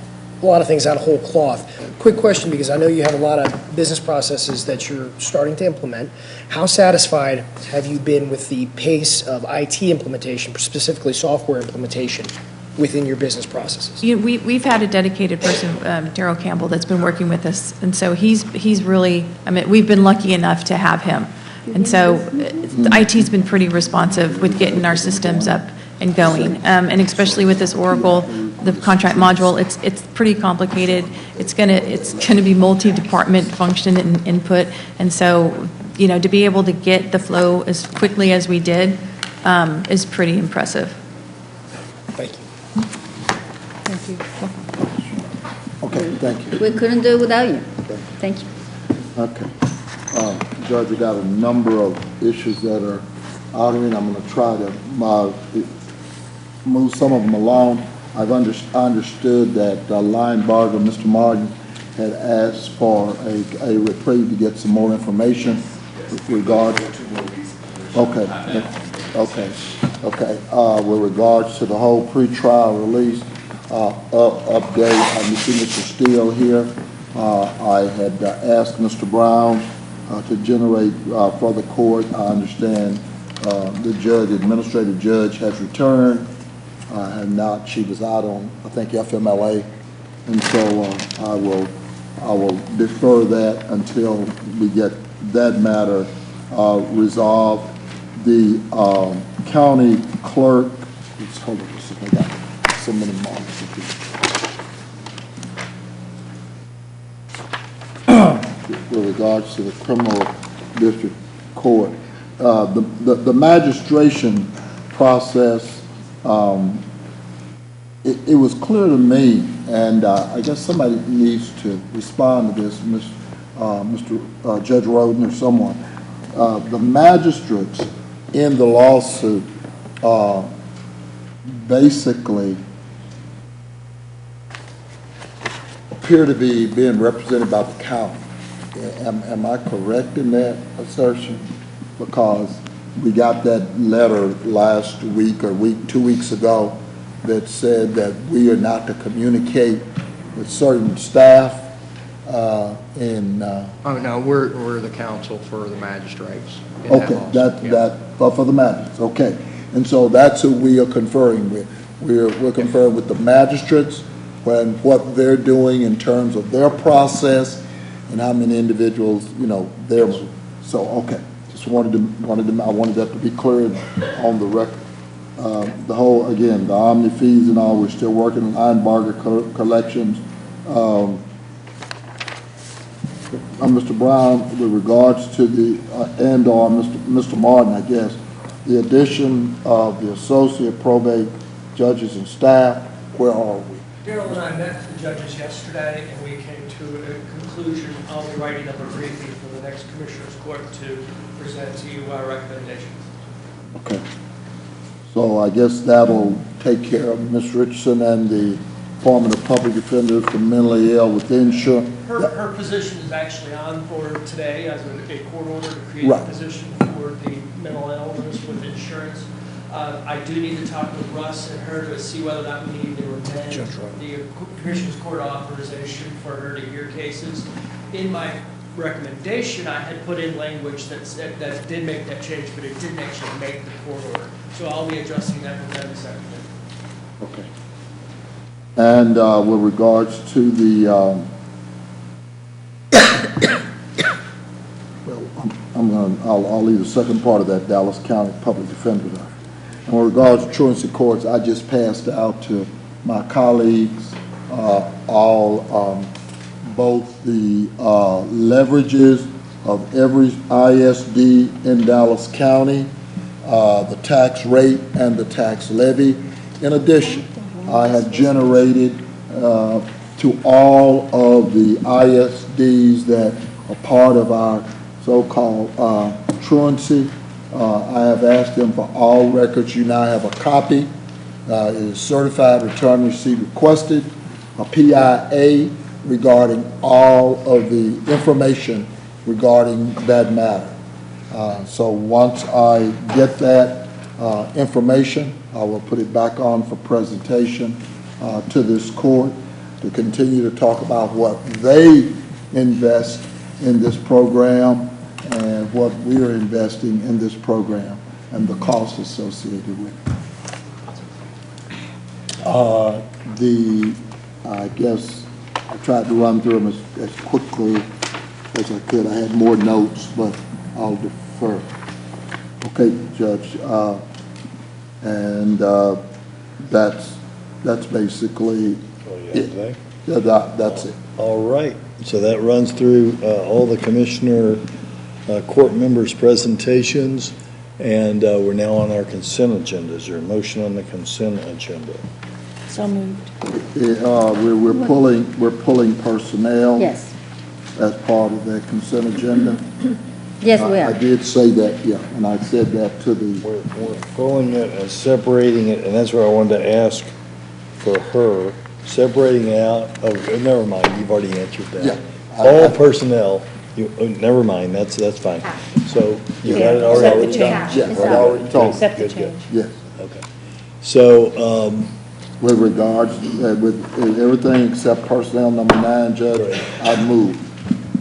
a lot of things out of whole cloth. Quick question, because I know you have a lot of business processes that you're starting to implement. How satisfied have you been with the pace of IT implementation, specifically software implementation, within your business processes? We've had a dedicated person, Daryl Campbell, that's been working with us, and so he's really, we've been lucky enough to have him. And so IT's been pretty responsive with getting our systems up and going, and especially with this Oracle, the contract module, it's pretty complicated. It's gonna be multi-department function and input, and so to be able to get the flow as quickly as we did is pretty impressive. Thank you. Thank you. Okay, thank you. We couldn't do it without you. Thank you. Okay. Judge, we got a number of issues that are out here, and I'm going to try to move some of them along. I understood that Lion Barger, Mr. Martin, had asked for a reprieve to get some more information with regard to... Okay. With regards to the whole pretrial release update, I see Mr. Steele here. I had asked Mr. Brown to generate for the court. I understand the administrative judge has returned. And not, she was out on, I think, FMLA. And so I will defer that until we get that matter resolved. the county clerk, let's hold on a second, I got so many marks up here. With regards to the criminal district court, the magistration process, it was clear to me, and I guess somebody needs to respond to this, Mr. Judge Roden or someone. The magistrates in the lawsuit basically appear to be being represented by the county. Am I correct in that assertion? Because we got that letter last week or 2 weeks ago that said that we are not to communicate with certain staff in. Oh, no, we're the counsel for the magistrates. in that Okay, lawsuit. for the magistrates, okay. And so that's who we are conferring with. We're conferring with the magistrates when what they're doing in terms of their process and how many individuals, they're, so, okay. Just wanted that to be clear on the record. The whole, again, the omni fees and all, we're still working on Ironbarger collections. Mr. Brown, with regards to the, and/or Mr. Martin, I guess, the addition of the associate probate judges and staff, where are we? Daryl and I met the judges yesterday, and we came to a conclusion on the writing of a briefing for the next Commissioners Court to present to you our recommendations. Okay. So I guess that'll take care of Ms. Richardson and the Department of Public Defenders for mentally ill with insurance. Her position is actually on for today as a court order to create Right. a position for the mental illness with insurance. I do need to talk with Russ and her to see whether or not we need to amend the Commissioners Court authorization for her to hear cases. In my recommendation, I had put in language that did make that change, but it didn't actually make the court order. So I'll be addressing that with them this afternoon. Okay. And with regards to the, well, I'll leave the second part of that Dallas County Public Defender. And with regards to truancy courts, I just passed out to my colleagues both the leverages of every ISD in Dallas County, the tax rate and the tax levy. In addition, I have generated to all of the ISDs that are part of our so-called truancy. I have asked them for all records. You now have a copy. It is certified return receipt requested, a PIA regarding all of the information regarding that matter. So once I get that information, I will put it back on for presentation to this court to continue to talk about what they invest in this program and what we are investing in this program and the costs associated with it. I guess I tried to run through them as quickly as I could. I had more notes, but I'll defer. Okay, Judge, and that's basically it. Yeah, that's it. All right, so that runs through all the commissioner court members' presentations, and we're now on our consent agenda. Is there a motion on the consent agenda? So moved. We're pulling personnel. Yes. As part of that consent agenda. Yes, we are. I did say that, yeah, and I said that to the. We're pulling it and separating it, and that's where I wanted to ask for her, separating out, never mind, you've already answered that. Yeah. All personnel, never mind, that's fine. So you got it already? Yes, I already told. Accept the change. Yes. Okay. So, with regards, with everything except personnel number 9, Judge, I move.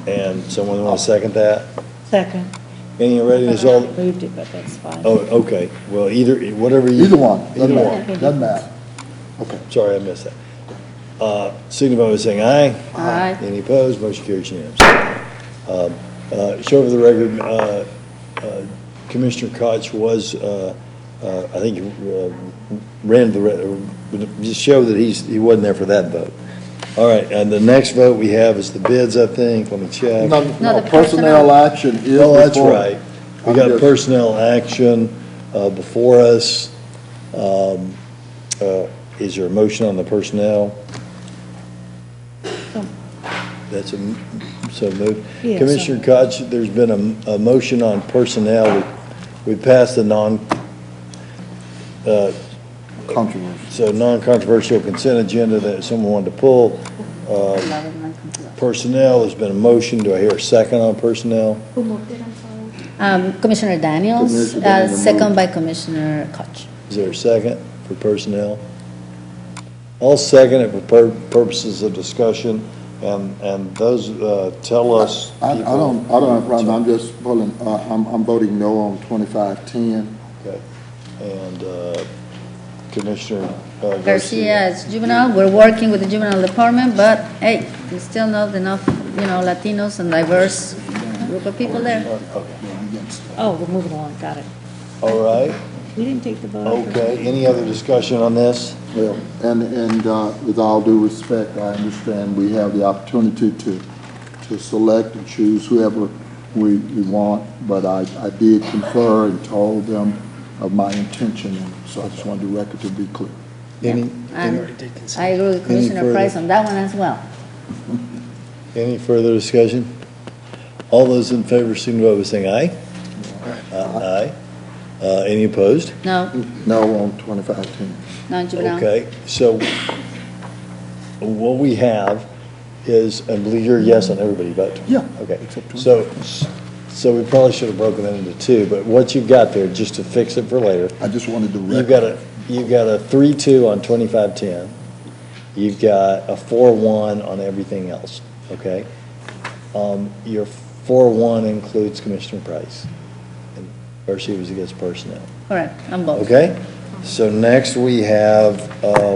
And someone want to second that? Second. Any readiness all? Moved it, but that's fine. Oh, okay. Well, whatever you. Either one. Either one. Doesn't matter. Okay. Sorry, I missed that. Signify by saying aye. Aye. Any opposed? Motion carries unanimously. Show for the record, Commissioner Koch was, I think, ran just show that he wasn't there for that vote. All right, and the next vote we have is the bids, I think. Let me check. No, personnel action is. Oh, that's before- right. We got personnel action before us. Is there a motion on the personnel? That's so moved. Yeah, Commissioner Koch, there's been a motion on personnel. We passed the non-controversial consent agenda that someone wanted to pull. Personnel, there's been a motion. Do I hear a second on personnel? Who moved it, I'm sorry? Commissioner Daniels, Commissioner Daniels second moved. by Commissioner Koch. Is there a second for personnel? I'll second it for purposes of discussion, and those tell us. I don't have a problem, I'm just pulling, I'm voting no on 2510. Okay, and Commissioner Garcia is juvenile. We're working with the juvenile department, but hey, we still not enough, Latinos and diverse group of people there. Oh, we're moving along, got it. All right. We didn't take the vote. Okay, any other discussion on this? Well, and with all due respect, I understand we have the opportunity to select and choose whoever we want, but I did confer and told them of my intention, and so I just wanted the record to be clear. Any And I agree with Commissioner further- Price on that one as well. Any further discussion? All those in favor signify by saying aye. Aye. Any opposed? No, No on 2510. non-juvenile. Okay, so what we have is, I believe you're a yes on everybody, but. Yeah. Okay, so we probably should have broken that into two, but what you've got there, just to fix it for later. I just wanted the You've record. got a 3-2 on 2510. You've got a 4-1 on everything else, okay? Your 4-1 includes Commissioner Price. And Garcia was against personnel. Correct, on both. Okay, so next we have, let's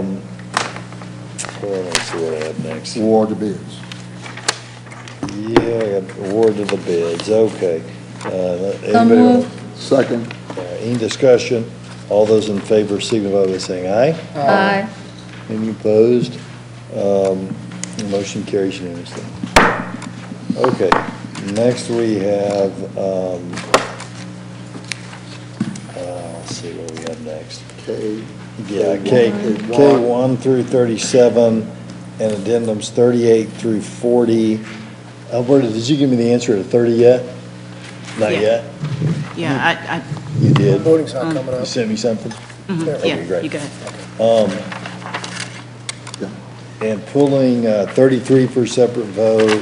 see what I have next. Award the bids. Yeah, I got award of the bids, okay. So moved. Second. Any discussion? All those in favor signify by saying aye. Aye. Any opposed? Motion carries unanimously. Okay, next we have, let's see what we have next. K1 through 37, and addendums 38 through 40. Alberta, did you give me the answer to 30 yet? Not Yeah. yet? Yeah, You did? Voting's not coming You up. sent me something? Okay, yeah, great. you got it. And pulling 33 for separate vote,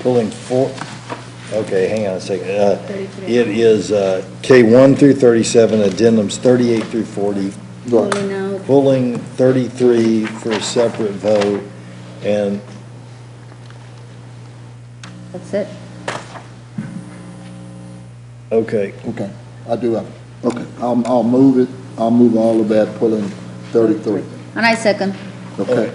pulling 4, okay, hang on a second. It is K1 through 37, addendums 38 through 40. Pulling out. Pulling 33 for a separate vote, and That's it. okay. Okay, I do have, okay, I'll move it, I'll move all of that, pulling 33. And I second. Okay.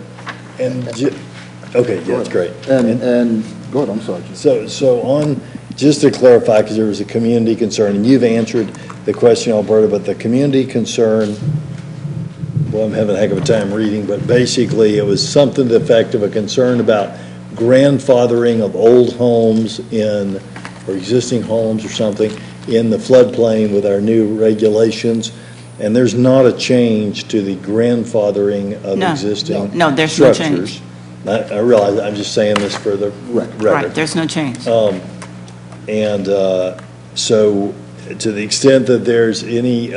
And, okay, yeah, that's great. And, go ahead, I'm sorry. Jim. So on, just to clarify, because there was a community concern, and you've answered the question, Alberta, but the community concern, well, I'm having a heck of a time reading, but basically it was something to the effect of a concern about grandfathering of old homes or existing homes or something in the floodplain with our new regulations. And there's not a change to the grandfathering of No. existing No, there's no structures. I realize, I'm just saying this for the record. Right, there's no change. So to the extent that there's any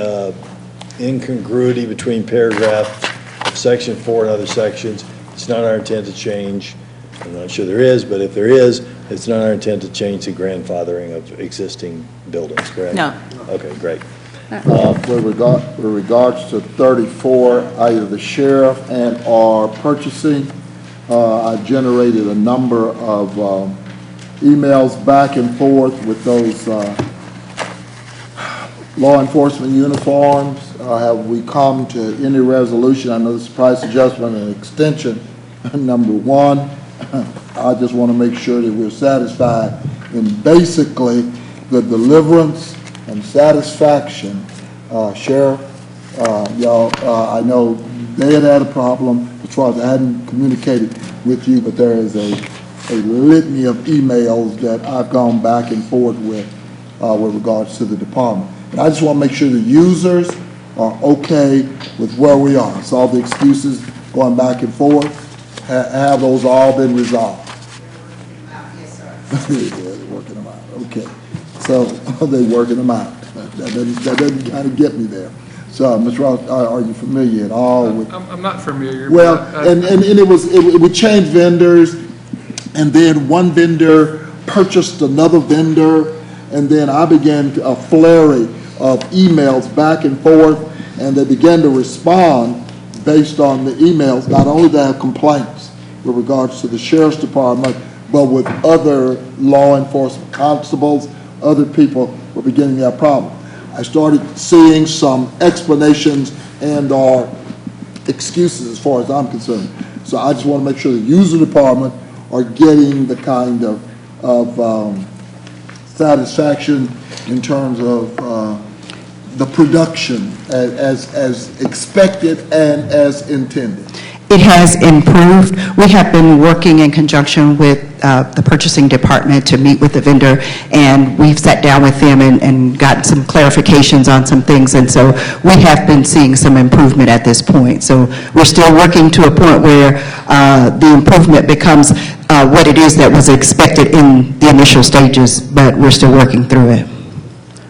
incongruity between paragraphs of section 4 and other sections, it's not our intent to change. I'm not sure there is, but if there is, it's not our intent to change the grandfathering of existing buildings, correct? No. Okay, great. With regards to 34, either the sheriff and or purchasing, I generated a number of emails back and forth with those law enforcement uniforms. Have we come to any resolution? I know this is price adjustment and extension, number one. I just want to make sure that we're satisfied in basically the deliverance and satisfaction. Sheriff, y'all, I know they had a problem as far as I hadn't communicated with you, but there is a litany of emails that I've gone back and forth with regards to the department. And I just want to make sure the users are okay with where we are. So all the excuses going back and forth, have those all been resolved? Yes, sir. Yeah, they're working them out. Okay. So they're working them out. That doesn't kind of get me there. So, Mr. Ross, are you familiar at all with? I'm not familiar. Well, but and it would change vendors, and then one vendor purchased another vendor, and then I began a flurry of emails back and forth, and they began to respond based on the emails. Not only they have complaints with regards to the sheriff's department, but with other law enforcement constables, other people were beginning to have problems. I started seeing some explanations and or excuses as far as I'm concerned. So I just want to make sure the user department are getting the kind of satisfaction in terms of the production as expected and as intended. It has improved. We have been working in conjunction with the purchasing department to meet with the vendor, and we've sat down with them and gotten some clarifications on some things, and so we have been seeing some improvement at this point. So we're still working to a point where the improvement becomes what it is that was expected in the initial stages, but we're still working through it.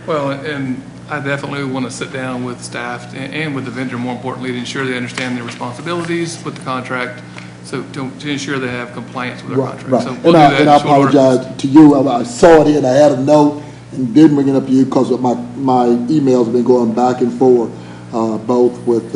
Well, and I definitely want to sit down with staff and with the vendor, more importantly, to ensure they understand their responsibilities with the contract, so to ensure they have compliance with their contract. Right. So we'll do that And I in short order. apologize to you. I saw it here and I had a note and didn't bring it up to you because my emails have been going back and forth, both with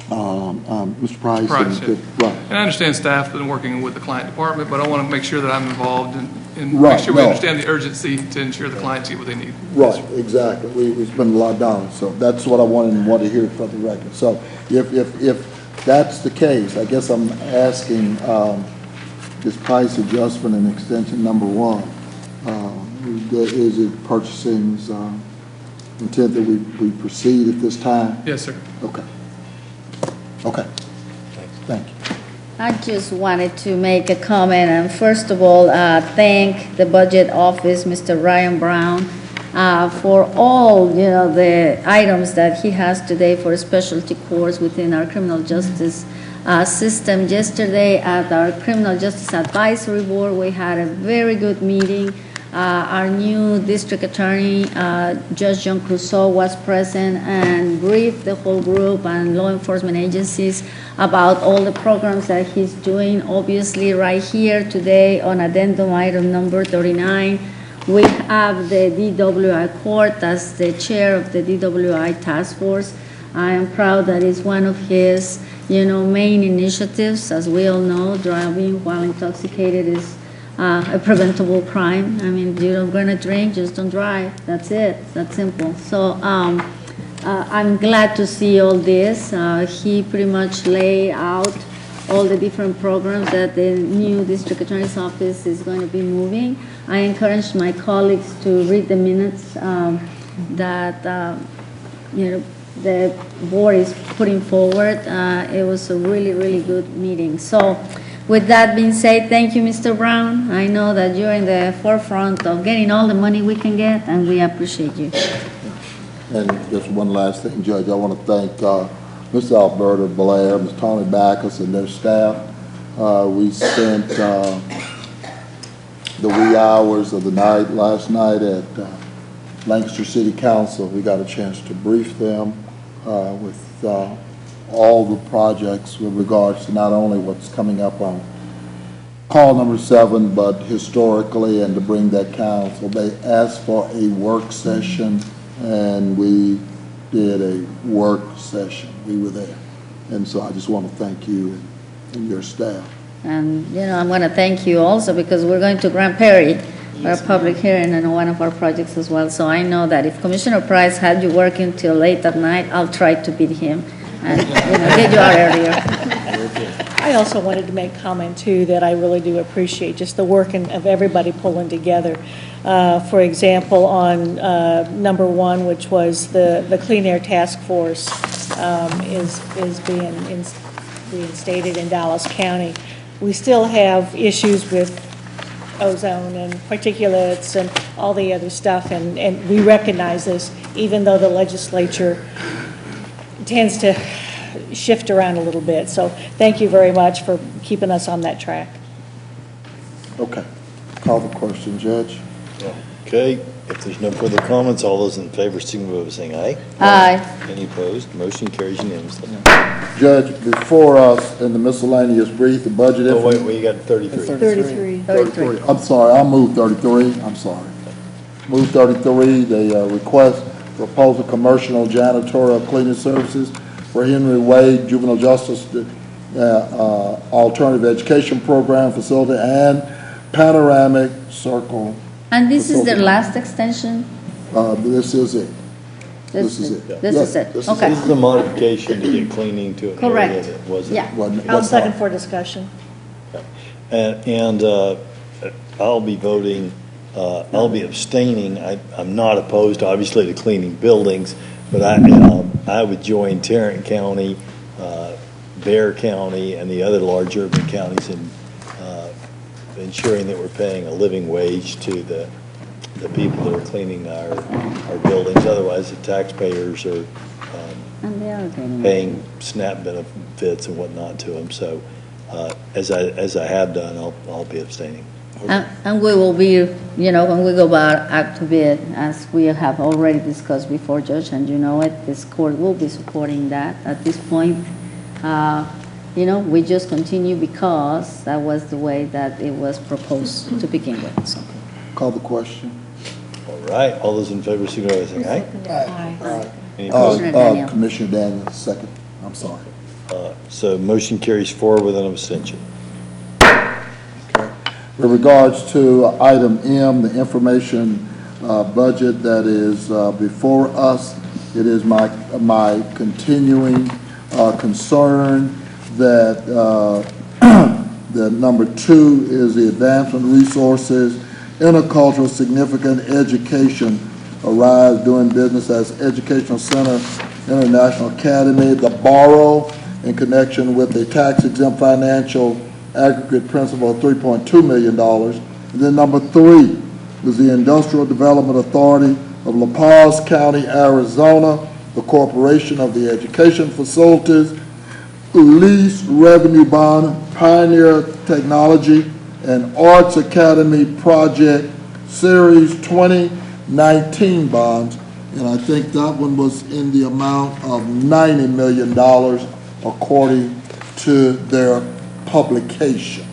Mr. Price. Price, and, yeah. right. And I understand staff has been working with the client department, but I want to make sure that I'm involved and Right, make sure we no. understand the urgency to ensure the clients get what they need. Right, exactly. We spend a lot of dollars, so that's what I want to hear for the record. So if that's the case, I guess I'm asking this price adjustment and extension number one, is it purchasing's intent that we proceed at this time? Yes, sir. Okay. Okay. Thank you. I just wanted to make a comment, and first of all, thank the Budget Office, Mr. Ryan Brown, for all, the items that he has today for specialty courts within our criminal justice system. Yesterday at our Criminal Justice Advisory Board, we had a very good meeting. Our new district attorney, Judge John Crusoe, was present and briefed the whole group and law enforcement agencies about all the programs that he's doing. Obviously, right here today on addendum item number 39, we have the DWI court as the chair of the DWI task force. I am proud that it's one of his, main initiatives. As we all know, driving while intoxicated is a preventable crime. I mean, you're going to drink, just don't drive. That's it. That's simple. So I'm glad to see all this. He pretty much laid out all the different programs that the new district attorney's office is going to be moving. I encourage my colleagues to read the minutes that the board is putting forward. It was a really, really good meeting. So with that being said, thank you, Mr. Brown. I know that you're in the forefront of getting all the money we can get, and we appreciate you. And just one last thing, Judge, I want to thank Mr. Alberta Blair, Ms. Tony Backus, and their staff. We spent the wee hours of the night last night at Lancaster City Council. We got a chance to brief them with all the projects with regards to not only what's coming up on call number 7, but historically, and to bring that council. They asked for a work session, and we did a work session. We were there. And so I just want to thank you and your staff. And, I'm going to thank you also because we're going to Grand Prairie for a public hearing on one of our projects as well. So I know that if Commissioner Price had you working till late at night, I'll try to beat him and get you out earlier. I I also wanted to make comment, too, that I really do appreciate just the work of everybody pulling together. For example, on number 1, which was the Clean Air Task Force is being stated in Dallas County. We still have issues with ozone and particulates and all the other stuff, and we recognize this, even though the legislature tends to shift around a little bit. So thank you very much for keeping us on that track. Okay. Call the question, Judge. Okay. If there's no further comments, all those in favor signify by saying aye. Aye. Any opposed? Motion carries unanimously. Judge, before us in the miscellaneous brief, the budget. Oh, wait, you got 33. 33. I'm sorry, I'll move 33, I'm sorry. Move 33, the request proposal commercial janitorial cleaning services for Henry Wade Juvenile Justice Alternative Education Program Facility and Panoramic Circle. And this is the Facility. last extension? This is it. This is it. This is it, okay. This is the modification to get cleaning to an area Correct. that wasn't. Yeah. I'll second for discussion. And I'll be voting, I'll be abstaining. I'm not opposed, obviously, to cleaning buildings, but I would join Tarrant County, Bexar County, and the other large urban counties in ensuring that we're paying a living wage to the people that are cleaning our buildings. Otherwise, the taxpayers are And they are getting paying SNAP benefits and whatnot to them. So as I have done, I'll be abstaining. And we will be, when we go back to bid, as we have already discussed before, Judge, and you know it, this court will be supporting that. At this point, we just continue because that was the way that it was proposed to begin with. So. Call the question. All right. All those in favor, signify by saying aye. Aye. Any opposed? Commissioner Daniel. Commissioner Daniels, second. I'm sorry. So motion carries 4 with an abstention. With regards to item M, the information budget that is before us, it is my continuing concern that that number 2 is the advancement resources, intercultural significant education arise doing business as Educational Center International Academy, the borrow in connection with a tax-exempt financial aggregate principal of $3.2 million. And then number 3 is the Industrial Development Authority of La Paz County, Arizona, the Corporation of the Education Facilities, Lease Revenue Bond, Pioneer Technology, and Arts Academy Project Series 2019 bonds. And I think that one was in the amount of $90 million according to their publication.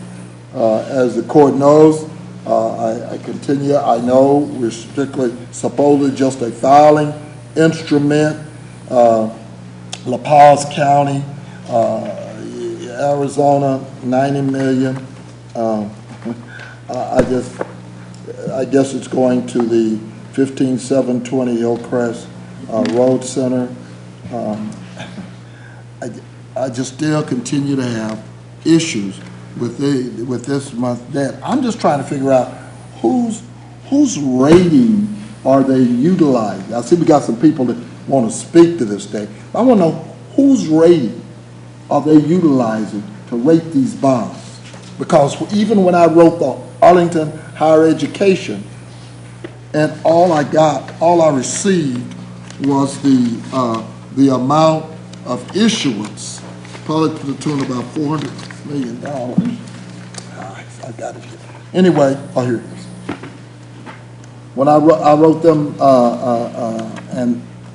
As the court knows, I continue, I know we're strictly supposedly just a filing instrument. La Paz County, Arizona, 90 million. I guess it's going to the 15720 Hillcrest Road Center. I just still continue to have issues with this month's debt. I'm just trying to figure out whose rating are they utilizing. I see we got some people that want to speak to this thing. I want to know whose rating are they utilizing to rate these bonds? Because even when I wrote the Arlington Higher Education, and all I received was the amount of issuance, probably to the tune of about $400 million. I got it here. Anyway, here it is. When I wrote them,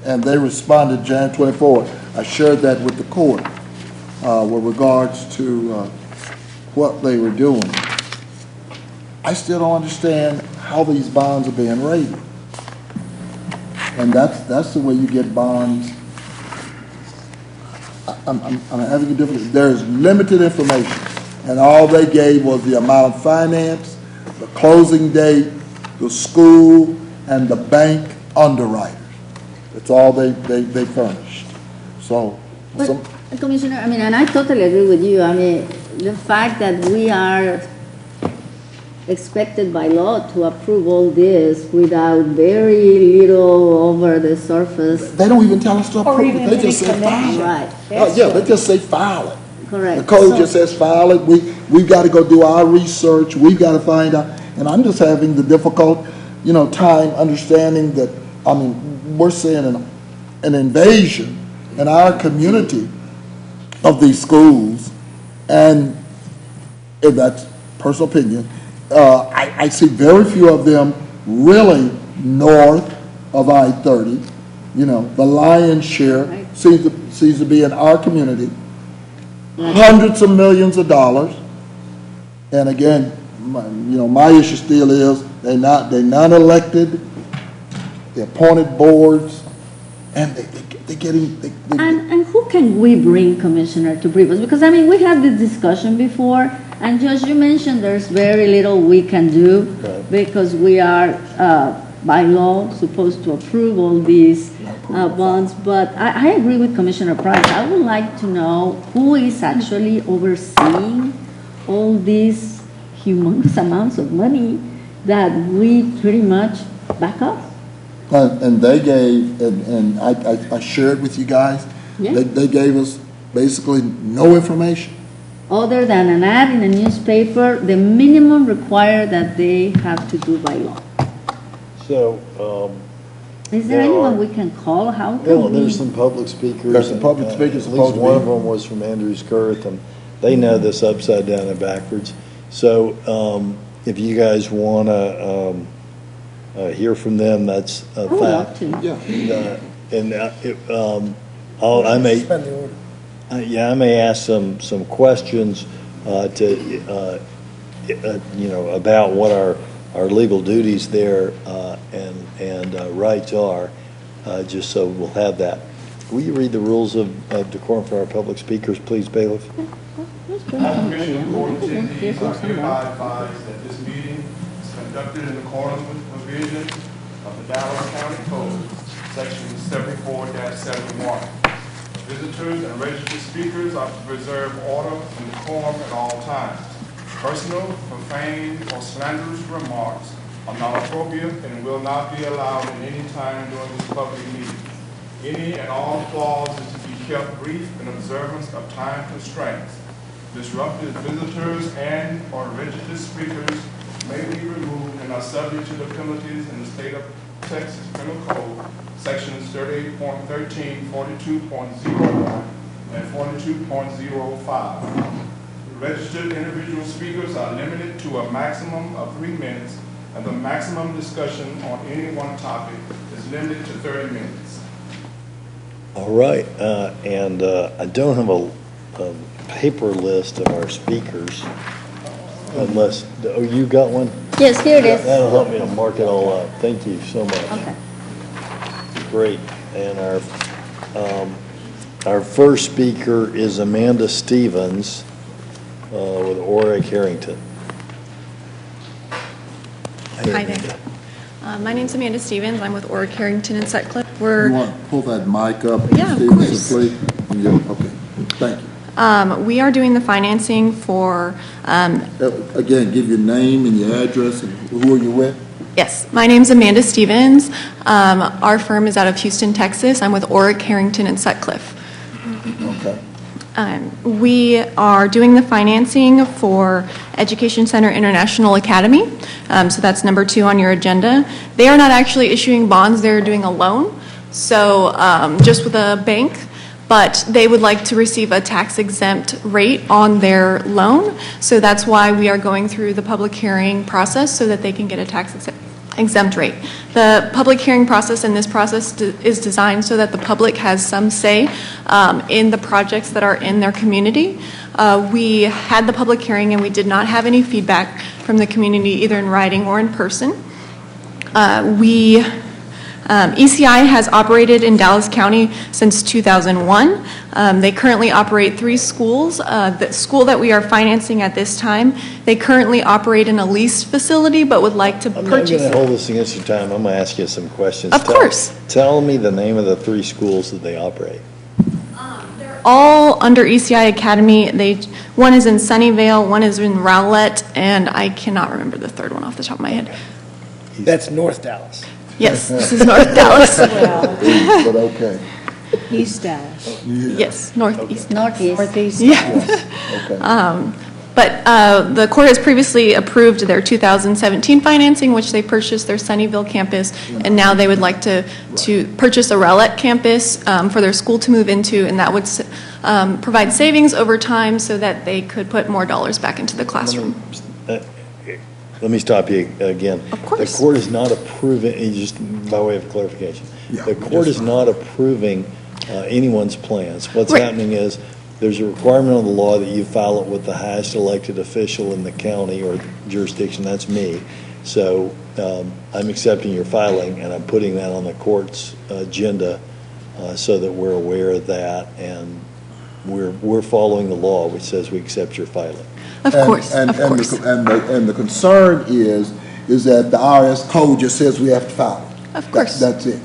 and they responded January 24, I shared that with the court with regards to what they were doing. I still don't understand how these bonds are being rated. And that's the way you get bonds. I'm having a difficulty. There's limited information, and all they gave was the amount of finance, the closing date, the school, and the bank underwriters. That's all they furnished. So, But, Commissioner, and I totally agree with you. the fact that we are expected by law to approve all this without very little over the surface. They don't even tell us to Or approve even it, they any just say file it. Right. Yeah, they just say file it. Correct. The code So- just says file it, we've got to go do our research, we've got to find out, and I'm just having the difficult, time understanding that, we're seeing an invasion in our community of these schools, and if that's personal opinion, I see very few of them really north of I-30. The lion's share seems to be in our community. Hundreds of millions of dollars. And again, my issue still is they're non-elected, they're appointed boards, and they're getting. And who can we bring, Commissioner, to brief us? Because, we had this discussion before, and Judge, you mentioned there's very little we can do because we are, by law, supposed to approve all these bonds. But I agree with Commissioner Price. I would like to know who is actually overseeing all these humongous amounts of money that we pretty much back up. And they gave, and I shared with you guys, Yeah. they gave us basically no information. Other than an ad in a newspaper, the minimum required that they have to do by law. So, Is there anyone we can call? How can we? there's some public speakers. There's some public speakers At supposed least to one be. of them was from Andrews Girth, and they know this upside down and backwards. So, if you guys want to hear from them, that's a I would love fact. to. I may, I may ask some questions about what our legal duties there and rights are, just so we'll have that. Will you read the rules of decorum for our public speakers, please, bailiff? Commissioner Court attendees are hereby advised that this meeting is conducted in accordance with provisions of the Dallas County Code, Section 74-71. Visitors and registered speakers are to preserve order and decorum at all times. Personal, profane, or slanderous remarks are not appropriate and will not be allowed at any time during this public meeting. Any and all clauses to be kept brief in observance of time constraints. Disruptive visitors and/or registered speakers may be removed and are subject to the penalties in the state of Texas Penal Code, Sections 38.13, 42.01, and 42.05. Registered individual speakers are limited to a maximum of 3 minutes, and the maximum discussion on any one topic is limited to 30 minutes. All right, and I don't have a paper list of our speakers, unless, you got one? Yes, here it is. That'll help me to mark it all up. Thank you so much. Okay. Great. And our first speaker is Amanda Stevens with Orrick Harrington. Hi there. My name's Amanda Stevens. I'm with Orrick Harrington and Sutcliffe. You want to pull that mic up? Yeah, of Stevenson, course. please? Okay, thank you. We are doing the financing for, Again, give your name and your address and who are you with? yes, my name's Amanda Stevens. Our firm is out of Houston, Texas. I'm with Orrick Harrington and Sutcliffe. Okay. We are doing the financing for Education Center International Academy. So that's number 2 on your agenda. They are not actually issuing bonds, they're doing a loan. So just with a bank, but they would like to receive a tax exempt rate on their loan. So that's why we are going through the public hearing process so that they can get a tax exempt rate. The public hearing process and this process is designed so that the public has some say in the projects that are in their community. We had the public hearing and we did not have any feedback from the community either in writing or in person. ECI has operated in Dallas County since 2001. They currently operate 3 schools. The school that we are financing at this time, they currently operate in a leased facility but would like to I'm not purchase. going to hold this against your time. I'm going to ask you some questions. Of course. Tell me the name of the 3 schools that they operate. They're all under ECI Academy. One is in Sunnyvale, one is in Rowlett, and I cannot remember the third one off the top of my head. That's North Dallas. Yes, this is North Dallas. But okay. East Dallas. Yes, northeast. Northeast. Yeah. Okay. But the court has previously approved their 2017 financing, which they purchased their Sunnyvale campus, and now they would like to purchase a Rowlett campus for their school to move into, and that would provide savings over time so that they could put more dollars back into the classroom. Let me stop you again. Of course. The court is not approving, just by way of clarification, the court is not approving anyone's plans. What's Right. happening is there's a requirement on the law that you file it with the highest elected official in the county or jurisdiction, that's me. So I'm accepting your filing, and I'm putting that on the court's agenda so that we're aware of that, and we're following the law, which says we accept your filing. Of course, and, of course. And the concern is that the IRS code just says we have to file it. Of course. That's it.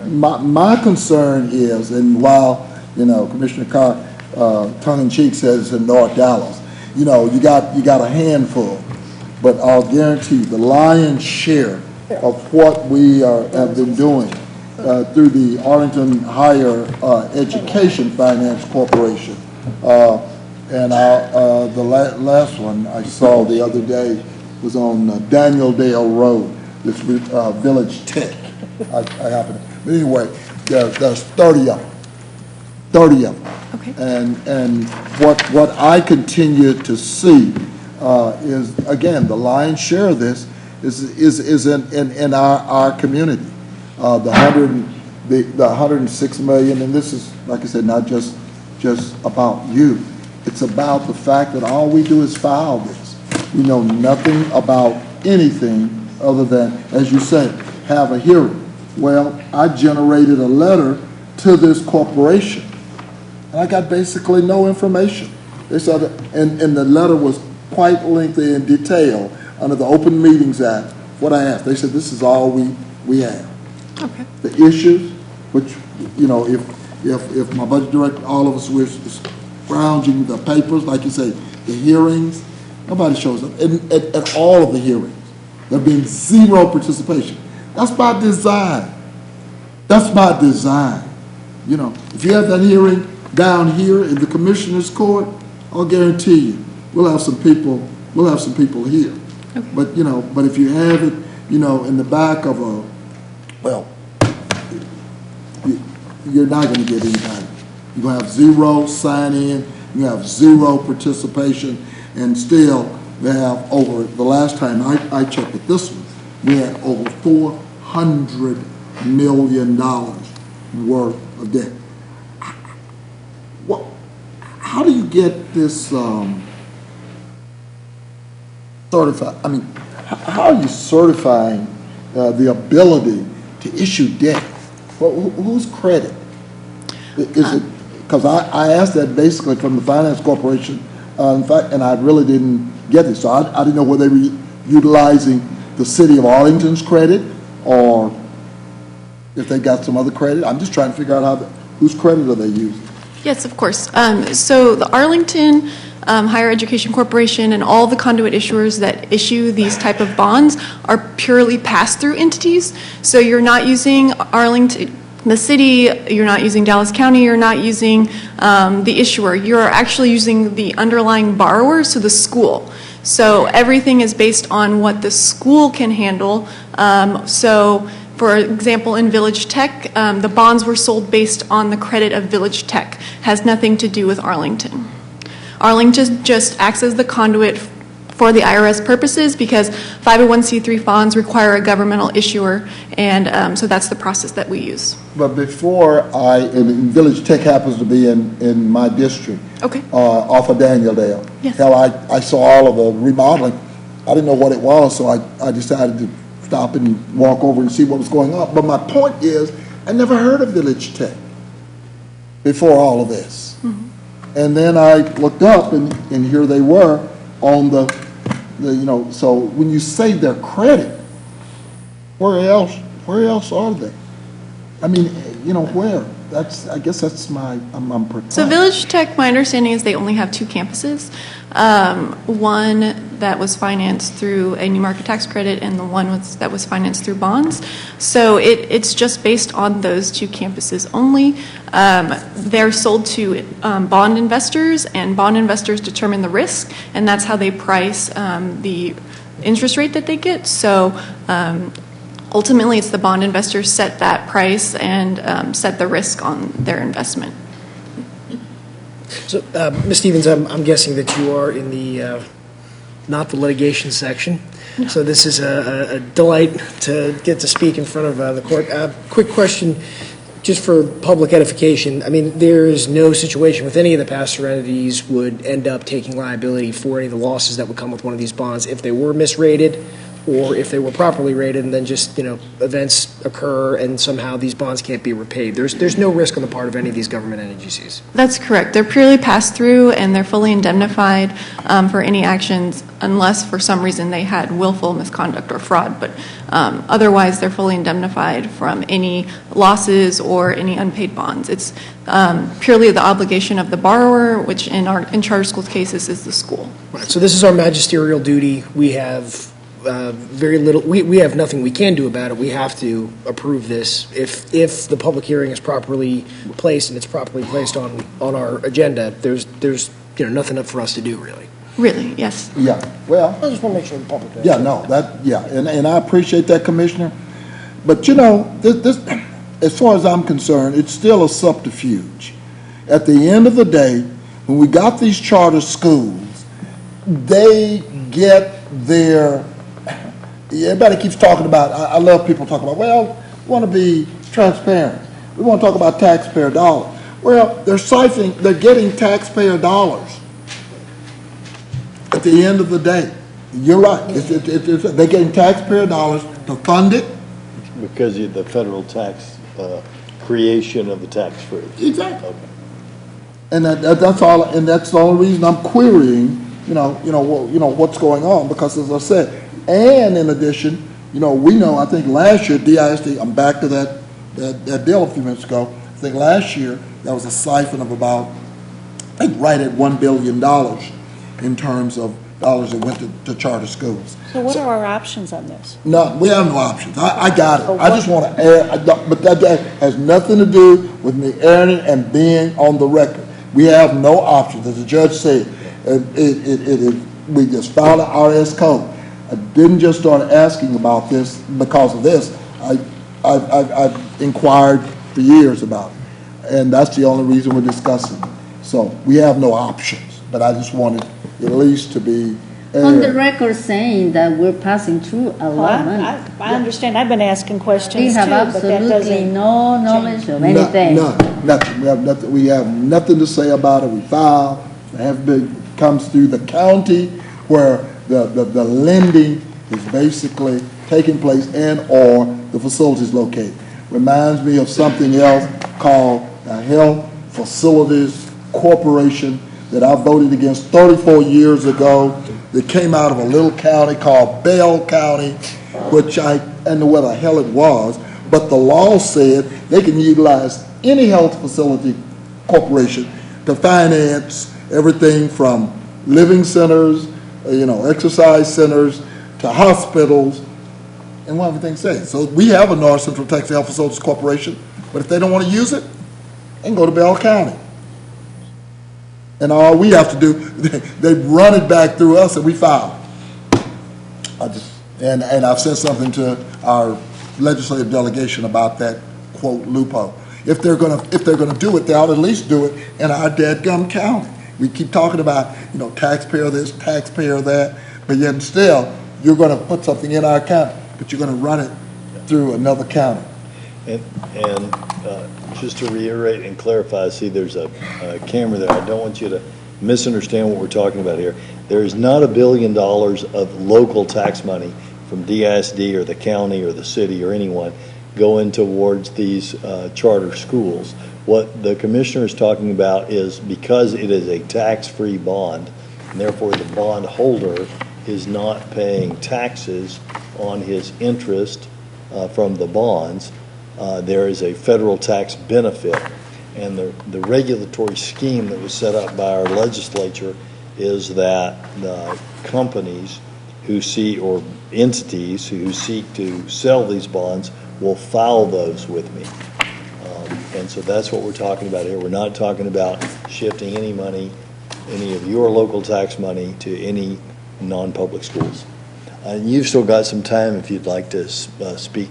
My concern is, and while, Commissioner Carr, tongue-in-cheek says in North Dallas, you got a handful, but I'll guarantee the lion's share of what we have been doing through the Arlington Higher Education Finance Corporation. And the last one I saw the other day was on Daniel Dale Road, this Village Tech. I happen to, but anyway, there's 30 of them. 30 of them. Okay. And what I continue to see is, again, the lion's share of this is in our community. The 106 million, and this is, like I said, not just about you. It's about the fact that all we do is file this. We know nothing about anything other than, as you say, have a hearing. Well, I generated a letter to this corporation, and I got basically no information. They said, and the letter was quite lengthy and detailed under the Open Meetings Act. What I asked, they said, this is all we have. Okay. The issues, which, if my budget director, all of us were scrounging the papers, like you say, the hearings, nobody shows up. At all of the hearings, there being zero participation. That's by design. That's by design. If you have that hearing down here in the commissioner's court, I'll guarantee you, we'll have some people here. Okay. But if you have it, in the back of you're not going to get anybody. You're going to have zero sign-in, you have zero participation, and still they have over, the last time I checked with this one, we had over $400 million worth of debt. How do you get this certified? I mean, how are you certifying the ability to issue debt? Well, whose credit? Is it, because I asked that basically from the Finance Corporation, in fact, and I really didn't get this. So I didn't know whether they were utilizing the city of Arlington's credit or if they got some other credit. I'm just trying to figure out whose credit are they using? Yes, of course. So the Arlington Higher Education Corporation and all the conduit issuers that issue these type of bonds are purely pass-through entities. So you're not using Arlington, the city, you're not using Dallas County, you're not using the issuer. You're actually using the underlying borrower, so the school. So everything is based on what the school can handle. So for example, in Village Tech, the bonds were sold based on the credit of Village Tech. Has nothing to do with Arlington. Arlington just acts as the conduit for the IRS purposes because 501c3 funds require a governmental issuer, and so that's the process that we use. But before and Village Tech happens to be in my district. Okay. Off of Daniel Dale. Yes. Hell, I saw all of the remodeling. I didn't know what it was, so I decided to stop and walk over and see what was going on. But my point is, I never heard of Village Tech before all of this. Mm-hmm. And then I looked up, and here they were on the so when you say their credit, where else are they? I mean, where? I guess that's I'm perplexed. So Village Tech, my understanding is they only have 2 campuses. One that was financed through a new market tax credit and the one that was financed through bonds. So it's just based on those 2 campuses only. They're sold to bond investors, and bond investors determine the risk, and that's how they price the interest rate that they get. So ultimately, it's the bond investors set that price and set the risk on their investment. So, Ms. Stevens, I'm guessing that you are in the, not the litigation section. So this is a delight to get to speak in front of the court. Quick question, just for public edification. I mean, there is no situation with any of the pastor entities would end up taking liability for any of the losses that would come with one of these bonds if they were misrated or if they were properly rated, and then just, events occur and somehow these bonds can't be repaid. There's no risk on the part of any of these government entities. That's correct. They're purely passed through, and they're fully indemnified for any actions unless for some reason they had willful misconduct or fraud. But otherwise, they're fully indemnified from any losses or any unpaid bonds. It's purely the obligation of the borrower, which in charter schools cases is the school. Right. So this is our magisterial duty. We have very little. We have nothing we can do about it. We have to approve this. If the public hearing is properly placed and it's properly placed on our agenda, there's nothing up for us to do really. Really, yes. Yeah. Well, I just want to make sure the public. yeah, no, and I appreciate that, Commissioner. But this, as far as I'm concerned, it's still a subterfuge. At the end of the day, when we got these charter schools, they get their. Everybody keeps talking about, I love people talking about, well, we want to be transparent. We want to talk about taxpayer dollars. Well, they're getting taxpayer dollars at the end of the day. You're right. They're getting taxpayer dollars to fund it. Because of the federal tax creation of the tax-free. Exactly. Okay. And that's all. And that's the only reason I'm querying, what's going on. Because as I said, and in addition, we know. I think last year DISD. I'm back to that deal a few minutes ago. I think last year that was a siphon of about, I think, right at $1 billion in terms of dollars that went to charter schools. So what are our options on this? No, we have no options. I got it. I just want to air, but that has nothing to do with me airing it and being on the record. We have no options. As the judge said, we just filed an RS code. I didn't just start asking about this because of this. I've inquired for years about it, and that's the only reason we're discussing it. So we have no options, but I just wanted at least to be on the record saying that we're passing through a lot of money. I understand. I've been asking questions We have too, but that absolutely doesn't no knowledge of anything. Nothing. We have nothing to say about it. We file. It comes through the county where the lending is basically taking place and or the facility is located. Reminds me of something else called the Health Facilities Corporation that I voted against 34 years ago that came out of a little county called Bell County, which I don't know where the hell it was, but the law said they can utilize any health facility corporation to finance everything from living centers, exercise centers, to hospitals, and what everything says. So we have a North Central Texas Health Facilities Corporation, but if they don't want to use it, they can go to Bell County. And all we have to do, they run it back through us and we file. And I've said something to our legislative delegation about that, quote, loophole. If they're gonna do it, they ought to at least do it in our dadgum county. We keep talking about, taxpayer this, taxpayer that, but yet still, you're gonna put something in our county, but you're gonna run it through another county. And just to reiterate and clarify, see, there's a camera there. I don't want you to misunderstand what we're talking about here. There is not $1 billion of local tax money from DISD or the county or the city or anyone going towards these charter schools. What the commissioner is talking about is because it is a tax-free bond, and therefore the bond holder is not paying taxes on his interest from the bonds, there is a federal tax benefit And the regulatory scheme that was set up by our legislature is that the companies who see, or entities who seek to sell these bonds will file those with me. And so that's what we're talking about here. We're not talking about shifting any money, any of your local tax money, to any non-public schools. And you've still got some time if you'd like to speak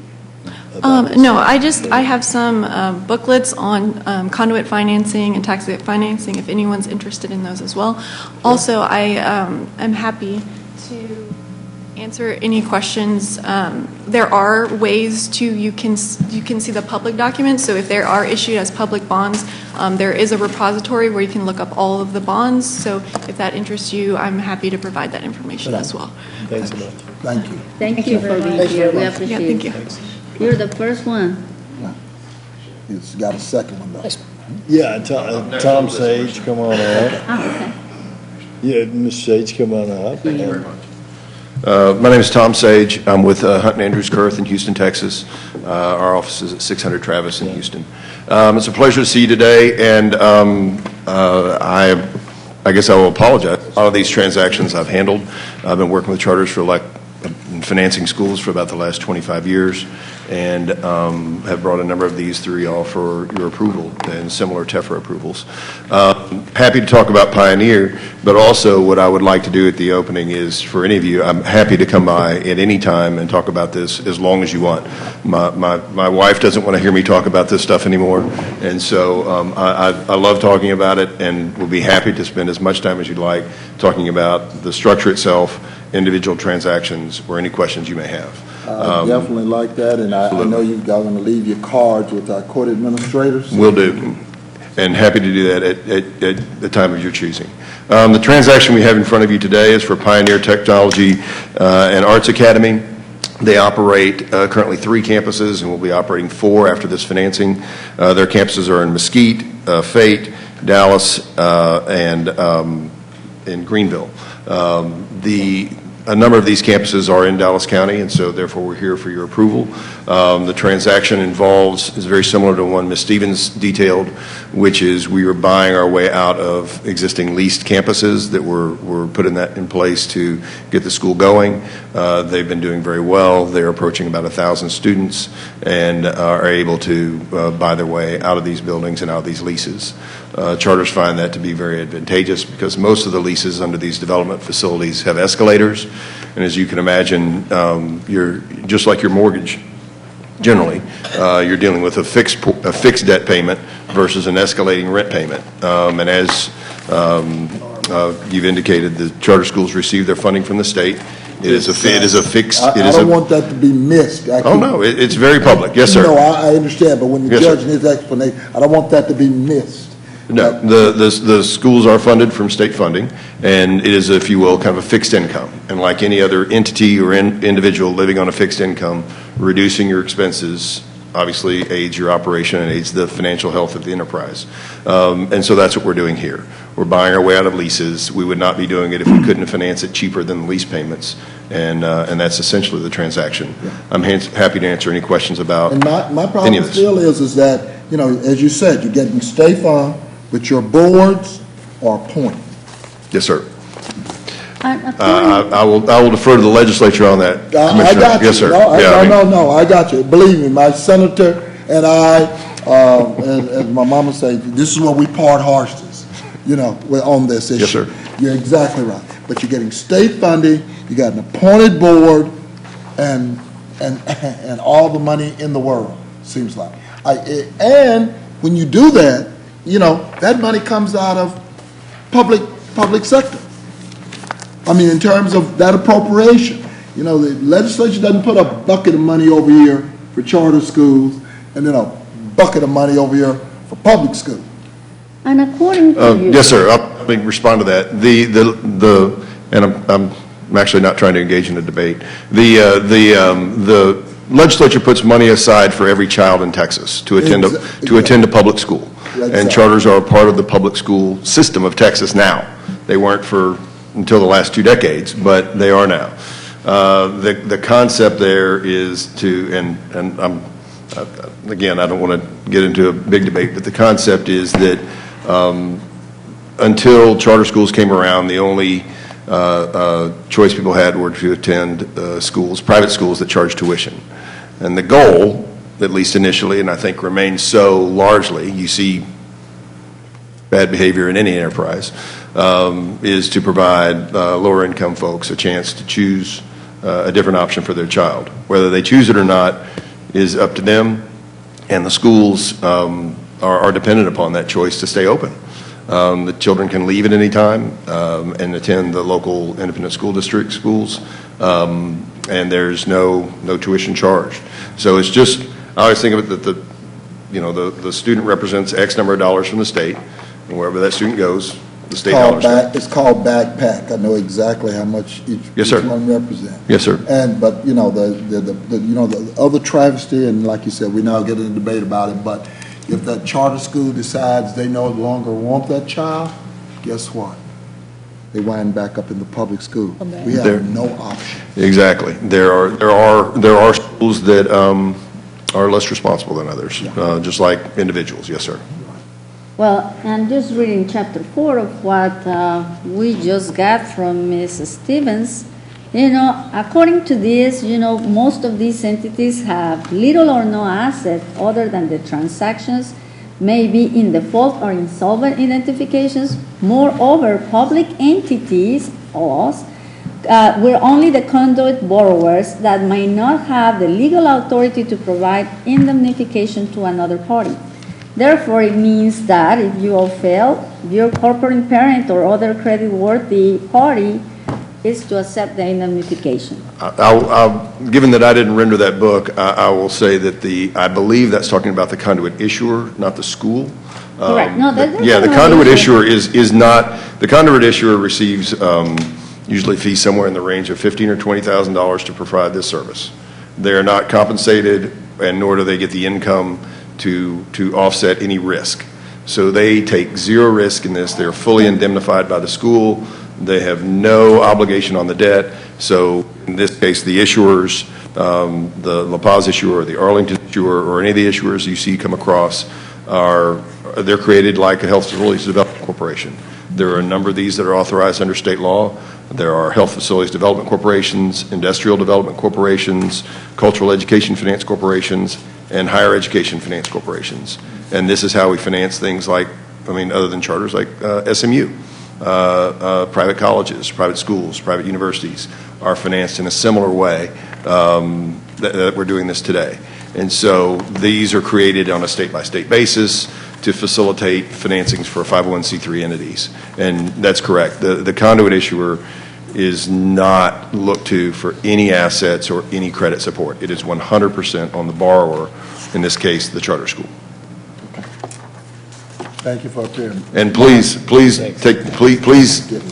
about this. No, I have some booklets on conduit financing and tax exempt financing, if anyone's interested in those as well. Also, I am happy to answer any questions. There are ways you can see the public documents. So if there are issued as public bonds, there is a repository where you can look up all of the bonds. So if that interests you, I'm happy to provide that information as well. Thanks so much. Thank you. Thank you for being here. We appreciate it. Yeah, thank you. You're the first one. He's got a second one, though. Yeah, Tom Sage, come on up. Oh, okay. Yeah, Ms. Sage, come on up. Thank you very much. My name is Tom Sage. I'm with Hunt and Andrews Kurth in Houston, Texas. Our office is at 600 Travis in Houston. It's a pleasure to see you today, and I guess I will apologize. A lot of these transactions I've handled. I've been working with charters for financing schools for about the last 25 years, and have brought a number of these through y'all for your approval and similar TEFRA approvals. Happy to talk about Pioneer, but also what I would like to do at the opening is, for any of you, I'm happy to come by at any time and talk about this as long as you want. My wife doesn't want to hear me talk about this stuff anymore, and so I love talking about it, and will be happy to spend as much time as you'd like talking about the structure itself, individual transactions, or any questions you may have. I definitely like that, and I know you guys are going to leave your cards with our court administrators. Will do, and happy to do that at the time of your choosing. The transaction we have in front of you today is for Pioneer Technology and Arts Academy. They operate currently 3 campuses, and will be operating 4 after this financing. Their campuses are in Mesquite, Fate, Dallas, and in Greenville. A number of these campuses are in Dallas County, and so therefore we're here for your approval. The transaction is very similar to one Ms. Stevens detailed, which is we are buying our way out of existing leased campuses that were put in place to get the school going. They've been doing very well. They're approaching about 1,000 students, and are able to buy their way out of these buildings and out of these leases. Charters find that to be very advantageous because most of the leases under these development facilities have escalators, and as you can imagine, you're just like your mortgage. Generally, you're dealing with a fixed debt payment versus an escalating rent payment. And as you've indicated, the charter schools receive their funding from the state. It is a fixed. I don't want that to be missed. Oh no, it's very public. Yes, sir. No, I understand, but when the Yes, judge sir. in his explanation, I don't want that to be missed. No, the schools are funded from state funding, and it is, if you will, kind of a fixed income. And like any other entity or individual living on a fixed income, reducing your expenses obviously aids your operation and aids the financial health of the enterprise. And so that's what we're doing here. We're buying our way out of leases. We would not be doing it if we couldn't finance it cheaper than the lease payments, and that's essentially the transaction. I'm happy to answer any questions about And my any problem of this. still is that, you know, as you said, you're getting state fund, but your boards are appointed. Yes, sir. According- I will defer to the legislature on that, I Commissioner. got you. Yes, sir. No, Yeah, I mean- no, I got you. Believe me, my senator and I, as my mama said, this is where we part horses, you know, on this issue. Yes, sir. You're exactly right. But you're getting state funding, you got an appointed board, and all the money in the world, seems like. And when you do that, you know, that money comes out of public sector. I mean, in terms of that appropriation. You know, the legislature doesn't put a bucket of money over here for charter schools and then a bucket of money over here for public schools. And according to you. Yes, sir. Let me respond to that. And I'm actually not trying to engage in a debate. The legislature puts money aside for every child in Texas to attend a public school. Exactly. And charters are a part of the public school system of Texas now. They weren't until the last 2 decades, but they are now. The concept there is to, and again, I don't want to get into a big debate, but the concept is that until charter schools came around, the only choice people had were to attend schools, private schools that charge tuition. And the goal, at least initially, and I think remains so largely, you see bad behavior in any enterprise, is to provide lower income folks a chance to choose a different option for their child. Whether they choose it or not is up to them, and the schools are dependent upon that choice to stay open. The children can leave at any time and attend the local independent school district schools, and there's no tuition charged. So it's just, I always think of it that the student represents X number of dollars from the state, and wherever that student goes, the state dollars go. It's called backpack. I know exactly how much each one represents. Yes, sir. But the other travesty, and like you said, we now get in a debate about it. But if that charter school decides they no longer want that child, guess what? They wind back up in the public school. We have no option. Exactly. There are schools that are less responsible than others, just like individuals. Yes, sir. Well, and just reading chapter 4 of what we just got from Ms. Stevens, according to this, most of these entities have little or no asset other than the transactions, may be in default or insolvent identifications. Moreover, public entities, us, we're only the conduit borrowers that may not have the legal authority to provide indemnification to another party. Therefore, it means that if you all fail, your corporate parent or other credit-worthy party is to accept the indemnification. Given that I didn't render that book, I will say that I believe that's talking about the conduit issuer, not the school. Correct. No, that's the conduit issuer is not, the conduit issuer receives usually fees somewhere in the range of $15,000 or $20,000 to provide this service. They are not compensated, and nor do they get the income to offset any risk. So they take zero risk in this. They're fully indemnified by the school. They have no obligation on the debt. So in this case, the issuers, the La Paz issuer, the Arlington issuer, or any of the issuers you see come across, they're created like a Health Facilities Development Corporation. There are a number of these that are authorized under state law. There are Health Facilities Development Corporations, Industrial Development Corporations, Cultural Education Finance Corporations, and Higher Education Finance Corporations. And this is how we finance things like, other than charters, like SMU. Private colleges, private schools, private universities are financed in a similar way that we're doing this today. And so these are created on a state-by-state basis to facilitate financings for 501c3 entities. And that's correct. The conduit issuer is not looked to for any assets or any credit support. It is 100% on the borrower, in this case, the charter school. Thank you for appearing. And please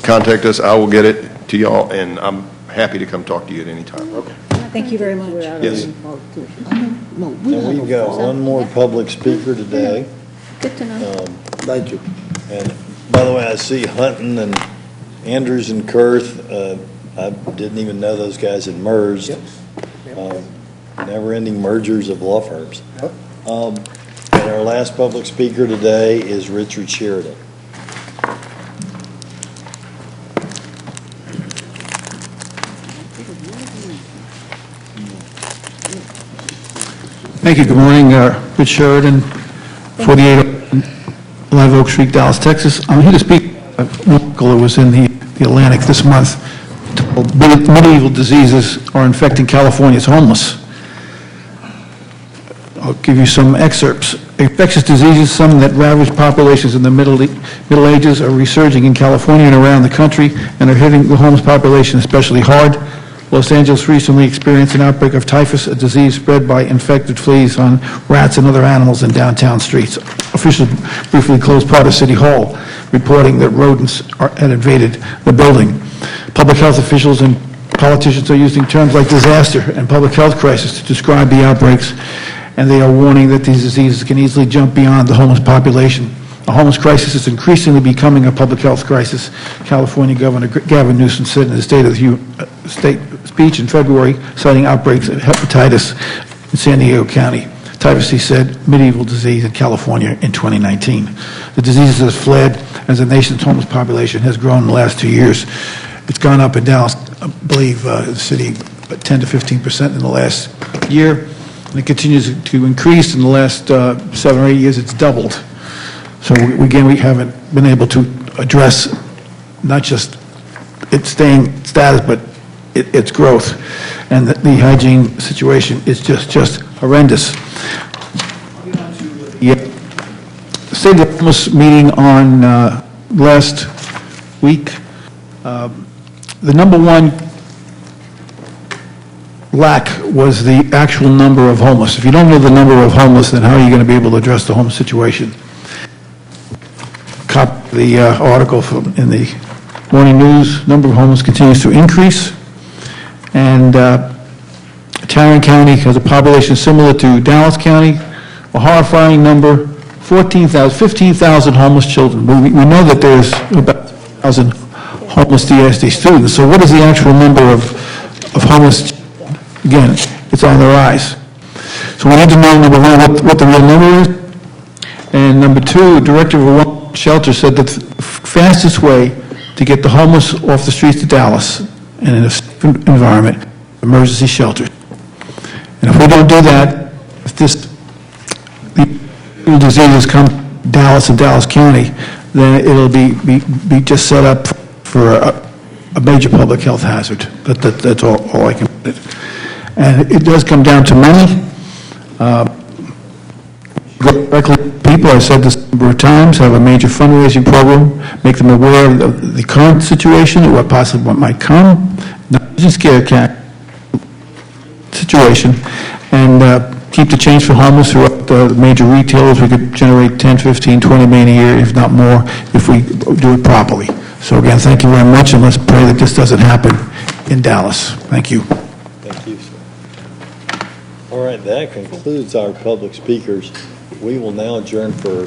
contact us. I will get it to y'all, and I'm happy to come talk to you at any time. Okay. Thank you very much. Yes. And we've got one more public speaker today. Good to know. Thank you. And by the way, I see Hunton and Andrews and Kurth. I didn't even know those guys had merged. Never-ending mergers of law firms. And our last public speaker today is Richard Sheridan. Thank you. Good morning. Rich Sheridan, 48 Live Oak Street, Dallas, Texas. I'm here to speak. An article that was in the Atlantic this month. Medieval diseases are infecting California's homeless. I'll give you some excerpts. Infectious diseases, some that ravage populations in the Middle Ages, are resurging in California and around the country and are hitting the homeless population especially hard. Los Angeles recently experienced an outbreak of typhus, a disease spread by infected fleas on rats and other animals in downtown streets. Officials briefly closed part of City Hall, reporting that rodents had invaded the building. Public health officials and politicians are using terms like disaster and public health crisis to describe the outbreaks, and they are warning that these diseases can easily jump beyond the homeless population. The homeless crisis is increasingly becoming a public health crisis. California Governor Gavin Newsom said in his State speech in February, citing outbreaks of hepatitis in San Diego County. typhus C said, medieval disease in California in 2019. The disease has fled as the nation's homeless population has grown in the last 2 years. It's gone up in Dallas, I believe, the city, 10 to 15% in the last year, and it continues to increase. In the last 7 or 8 years, it's doubled. So again, we haven't been able to address not just its staying status, but its growth. And the hygiene situation is just horrendous. The State of the Homeless meeting on last week, the number one lack was the actual number of homeless. If you don't know the number of homeless, then how are you going to be able to address the homeless situation? The article in the Morning News, number of homeless continues to increase, and Tarrant County has a population similar to Dallas County, a horrifying number, 15,000 homeless children. We know that there's about 1,000 homeless DSD students, so what is the actual number of homeless children? Again, it's on the rise. So we need to know, number one, what the real number is, and number two, the director of a shelter said that the fastest way to get the homeless off the streets of Dallas and in a safe environment, emergency shelters. And if we don't do that, if this disease come to Dallas and Dallas County, then it'll be just set up for a major public health hazard. That's all I can put it. And it does come down to money. Directly to people, I've said this a number of times, have a major fundraising program, make them aware of the current situation and what might come, not just scare cat situation, and keep the change for homeless throughout the major retailers. We could generate 10, 15, 20 million a year, if not more, if we do it properly. So again, thank you very much, and let's pray that this doesn't happen in Dallas. Thank you. Thank you, sir. All right, that concludes our public speakers. We will now adjourn for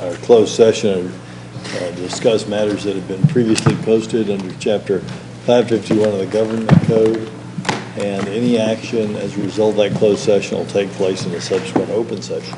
our closed session and discuss matters that have been previously posted under Chapter 551 of the Government Code, and any action as a result of that closed session will take place in the subsequent open session.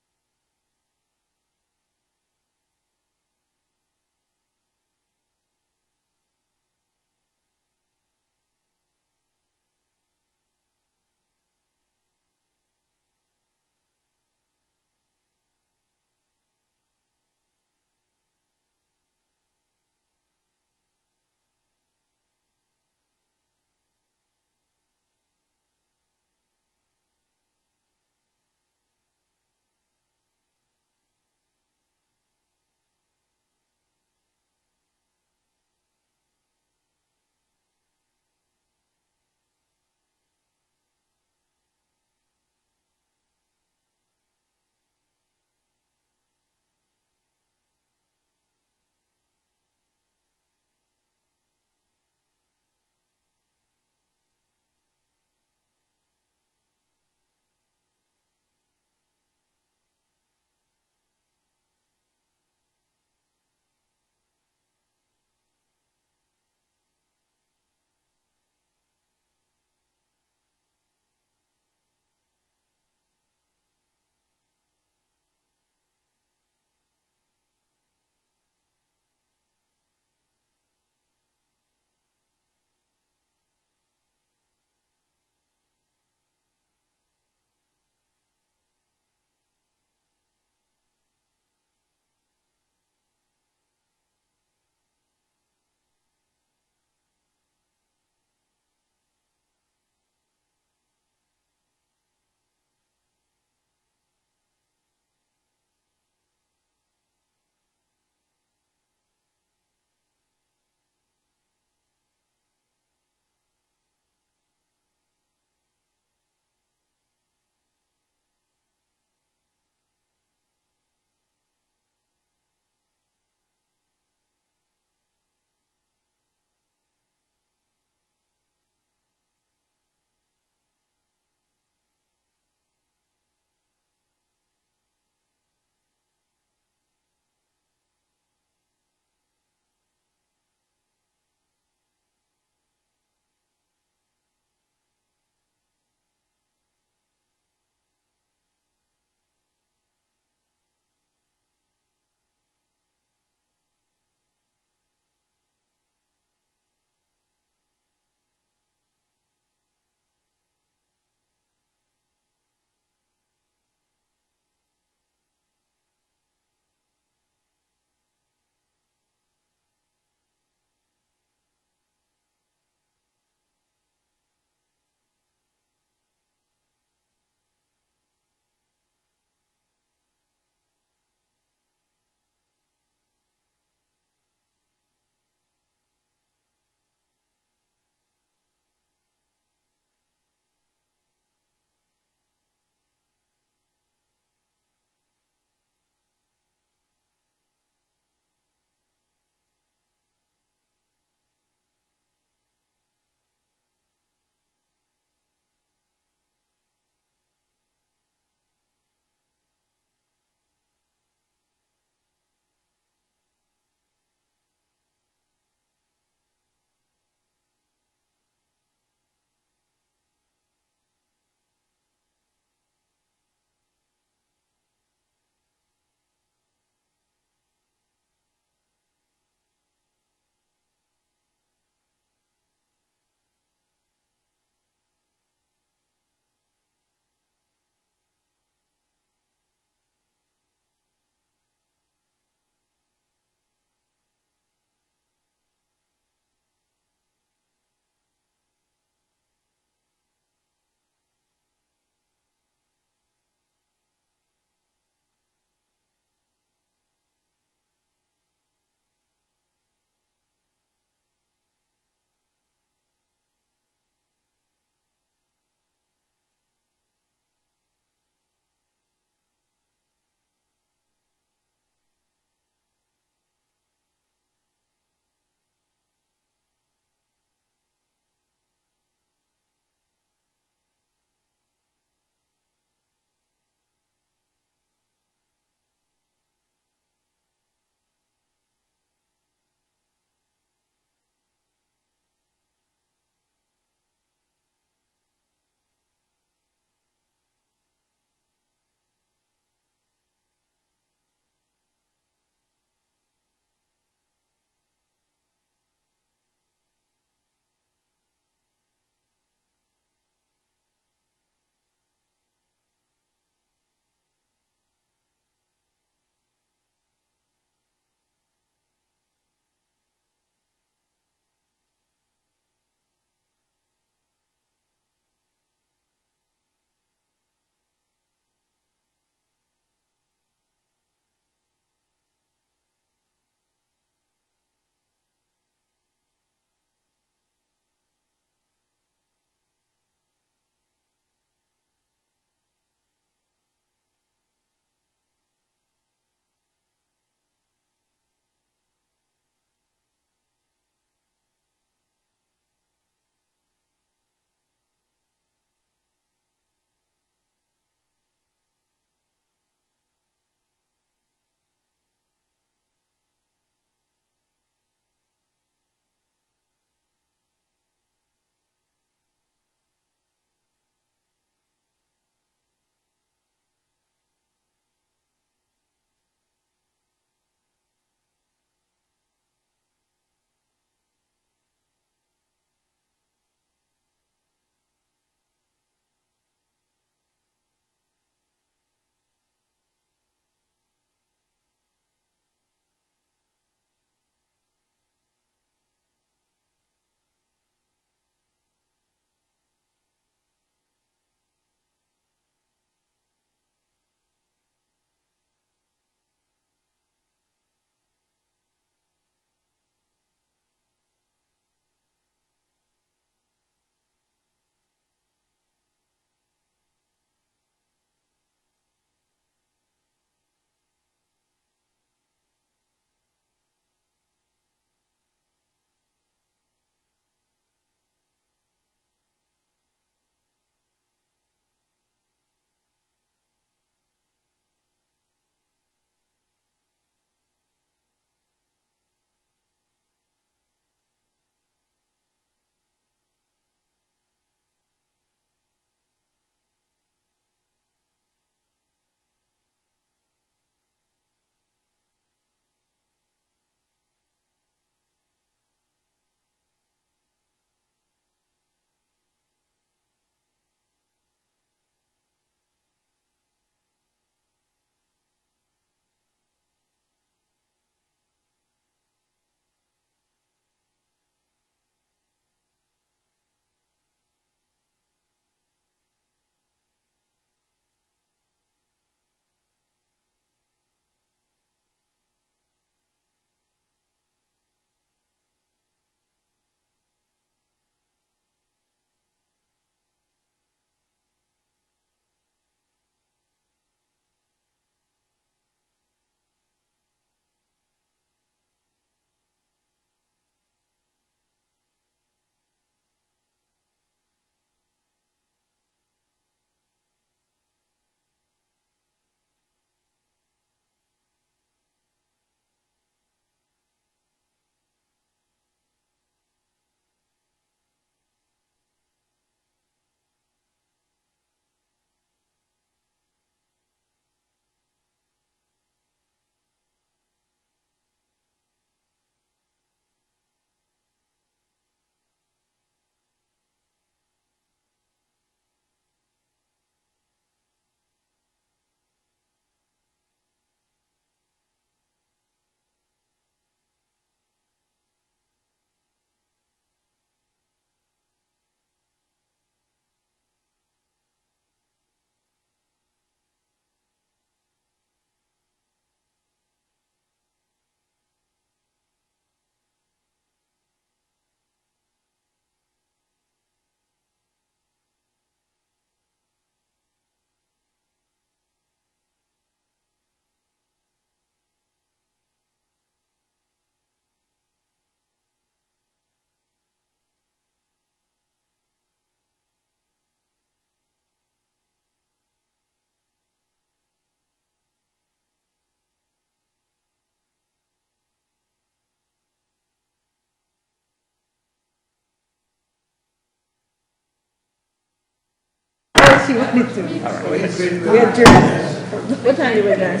she wanted to. We adjourned. What time did we done?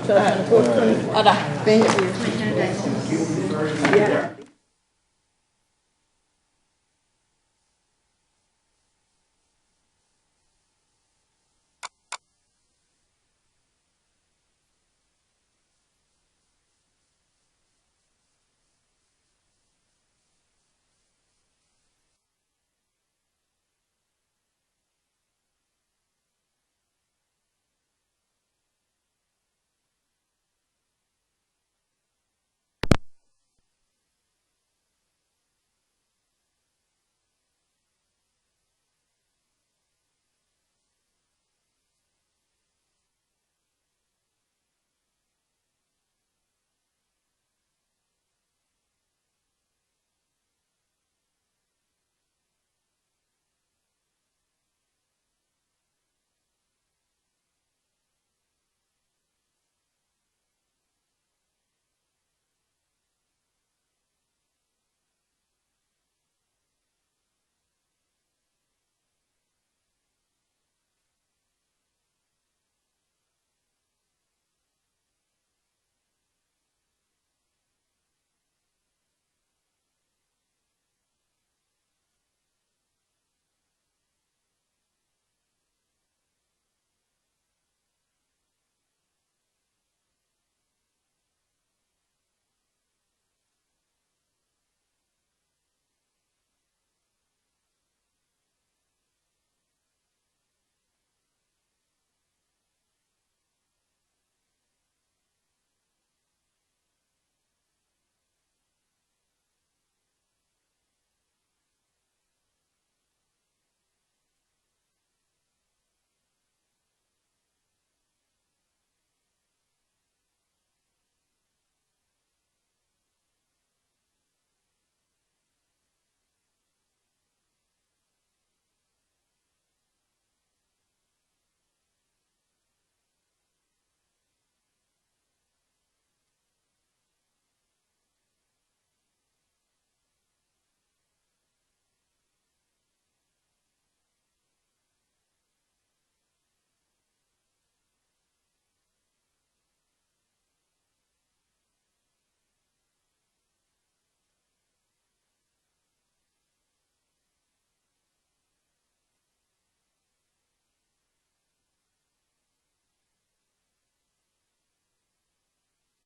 12:24. Thank you. Yeah.